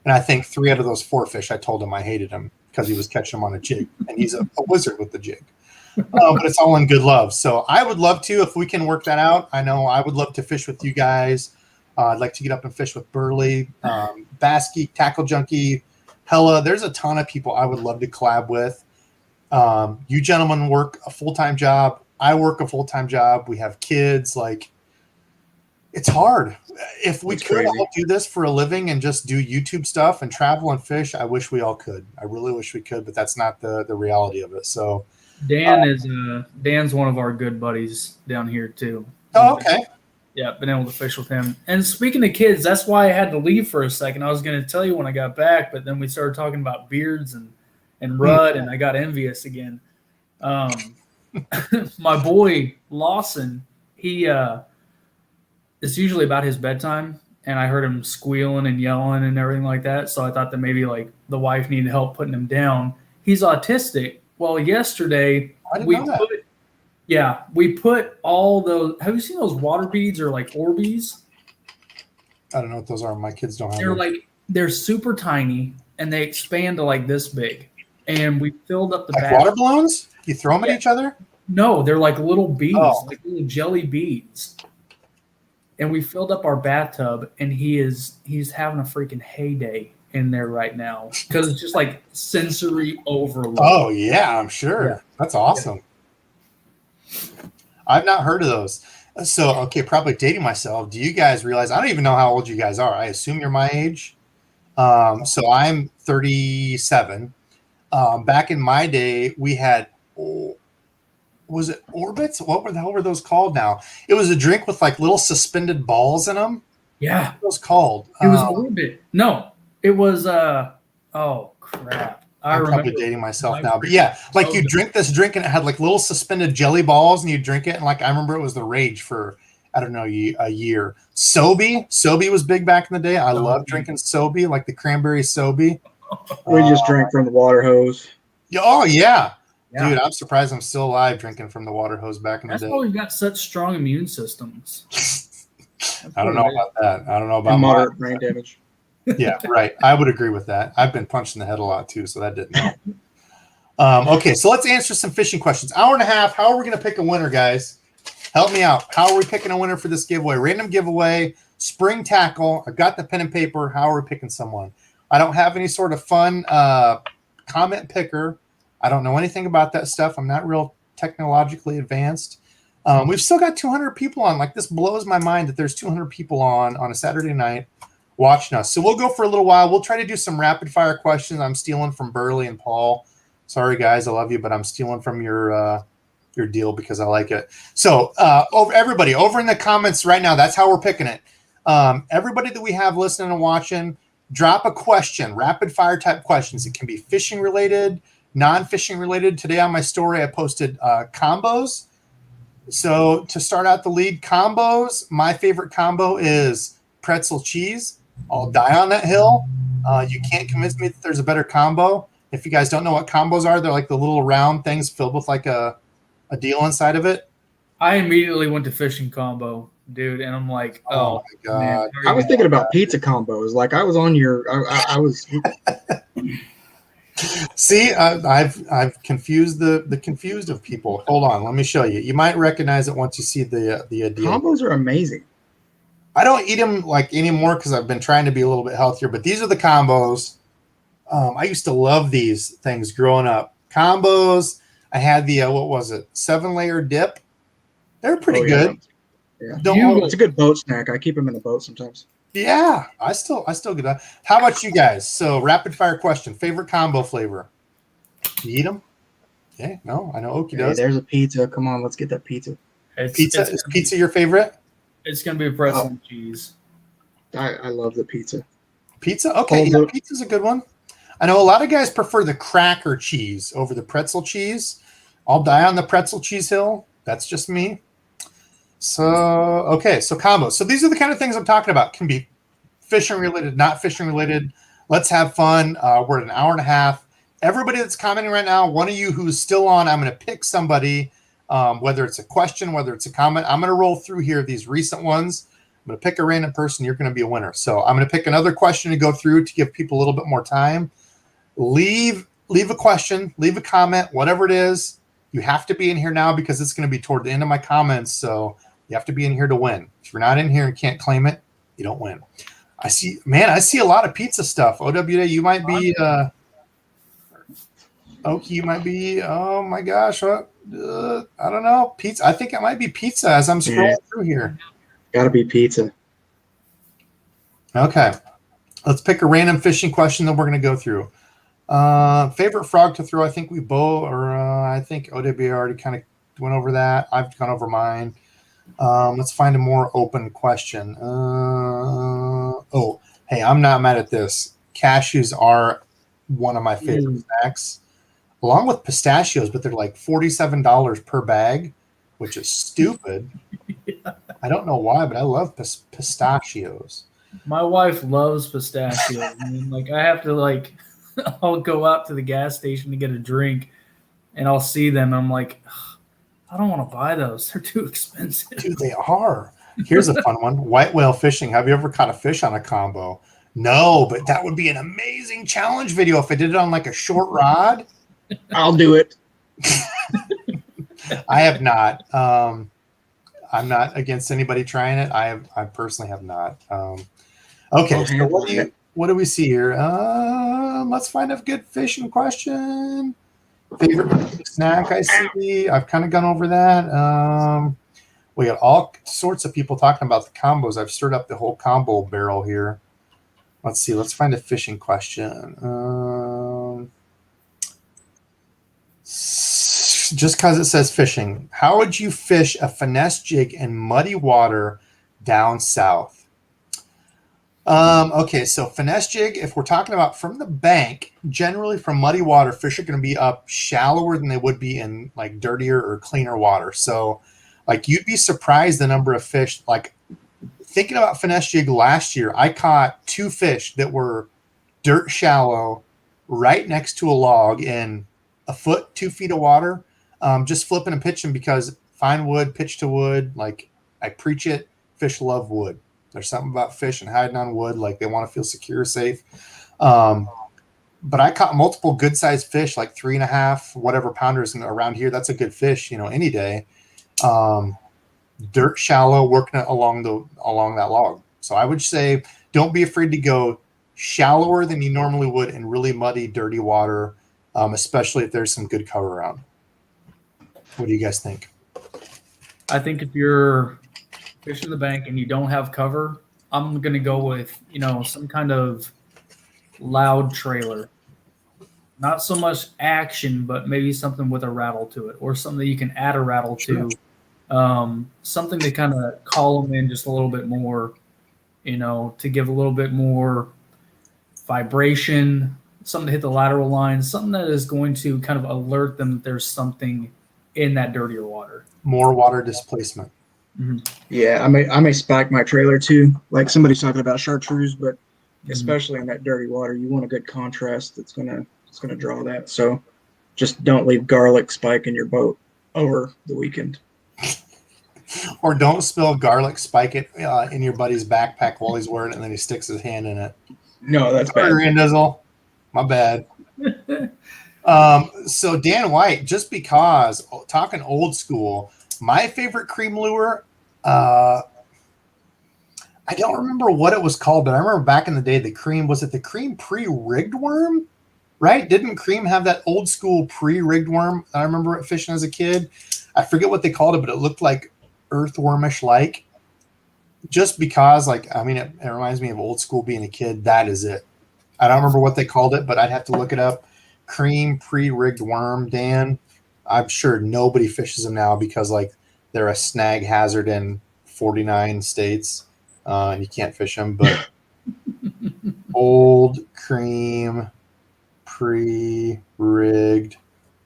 And I think 3 out of those 4 fish, I told him I hated him because he was catching them on a jig. And he's a wizard with the jig. But it's all in good love. So I would love to, if we can work that out. I know I would love to fish with you guys. I'd like to get up and fish with Burley, Bass Geek, Tackle Junkie, Hella. There's a ton of people I would love to collab with. You gentlemen work a full-time job. I work a full-time job. We have kids. Like, it's hard. If we could all do this for a living and just do YouTube stuff and travel and fish, I wish we all could. I really wish we could, but that's not the reality of it. So Dan's one of our good buddies down here too. Oh, okay. Yeah, been able to fish with him. And speaking of kids, that's why I had to leave for a second. I was going to tell you when I got back, but then we started talking about beards and Rudd, and I got envious again. My boy Lawson, it's usually about his bedtime, and I heard him squealing and yelling and everything like that. So I thought that maybe like the wife needed help putting him down. He's autistic. Well, yesterday we put all those. Have you seen those water beads or like Orbeez? I don't know what those are. My kids don't have them. They're super tiny and they expand to like this big. And we filled up the like water balloons. You throw them at each other? No, they're like little beads, like little jelly beads. And we filled up our bathtub, and he's having a freaking heyday in there right now because it's just like sensory overload. Oh yeah, I'm sure. Yeah. That's awesome. Yeah. I've not heard of those. So, okay, probably dating myself. Do you guys realize, I don't even know how old you guys are. I assume you're my age. So I'm 37. Back in my day, we had, was it Orbits? What the hell were those called now? It was a drink with like little suspended balls in them. Yeah. What was it called? It was Orbit. No, it was, oh, crap. I'm probably dating myself now, but yeah, like you drink this drink and it had like little suspended jelly balls and you drink it. And like, I remember it was the rage for, I don't know, a year. Sobe was big back in the day. I love drinking Sobe, like the cranberry Sobe. We just drank from the water hose. Oh yeah. Dude, I'm surprised I'm still alive drinking from the water hose back in the day. That's why we've got such strong immune systems. I don't know about that. I don't know about and moderate brain damage. Yeah, right. I would agree with that. I've been punched in the head a lot too, so that didn't help. Okay, so let's answer some fishing questions. Hour and a half. How are we going to pick a winner, guys? Help me out. How are we picking a winner for this giveaway? Random giveaway, spring tackle. I've got the pen and paper. How are we picking someone? I don't have any sort of fun comment picker. I don't know anything about that stuff. I'm not real technologically advanced. We've still got 200 people on. Like, this blows my mind that there's 200 people on a Saturday night watching us. So we'll go for a little while. We'll try to do some rapid fire questions. I'm stealing from Burley and Paul. Sorry guys, I love you, but I'm stealing from your deal because I like it. So everybody over in the comments right now, that's how we're picking it. Everybody that we have listening and watching, drop a question, rapid fire type questions. It can be fishing related, non-fishing related. Today on my story, I posted combos. So to start out the lead, combos, my favorite combo is pretzel cheese. I'll die on that hill. You can't convince me that there's a better combo. If you guys don't know what combos are, they're like the little round things filled with like a deal inside of it. I immediately went to fishing combo, dude, and I'm like, oh my God. Man, I was thinking about pizza combos. Like, I was on your, I was. See, I've confused the confused of people. Hold on, let me show you. You might recognize it once you see the deal. Combos are amazing. I don't eat them like anymore because I've been trying to be a little bit healthier. But these are the combos. I used to love these things growing up. Combos. I had the what was it? 7-layer dip. They're pretty good. Yeah, it's a good boat snack. I keep them in the boat sometimes. Yeah, I still get that. How about you guys? So, rapid fire question: favorite combo flavor? You eat them? Yeah, no, I know Okie does. There's a pizza. Come on, let's get that pizza. Is pizza your favorite? It's gonna be pretzel and cheese. I love the pizza. Pizza? Okay, yeah, pizza's a good one. I know a lot of guys prefer the cracker cheese over the pretzel cheese. I'll die on the pretzel cheese hill. That's just me. So, okay, so combos. So these are the kind of things I'm talking about. Can be fishing related, not fishing related. Let's have fun. We're at an hour and a half. Everybody that's commenting right now, one of you who's still on, I'm going to pick somebody, whether it's a question, whether it's a comment. I'm going to roll through here these recent ones. I'm going to pick a random person. You're going to be a winner. So I'm going to pick another question to go through to give people a little bit more time. Leave a question, leave a comment, whatever it is. You have to be in here now because it's going to be toward the end of my comments. So you have to be in here to win. If you're not in here and can't claim it, you don't win. I see a lot of pizza stuff. OWD, you might be, Okie, you might be, oh my gosh, I don't know. Pizza. I think it might be pizza as I'm scrolling through here. Gotta be pizza. Okay. Let's pick a random fishing question that we're going to go through. Favorite frog to throw? I think we both, or I think OW already kind of went over that. I've gone over mine. Let's find a more open question. Hey, I'm not mad at this. Cashews are one of my favorite snacks, along with pistachios, but they're like $47 per bag, which is stupid. Yeah. I don't know why, but I love pistachios. My wife loves pistachios. I mean, like, I have to I'll go out to the gas station to get a drink, and I'll see them. And I'm like, I don't want to buy those. They're too expensive. Dude, they are. Here's a fun one. White whale fishing. Have you ever caught a fish on a combo? No, but that would be an amazing challenge video if I did it on like a short rod. I'll do it. I have not. I'm not against anybody trying it. I personally have not. Okay, so what do we see here? Let's find a good fishing question. Favorite snack I see. I've kind of gone over that. We got all sorts of people talking about the combos. I've stirred up the whole combo barrel here. Let's see. Let's find a fishing question. Just because it says fishing, how would you fish a finesse jig in muddy water down south? Okay, so finesse jig, if we're talking about from the bank, generally from muddy water, fish are going to be up shallower than they would be in like dirtier or cleaner water. So like you'd be surprised the number of fish. Like thinking about finesse jig last year, I caught 2 fish that were dirt shallow right next to a log in a foot, 2 feet of water. Just flipping and pitching because fine wood, pitch to wood. Like I preach it. Fish love wood. There's something about fish and hiding on wood. Like they want to feel secure, safe. But I caught multiple good sized fish, like 3.5, whatever pounders around here. That's a good fish, any day. Dirt shallow, working it along that log. So I would say, don't be afraid to go shallower than you normally would in really muddy, dirty water, especially if there's some good cover around. What do you guys think? I think if you're fishing the bank and you don't have cover, I'm going to go with, some kind of loud trailer. Not so much action, but maybe something with a rattle to it, or something that you can add a rattle to. Something to kind of call them in just a little bit more, to give a little bit more vibration, something to hit the lateral line, something that is going to kind of alert them that there's something in that dirtier water. More water displacement. Mm-hmm. Yeah, I may spike my trailer too. Like somebody's talking about chartreuse, but especially in that dirty water, you want a good contrast that's gonna draw that. So just don't leave garlic spike in your boat over the weekend. Or don't spill garlic, spike it in your buddy's backpack while he's wearing it, and then he sticks his hand in it. No, that's bad. Randizzle. My bad. So Dan White, just because, talking old school, my favorite cream lure, I don't remember what it was called, but I remember back in the day, the cream pre-rigged worm? Right? Didn't cream have that old school pre-rigged worm? I remember it fishing as a kid. I forget what they called it, but it looked like earthwormish like. Just because, it reminds me of old school being a kid. That is it. I don't remember what they called it, but I'd have to look it up. Cream pre-rigged worm, Dan. I'm sure nobody fishes them now because they're a snag hazard in 49 states, and you can't fish them. But old cream pre-rigged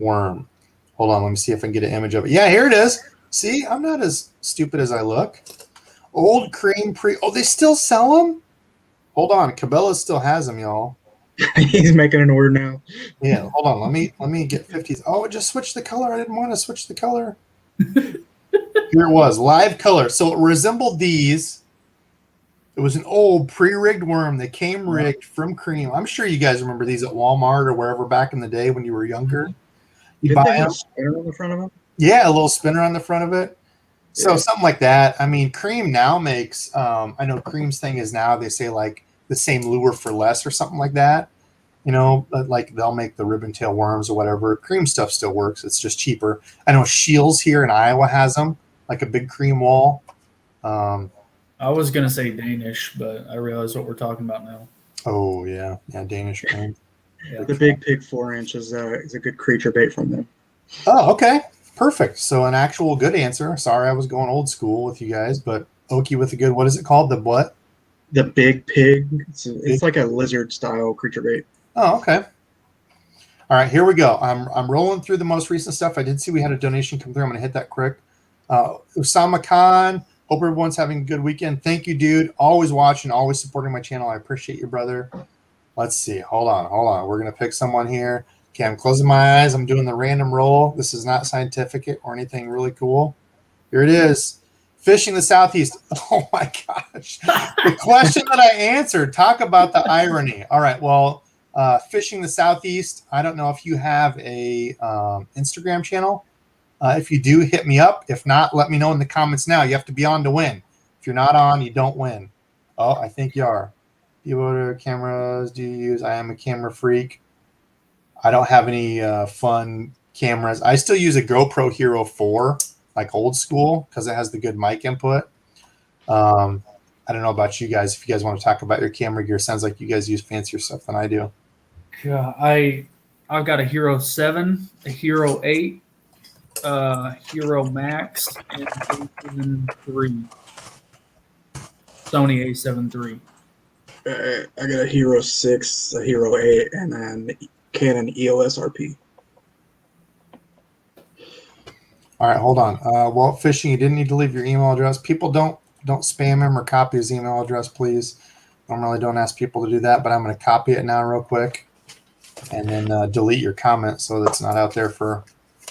worm. Hold on, let me see if I can get an image of it. Yeah, here it is. See, I'm not as stupid as I look. Old cream Oh, they still sell them? Hold on, Cabela's still has them, y'all. He's making an order now. Yeah, hold on. Let me get 50s. Oh, it just switched the color. I didn't want to switch the color. Here it was, live color. So it resembled these. It was an old pre-rigged worm that came rigged from cream. I'm sure you guys remember these at Walmart or wherever back in the day when you were younger. You buy they have them. a spinner on the front of them? Yeah, a little spinner on the front of it. So something like that. I mean, Cream now makes, I know Cream's thing is now they say the same lure for less or something like that. They'll make the ribbon tail worms or whatever. Cream stuff still works. It's just cheaper. I know Shields here in Iowa has them, like a big cream wall. I was going to say Danish, but I realize what we're talking about now. Oh, yeah. Yeah, Danish cream. Yeah. The Big Pig 4-inch is a good creature bait from them. Oh, okay. Perfect. So an actual good answer. Sorry, I was going old school with you guys, but Okie with a good, what is it called? The what? The Big Pig. It's like a lizard style creature bait. Oh, okay. All right, here we go. I'm rolling through the most recent stuff. I did see we had a donation come through. I'm going to hit that quick. Usama Khan, hope everyone's having a good weekend. Thank you, dude. Always watching, always supporting my channel. I appreciate you, brother. Let's see. Hold on. We're going to pick someone here. Okay, I'm closing my eyes. I'm doing the random roll. This is not scientific or anything really cool. Here it is. Fishing the Southeast. Oh, my gosh. The question that I answered. Talk about the irony. All right, well, Fishing the Southeast. I don't know if you have a Instagram channel. If you do, hit me up. If not, let me know in the comments now. You have to be on to win. If you're not on, you don't win. Oh, I think you are. What cameras do you use? I am a camera freak. I don't have any fun cameras. I still use a GoPro Hero 4, like old school, because it has the good mic input. I don't know about you guys. If you guys want to talk about your camera gear, sounds like you guys use fancier stuff than I do. Yeah, I've got a Hero 7, a Hero 8, Hero Max, and A7 III. Sony A7 III. I got a Hero 6, a Hero 8, and then Canon EOS RP. All right, hold on. Walt Fishing, you didn't need to leave your email address. People don't spam him or copy his email address, please. Normally don't ask people to do that, but I'm going to copy it now real quick and then delete your comment so that's not out there for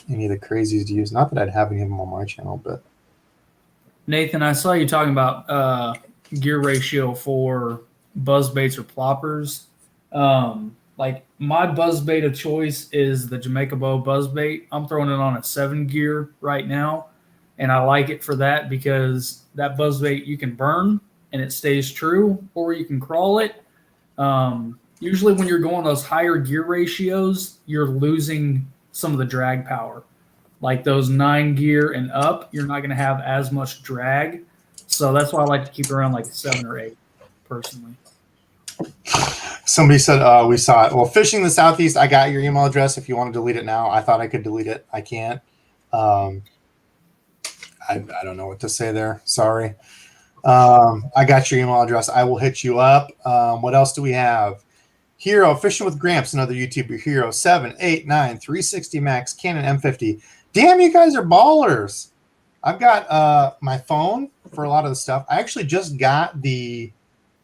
any of the crazies to use. Not that I'd have any of them on my channel, but. Nathan, I saw you talking about gear ratio for buzz baits or ploppers. My buzz bait of choice is the Jamaica Bow buzz bait. I'm throwing it on a 7 gear right now, and I like it for that because that buzz bait you can burn and it stays true, or you can crawl it. Usually when you're going those higher gear ratios, you're losing some of the drag power. like those 9 gear and up, you're not going to have as much drag. So that's why I like to keep it around like 7 or 8 personally. Somebody said, we saw it. Well, Fishing the Southeast, I got your email address. If you want to delete it now, I thought I could delete it. I can't. I don't know what to say there. Sorry. I got your email address. I will hit you up. What else do we have? Hero Fishing with Gramps, another YouTuber. Hero 789 360 Max Canon M50. Damn, you guys are ballers. I've got my phone for a lot of the stuff. I actually just got the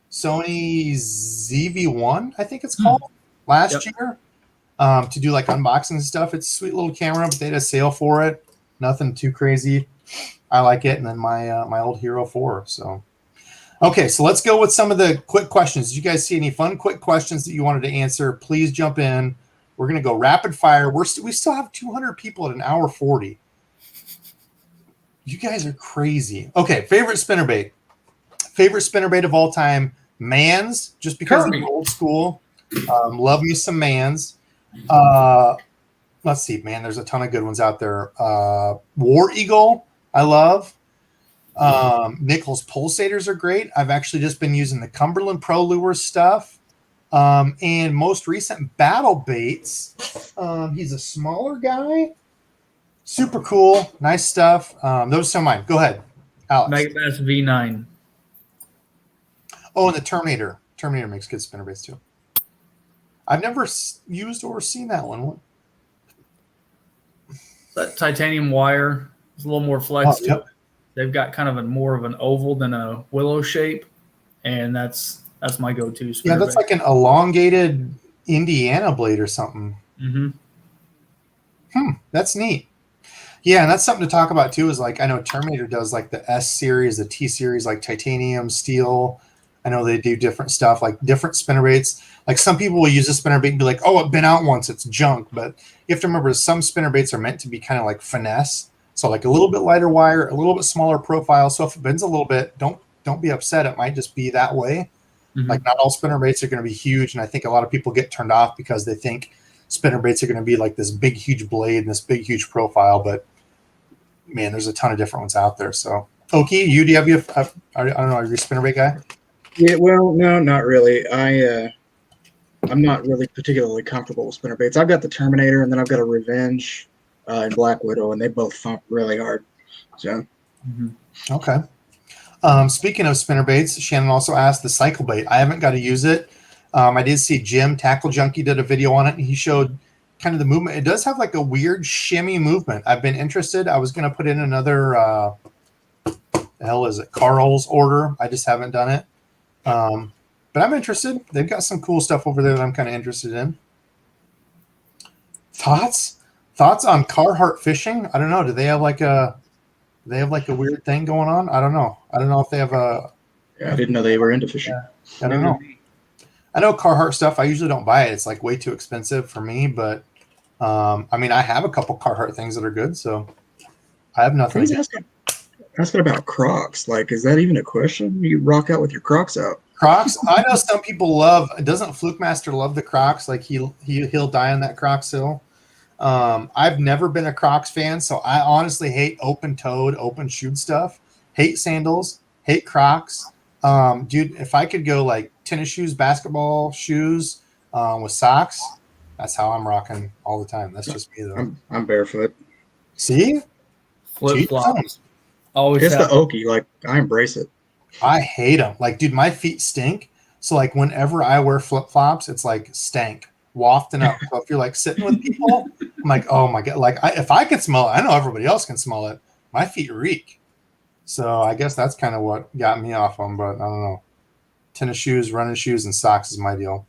Sony ZV-1, I think it's called, last year, to do like unboxing and stuff. It's a sweet little camera, but they had a sale for it. Nothing too crazy. I like it. And then my old Hero 4. So, okay, so let's go with some of the quick questions. Did you guys see any fun, quick questions that you wanted to answer? Please jump in. We're going to go rapid fire. We still have 200 people at an hour 40. You guys are crazy. Okay, favorite spinnerbait. Favorite spinnerbait of all time, Mans, just because they're old school. Love me some Mans. Let's see, man, there's a ton of good ones out there. War Eagle, I love. Nichols Pulsators are great. I've actually just been using the Cumberland Pro Lures stuff. And most recent Battle Baits. He's a smaller guy. Super cool. Nice stuff. Those are some of mine. Go ahead, Alex. Megabass V9. Oh, and the Terminator. Terminator makes good spinnerbaits too. I've never used or seen that one. That titanium wire is a little more flex. Yep. They've got kind of more of an oval than a willow shape, and that's my go-to spinnerbait. Yeah, that's like an elongated Indiana blade or something. Mm-hmm. That's neat. Yeah, and that's something to talk about too. Is like I know Terminator does like the S series, the T series, like titanium, steel. I know they do different stuff, like different spinnerbaits. Like some people will use a spinnerbait and be like, "Oh, it's been out once, it's junk." But you have to remember, some spinnerbaits are meant to be kind of like finesse. So like a little bit lighter wire, a little bit smaller profile. So if it bends a little bit, don't be upset. It might just be that way. Mm-hmm. Like not all spinnerbaits are going to be huge, and I think a lot of people get turned off because they think spinnerbaits are going to be like this big, huge blade and this big, huge profile. But man, there's a ton of different ones out there. So, Oki, do you have I don't know, are you a spinnerbait guy? Yeah, well, no, not really. I'm not really particularly comfortable with spinnerbaits. I've got the Terminator, and then I've got a Revenge and Black Widow, and they both thump really hard. So, Okay. Speaking of spinnerbaits, Shannon also asked the cycle bait. I haven't got to use it. I did see Jim Tackle Junkie did a video on it, and he showed kind of the movement. It does have like a weird shimmy movement. I've been interested. I was going to put in another, the hell is it, Carl's order. I just haven't done it. But I'm interested. They've got some cool stuff over there that I'm kind of interested in. Thoughts on Carhartt fishing? I don't know. Do they have like a weird thing going on? I don't know. I don't know if they have a. Yeah, I didn't know they were into fishing. I don't know. I know Carhartt stuff. I usually don't buy it. It's like way too expensive for me. But I mean, I have a couple Carhartt things that are good, so I have nothing. I was asking about Crocs. Like, is that even a question? You rock out with your Crocs out. Crocs. I know some people love. Doesn't Fluke Master love the Crocs? Like he'll die on that Crocs hill. I've never been a Crocs fan, so I honestly hate open-toed, open-shoed stuff. Hate sandals. Hate Crocs. Dude, if I could go like tennis shoes, basketball shoes with socks, that's how I'm rocking all the time. That's just me though. I'm barefoot. See, flip-flops. Always. It's the Okie. Like I embrace it. I hate them. Like, dude, my feet stink. So like whenever I wear flip-flops, it's like stank. Wafting up. So if you're like sitting with people, I'm like, oh my God. Like if I can smell it, I know everybody else can smell it. My feet reek. So I guess that's kind of what got me off them, but I don't know. Tennis shoes, running shoes, and socks is my deal.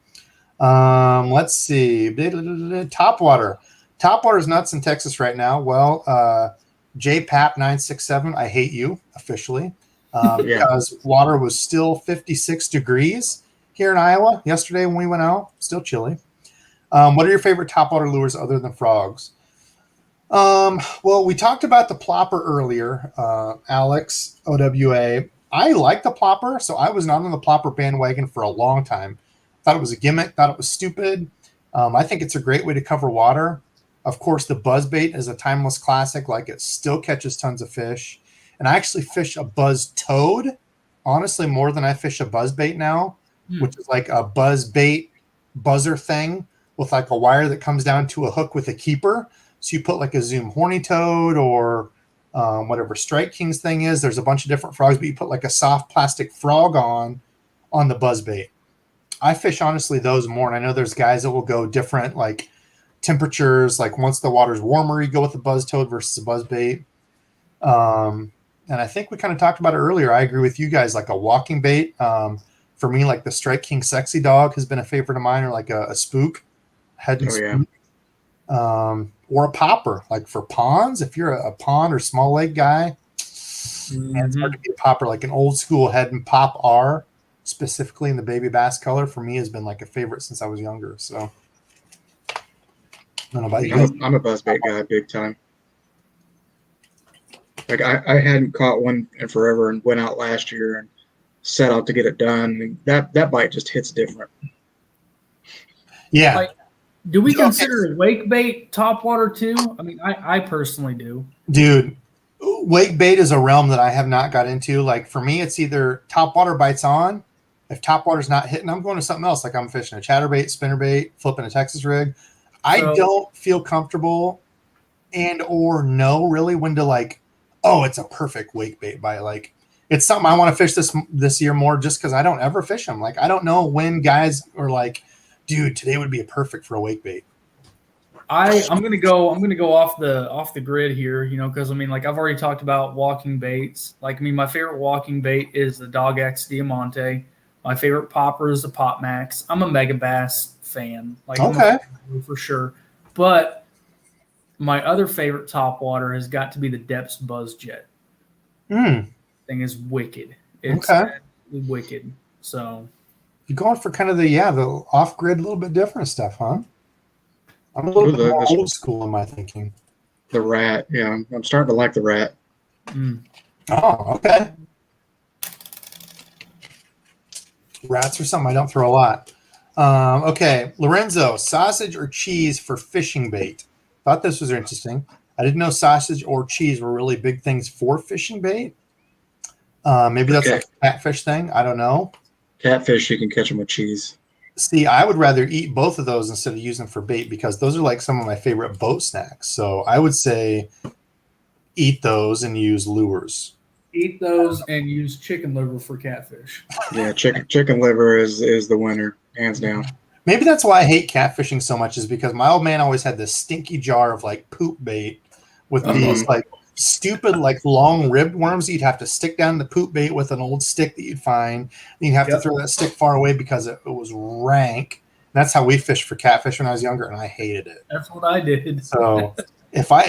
Let's see. Topwater. Topwater's nuts in Texas right now. Well, JPAP967, I hate you officially. Because water was still 56 degrees here in Iowa yesterday when we went out. Still chilly. What are your favorite topwater lures other than frogs? Well, we talked about the plopper earlier, Alex, OWA. I like the plopper, so I was not on the plopper bandwagon for a long time. Thought it was a gimmick, thought it was stupid. I think it's a great way to cover water. Of course, the buzzbait is a timeless classic. Like, it still catches tons of fish. And I actually fish a buzz toad, honestly, more than I fish a buzzbait now, which is like a buzzbait buzzer thing with like a wire that comes down to a hook with a keeper. So you put like a Zoom horny toad or whatever Strike King's thing is. There's a bunch of different frogs, but you put like a soft plastic frog on the buzzbait. I fish, honestly, those more. And I know there's guys that will go different, like temperatures. Like, once the water's warmer, you go with a buzz toad versus a buzzbait. And I think we kind of talked about it earlier. I agree with you guys. Like a walking bait, for me, like the Strike King Sexy Dog has been a favorite of mine, or like a spook, head and spook. Or a popper, like for ponds. If you're a pond or small lake guy, man, it's hard to be a popper. Like an old school head and pop R, specifically in the baby bass color, for me has been like a favorite since I was younger. So I don't know about you guys. I'm a buzzbait guy, big time. Like I hadn't caught one in forever and went out last year and set out to get it done. And that bite just hits different. Yeah. Like, do we consider wake bait topwater too? I mean, I personally do. Dude, wake bait is a realm that I have not got into. Like, for me, it's either topwater bites on. If topwater's not hitting, I'm going to something else. Like, I'm fishing a chatterbait, spinnerbait, flipping a Texas rig. I don't feel comfortable and or know really when to, like, oh, it's a perfect wake bait bite. Like, it's something I want to fish this year more, just because I don't ever fish them. Like, I don't know when guys are like, dude, today would be a perfect for a wake bait. I'm gonna go off the grid here, you know, because I mean, like, I've already talked about walking baits. Like, I mean, my favorite walking bait is the Dog X Diamante. My favorite popper is the Pop Max. I'm a Mega Bass fan, like, okay, for sure. But my other favorite topwater has got to be the Depths Buzz Jet. Thing is wicked. It's wicked. So you're going for kind of the off-grid, a little bit different stuff, huh? I'm a little bit more old school in my thinking. The rat, yeah. I'm starting to like the rat. Oh, okay. Rats are something I don't throw a lot. Okay, Lorenzo, sausage or cheese for fishing bait? Thought this was interesting. I didn't know sausage or cheese were really big things for fishing bait. Maybe that's like a catfish thing. I don't know. Catfish, you can catch them with cheese. See, I would rather eat both of those instead of using them for bait, because those are like some of my favorite boat snacks. So I would say eat those and use lures. Eat those and use chicken liver for catfish. Yeah, chicken liver is the winner, hands down. Maybe that's why I hate catfishing so much, is because my old man always had this stinky jar of like poop bait with these like stupid like long ribbed worms that you'd have to stick down the poop bait with an old stick that you'd find. And you'd have to throw that stick far away because it was rank. And that's how we fished for catfish when I was younger, and I hated it. That's what I did. So cut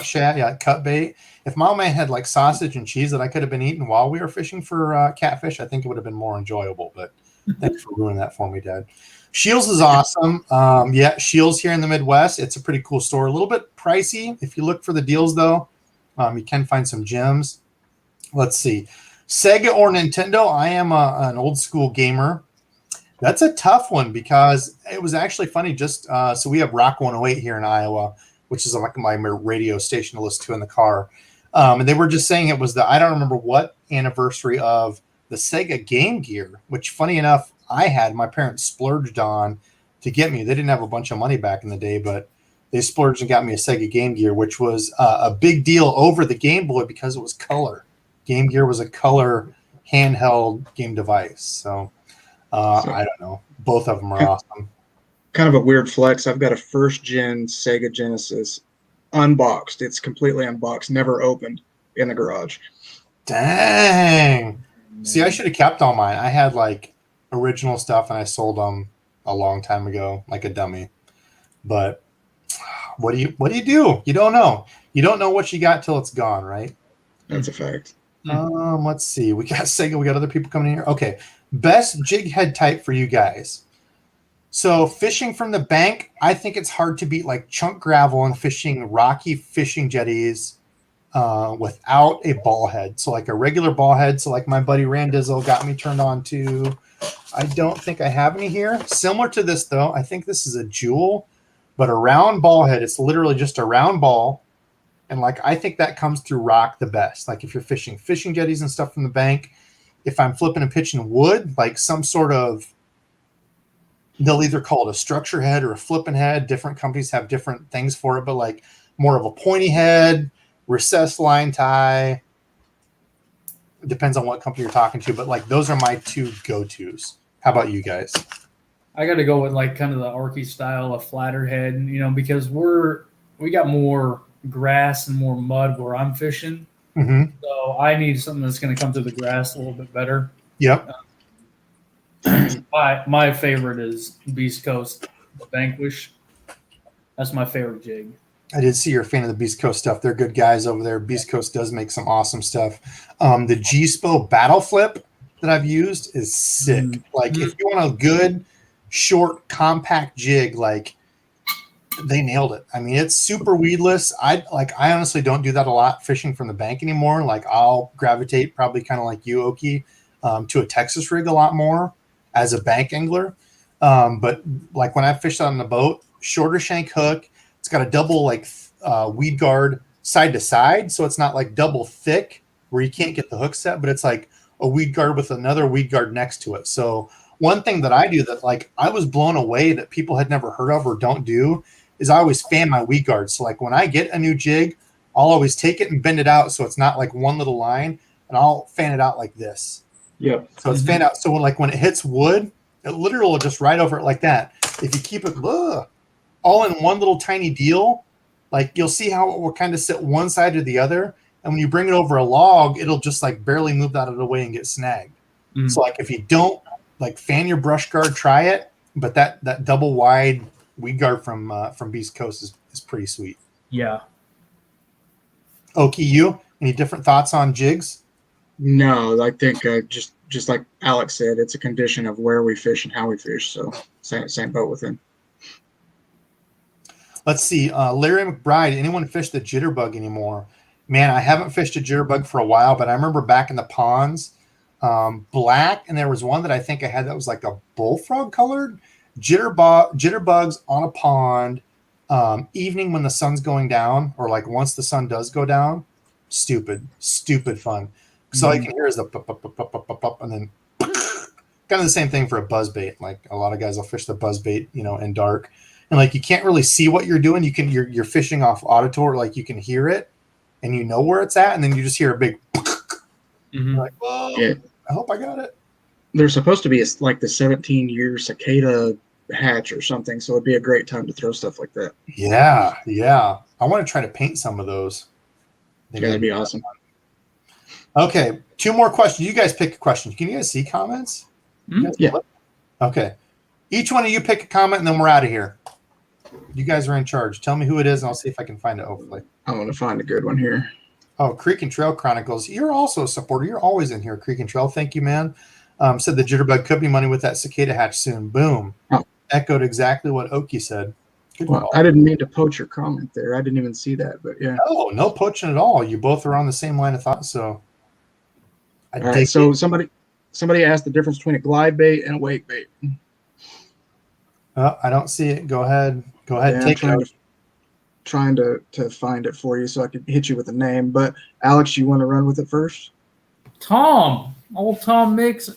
shad, cut bait. If my old man had like sausage and cheese that I could have been eating while we were fishing for catfish, I think it would have been more enjoyable. But thanks for ruining that for me, Dad. Shields is awesome. Shields here in the Midwest. It's a pretty cool store. A little bit pricey. If you look for the deals, though, you can find some gems. Let's see. Sega or Nintendo? I am an old school gamer. That's a tough one, because it was actually funny. So we have Rock 108 here in Iowa, which is like my radio station to listen to in the car. And they were just saying it was I don't remember what anniversary of the Sega Game Gear, which, funny enough, my parents splurged on to get me. They didn't have a bunch of money back in the day, but they splurged and got me a Sega Game Gear, which was a big deal over the Game Boy because it was color. Game Gear was a color handheld game device. So I don't know. Both of them are awesome. Kind of a weird flex. I've got a first-gen Sega Genesis unboxed. It's completely unboxed, never opened, in the garage. Dang. See, I should have kept all mine. I had like original stuff and I sold them a long time ago, like a dummy. But what do you do? You don't know. You don't know what you got till it's gone, right? That's a fact. Let's see. We got Sega. We got other people coming in here. Okay. Best jig head type for you guys. So fishing from the bank, I think it's hard to beat like chunk gravel and fishing rocky fishing jetties without a ball head. So like a regular ball head. So like my buddy Randizzle got me turned on to. I don't think I have any here. Similar to this, though, I think this is a Jewel, But a round ball head, it's literally just a round ball. And like, I think that comes through rock the best. Like if you're fishing fishing jetties and stuff from the bank, if I'm flipping and pitching wood, like some sort of, they'll either call it a structure head or a flipping head. Different companies have different things for it, but like more of a pointy head, recessed line tie. It depends on what company you're talking to, but like those are my two go-tos. How about you guys? I got to go with like kind of the Arky style, a flatter head, you know, because we got more grass and more mud where I'm fishing. Mm-hmm. So I need something that's going to come through the grass a little bit better. Yep. My favorite is Beast Coast, the Vanquish. That's my favorite jig. I did see you're a fan of the Beast Coast stuff. They're good guys over there. Beast Coast does make some awesome stuff. The G-Spo Battle Flip that I've used is sick. Like if you want a good, short, compact jig, like they nailed it. I mean, it's super weedless. I honestly don't do that a lot fishing from the bank anymore. Like I'll gravitate probably kind of like you, Oki, to a Texas rig a lot more as a bank angler. But like when I fished on the boat, shorter shank hook, it's got a double like weed guard side to side. So it's not like double thick where you can't get the hook set, but it's like a weed guard with another weed guard next to it. So one thing that I do that like I was blown away that people had never heard of or don't do is I always fan my weed guard. So like when I get a new jig, I'll always take it and bend it out so it's not like one little line, and I'll fan it out like this. Yep. So it's fanned out. So when it hits wood, it literally will just ride over it like that. If you keep it all in one little tiny deal, like you'll see how it will kind of sit one side or the other. And when you bring it over a log, it'll just like barely move out of the way and get snagged. So like if you don't like fan your brush guard, try it. But that double wide weed guard from Beast Coast is pretty sweet. Yeah. Oki, you any different thoughts on jigs? No, I think just like Alex said, it's a condition of where we fish and how we fish. So same boat with him. Let's see. Larry McBride, anyone fish the jitterbug anymore? Man, I haven't fished a jitterbug for a while, but I remember back in the ponds, black, and there was one that I think I had that was like a bullfrog colored jitterbugs on a pond, evening when the sun's going down, or like once the sun does go down. Stupid fun. So all you can hear is the pop, pop, pop, pop, pop, pop, and then kind of the same thing for a buzzbait. Like a lot of guys will fish the buzzbait, in dark, and like you can't really see what you're doing. You're fishing off auditory, like you can hear it, and you know where it's at, and then you just hear a big. You're like, whoa! Yeah. I hope I got it. There's supposed to be like the 17-year cicada hatch or something, so it'd be a great time to throw stuff like that. Yeah. I want to try to paint some of those. Yeah, that'd be awesome. Okay, 2 more questions. You guys pick a question. Can you guys see comments? Yeah. Okay. Each one of you pick a comment, and then we're out of here. You guys are in charge. Tell me who it is, and I'll see if I can find it, hopefully. I want to find a good one here. Oh, Creek and Trail Chronicles. You're also a supporter. You're always in here, Creek and Trail. Thank you, man. Said the jitterbug could be money with that cicada hatch soon. Boom. Oh. Echoed exactly what Oki said. Good well, call. I didn't mean to poach your comment there. I didn't even see that, but yeah. No poaching at all. You both are on the same line of thought, so. All right, so somebody asked the difference between a glide bait and a wake bait. I don't see it. Go ahead. Yeah, Take it. Trying to find it for you so I could hit you with a name. But Alex, you want to run with it first? Old Tom Mix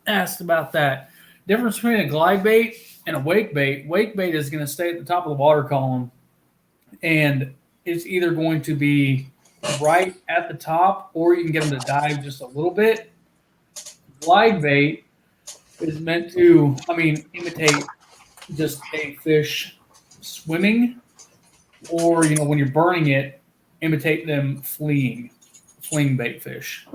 asked about that. Difference between a glide bait and a wake bait. Wake bait is going to stay at the top of the water column, and it's either going to be right at the top, or you can get them to dive just a little bit. Glide bait is meant to, imitate just a fish swimming, or, when you're burning it, imitate them fleeing bait fish.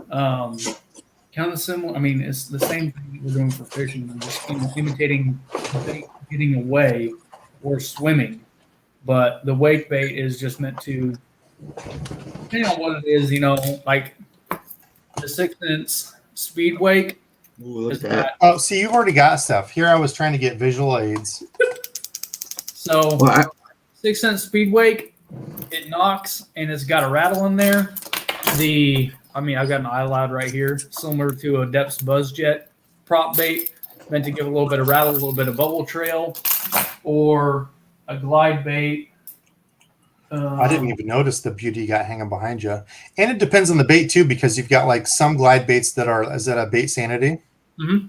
Kind of similar. It's the same thing that we're doing for fishing. We're just imitating bait getting away or swimming. But the wake bait is just meant to, depending on what it is, like the 6-inch speed wake. Ooh, look at that. Oh, see, you've already got stuff. Here I was trying to get visual aids. So 6-inch speed wake, it knocks and it's got a rattle in there. I've got an iLoud right here, similar to a Depth's Buzz Jet prop bait, meant to give a little bit of rattle, a little bit of bubble trail, or a glide bait. I didn't even notice the beauty you got hanging behind you. And it depends on the bait too, because you've got like some glide baits that are, is that a bait sanity? Mm-hmm.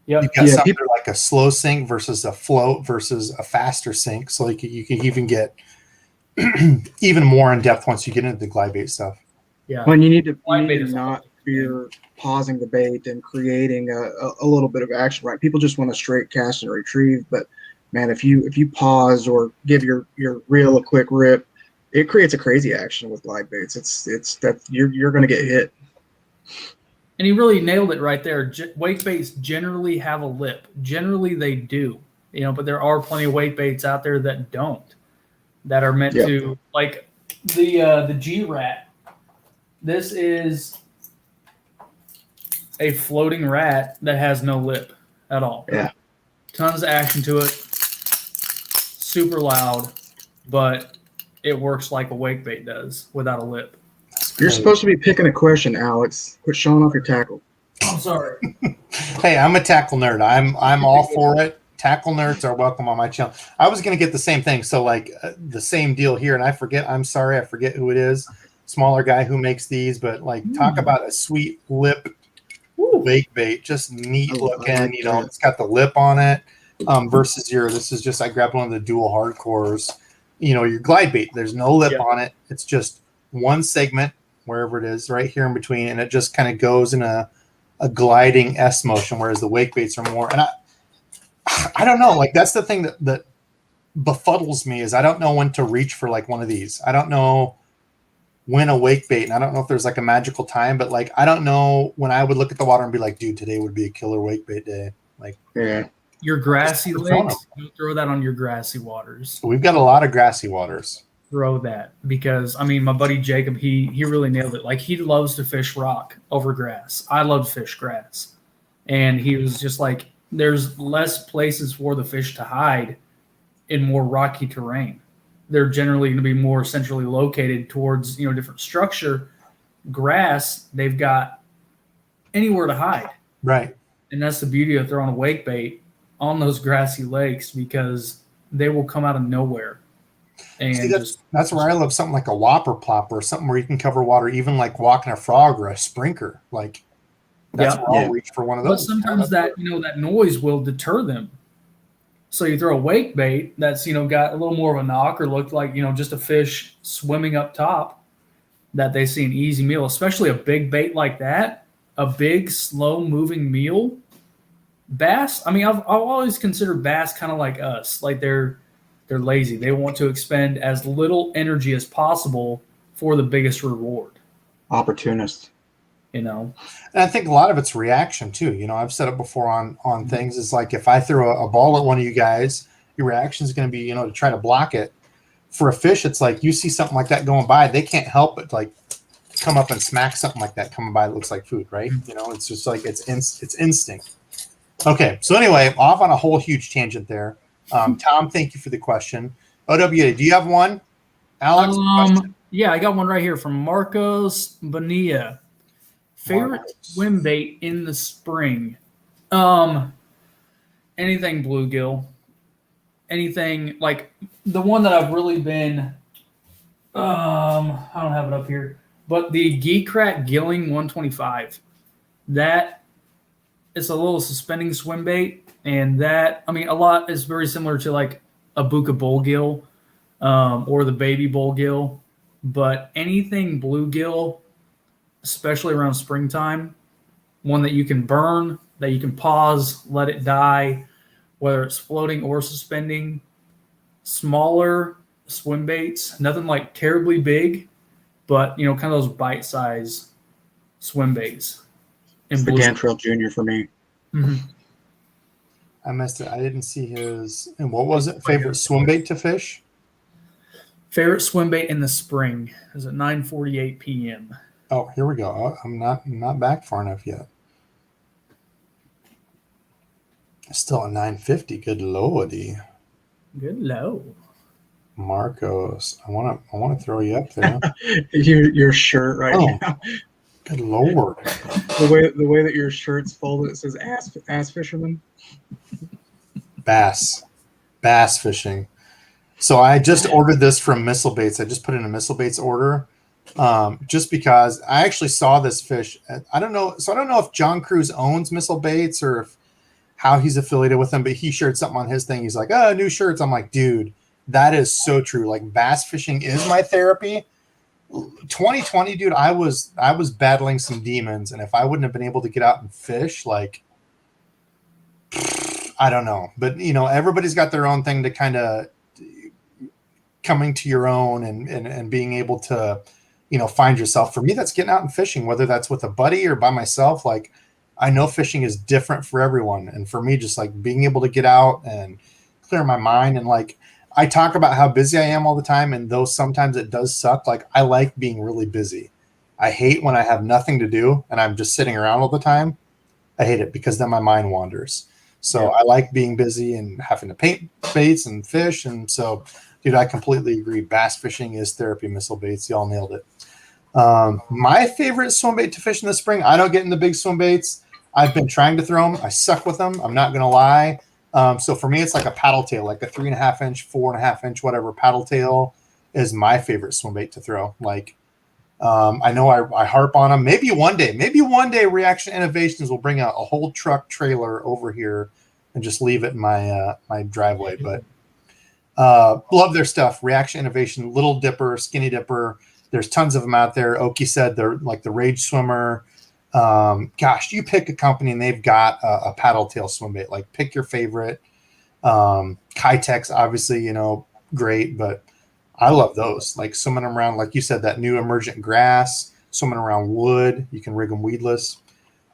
Yep. You've got Yeah, some that are like a slow sink versus a float versus a faster sink. So like you can even get even more in depth once you get into the glide bait stuff. Yeah. When you need to Glide bait is not awesome. fear pausing the bait and creating a little bit of action, right? People just want to straight cast and retrieve, but man, if you pause or give your reel a quick rip, it creates a crazy action with glide baits. It's that you're going to get hit. And he really nailed it right there. Wake baits generally have a lip. Generally, they do. But there are plenty of wake baits out there that don't. That are meant to, like the G-Rat. This is a floating rat that has no lip at all. Yeah. Tons of action to it. Super loud, but it works like a wake bait does without a lip. You're supposed to be picking a question, Alex. Quit showing off your tackle. I'm sorry. Hey, I'm a tackle nerd. I'm all for it. Tackle nerds are welcome on my channel. I was going to get the same thing. So like the same deal here. And I forget who it is. Smaller guy who makes these, but like talk about a sweet lip wake bait. Just neat looking, it's got the lip on it. Versus this is just, I grabbed one of the dual hardcores, your glide bait. There's no lip on it. It's just one segment, wherever it is, right here in between. And it just kind of goes in a gliding S motion, whereas the wake baits are more, and I don't know, like that's the thing that befuddles me is I don't know when to reach for like one of these. I don't know when a wake bait, and I don't know if there's like a magical time, but like I don't know when I would look at the water and be like, dude, today would be a killer wake bait day. Like your grassy lakes, don't throw that on your grassy waters. We've got a lot of grassy waters. Throw that because my buddy Jacob, he really nailed it. Like he loves to fish rock over grass. I love to fish grass, and he was just like, there's less places for the fish to hide in more rocky terrain. They're generally going to be more centrally located towards, different structure. Grass, they've got anywhere to hide. Right. And that's the beauty of throwing a wake bait on those grassy lakes because they will come out of nowhere. And see, that's where I love something like a whopper plopper or something where you can cover water, even like walking a frog or a sprinker. Like that's where I'll reach for one of those. But sometimes that noise will deter them. So you throw a wake bait that's got a little more of a knock or looked like just a fish swimming up top that they see an easy meal, especially a big bait like that, a big slow moving meal. Bass, I've always considered bass kind of like us, like they're lazy. They want to expend as little energy as possible for the biggest reward. Opportunist. And I think a lot of it's reaction too. I've said it before on things. It's like if I throw a ball at one of you guys, your reaction is going to be, to try to block it. For a fish, it's like you see something like that going by, they can't help but like come up and smack something like that coming by that looks like food, right? It's just like it's instinct. Okay, so anyway, off on a whole huge tangent there. Tom, thank you for the question. OWA, do you have one? Alex? Yeah, I got one right here from Marcos Bonilla. Favorite swim bait in the spring? Anything bluegill. Anything like the one that I've really been I don't have it up here, but the Geek Crack Gilling 125. That is a little suspending swim bait, and that a lot is very similar to like a Buka bullgill or the baby bullgill, but anything bluegill, especially around springtime, one that you can burn, that you can pause, let it die, whether it's floating or suspending. Smaller swim baits, nothing like terribly big, but kind of those bite-size swim baits. It's the Gantrell Jr. for me. Mm-hmm. I missed it. I didn't see his. And what was it? Favorite swim bait to fish? Favorite swim bait in the spring is at 9:48 p.m. Oh, here we go. I'm not back far enough yet. Still at 9:50. Good lordy. Good low. Marcos, I want to throw you up there. your shirt right now. Good lord. The way that your shirt's folded, it says ass fisherman. Bass Bass fishing. So I just ordered this from Missile Baits. I just put in a Missile Baits order just because I actually saw this fish. I don't know. So I don't know if John Cruz owns Missile Baits or how he's affiliated with them, but he shared something on his thing. He's like, oh, new shirts. I'm like, dude, that is so true. Like bass fishing is my therapy. 2020, dude, I was battling some demons. And if I wouldn't have been able to get out and fish, like, I don't know. But, you know, everybody's got their own thing to kind of coming to your own and being able to, you know, find yourself. For me, that's getting out and fishing, whether that's with a buddy or by myself. Like, I know fishing is different for everyone. And for me, just like being able to get out and clear my mind. And like, I talk about how busy I am all the time. And though sometimes it does suck, like I like being really busy. I hate when I have nothing to do and I'm just sitting around all the time. I hate it because then my mind wanders. So I like being busy and having to paint baits and fish. And so, dude, I completely agree. Bass fishing is therapy. Missile Baits. Y'all nailed it. My favorite swim bait to fish in the spring. I don't get in the big swim baits. I've been trying to throw them. I suck with them. I'm not going to lie. So for me, it's like a paddle tail, like a 3.5 inch, 4.5 inch, whatever paddle tail is my favorite swim bait to throw. Like, I know I harp on them. Maybe one day Reaction Innovations will bring a whole truck trailer over here and just leave it in my, my driveway. But, love their stuff. Reaction Innovation, Little Dipper, Skinny Dipper. There's tons of them out there. Oki said they're like the Rage Swimmer. Gosh, you pick a company and they've got a paddle tail swim bait. Like pick your favorite. Kitex, obviously, you know, great, but I love those. Like swimming around, like you said, that new emergent grass, swimming around wood. You can rig them weedless.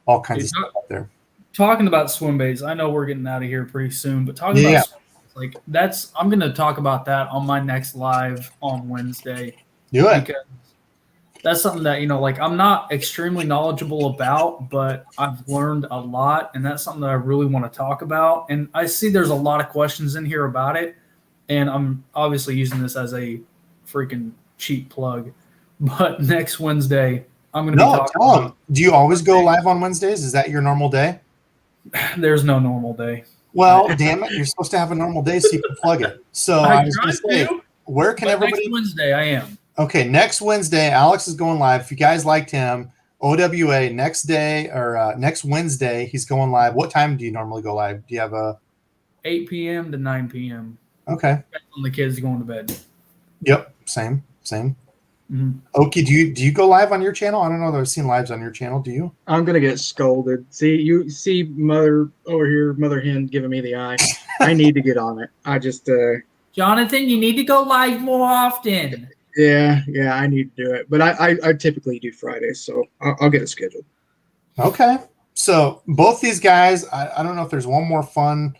All kinds of stuff out there. Talking about swim baits, I know we're getting out of here pretty soon, but talking about swim baits, like I'm going to talk about that on my next live on Wednesday. Do it. Because that's something that, you know, like I'm not extremely knowledgeable about, but I've learned a lot. And that's something that I really want to talk about. And I see there's a lot of questions in here about it. And I'm obviously using this as a freaking cheap plug. But next Wednesday, I'm going to be talking about. Do you always go live on Wednesdays? Is that your normal day? There's no normal day. Well, damn it. You're supposed to have a normal day so you can plug it. So I was going to say, where can everybody. Next Wednesday, I am. Okay, next Wednesday, Alex is going live. If you guys liked him, OWA next day or next Wednesday, he's going live. What time do you normally go live? Do you have a 8 p.m. to 9 p.m. Okay. When the kids going to bed. Yep, same. Mm-hmm. Oki, do you go live on your channel? I don't know that I've seen lives on your channel. Do you? I'm gonna get scolded. You see mother over here, mother hen giving me the eye. I need to get on it. I just Jonathan, you need to go live more often. Yeah, I need to do it. But I typically do Fridays, so I'll get it scheduled. Okay. So both these guys, I don't know if there's one more fun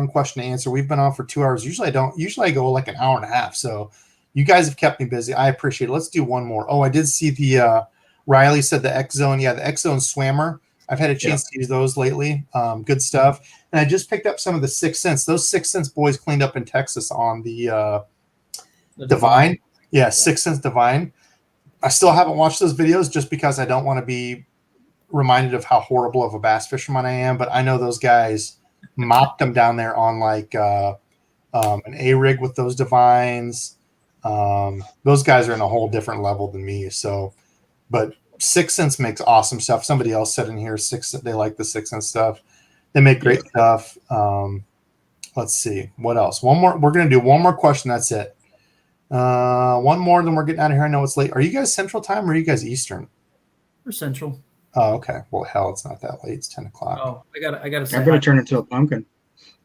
question to answer. We've been on for 2 hours. Usually I go like an hour and a half. So you guys have kept me busy. I appreciate it. Let's do one more. Oh, I did see the Riley said the X Zone. Yeah, the X Zone Swammer. I've had a chance to use those lately. Good stuff. And I just picked up some of the 6 Sense. Those 6 Sense boys cleaned up in Texas on the Divine. Yeah, 6 Sense Divine. I still haven't watched those videos just because I don't want to be reminded of how horrible of a bass fisherman I am. But I know those guys mopped them down there on like an A-rig with those Divines. Those guys are in a whole different level than me. So, but 6 Sense makes awesome stuff. Somebody else said in here, they like the 6 Sense stuff. They make great stuff. Let's see. What else? One more. We're going to do one more question. That's it. One more, then we're getting out of here. I know it's late. Are you guys Central Time or are you guys Eastern? We're Central. Oh, okay. Well, hell, it's not that late. It's 10 o'clock. Oh, I gotta say. I'm gonna turn into a pumpkin.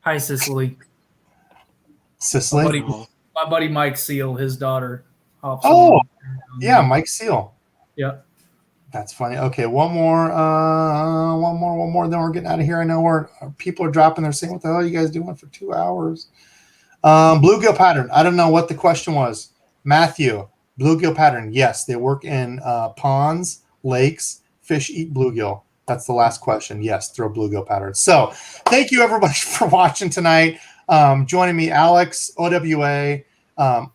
Hi, Cicely. Cicely? My buddy Mike Seal, his daughter. Yeah, Mike Seal. Yeah. That's funny. Okay, one more. Then we're getting out of here. I know people are dropping. They're saying, "What the hell are you guys doing for 2 hours?" Bluegill pattern. I don't know what the question was. Matthew, bluegill pattern. Yes, they work in ponds, lakes. Fish eat bluegill. That's the last question. Yes, throw bluegill pattern. So thank you everybody for watching tonight. Joining me, Alex, OWA,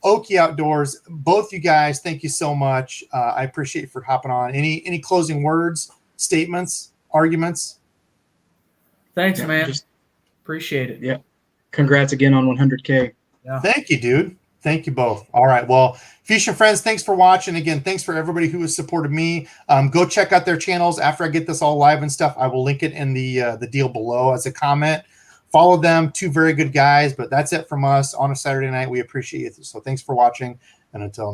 Oki Outdoors. Both you guys, thank you so much. I appreciate you for hopping on. Any closing words, statements, arguments? Thanks, man. Appreciate it. Yeah. congrats again on 100K. Yeah. Thank you, dude. Thank you both. All right. Well, Feesh and friends, thanks for watching. Again, thanks for everybody who has supported me. Go check out their channels after I get this all live and stuff. I will link it in the deal below as a comment. Follow them. Two very good guys. But that's it from us on a Saturday night. We appreciate it. So thanks for watching. And until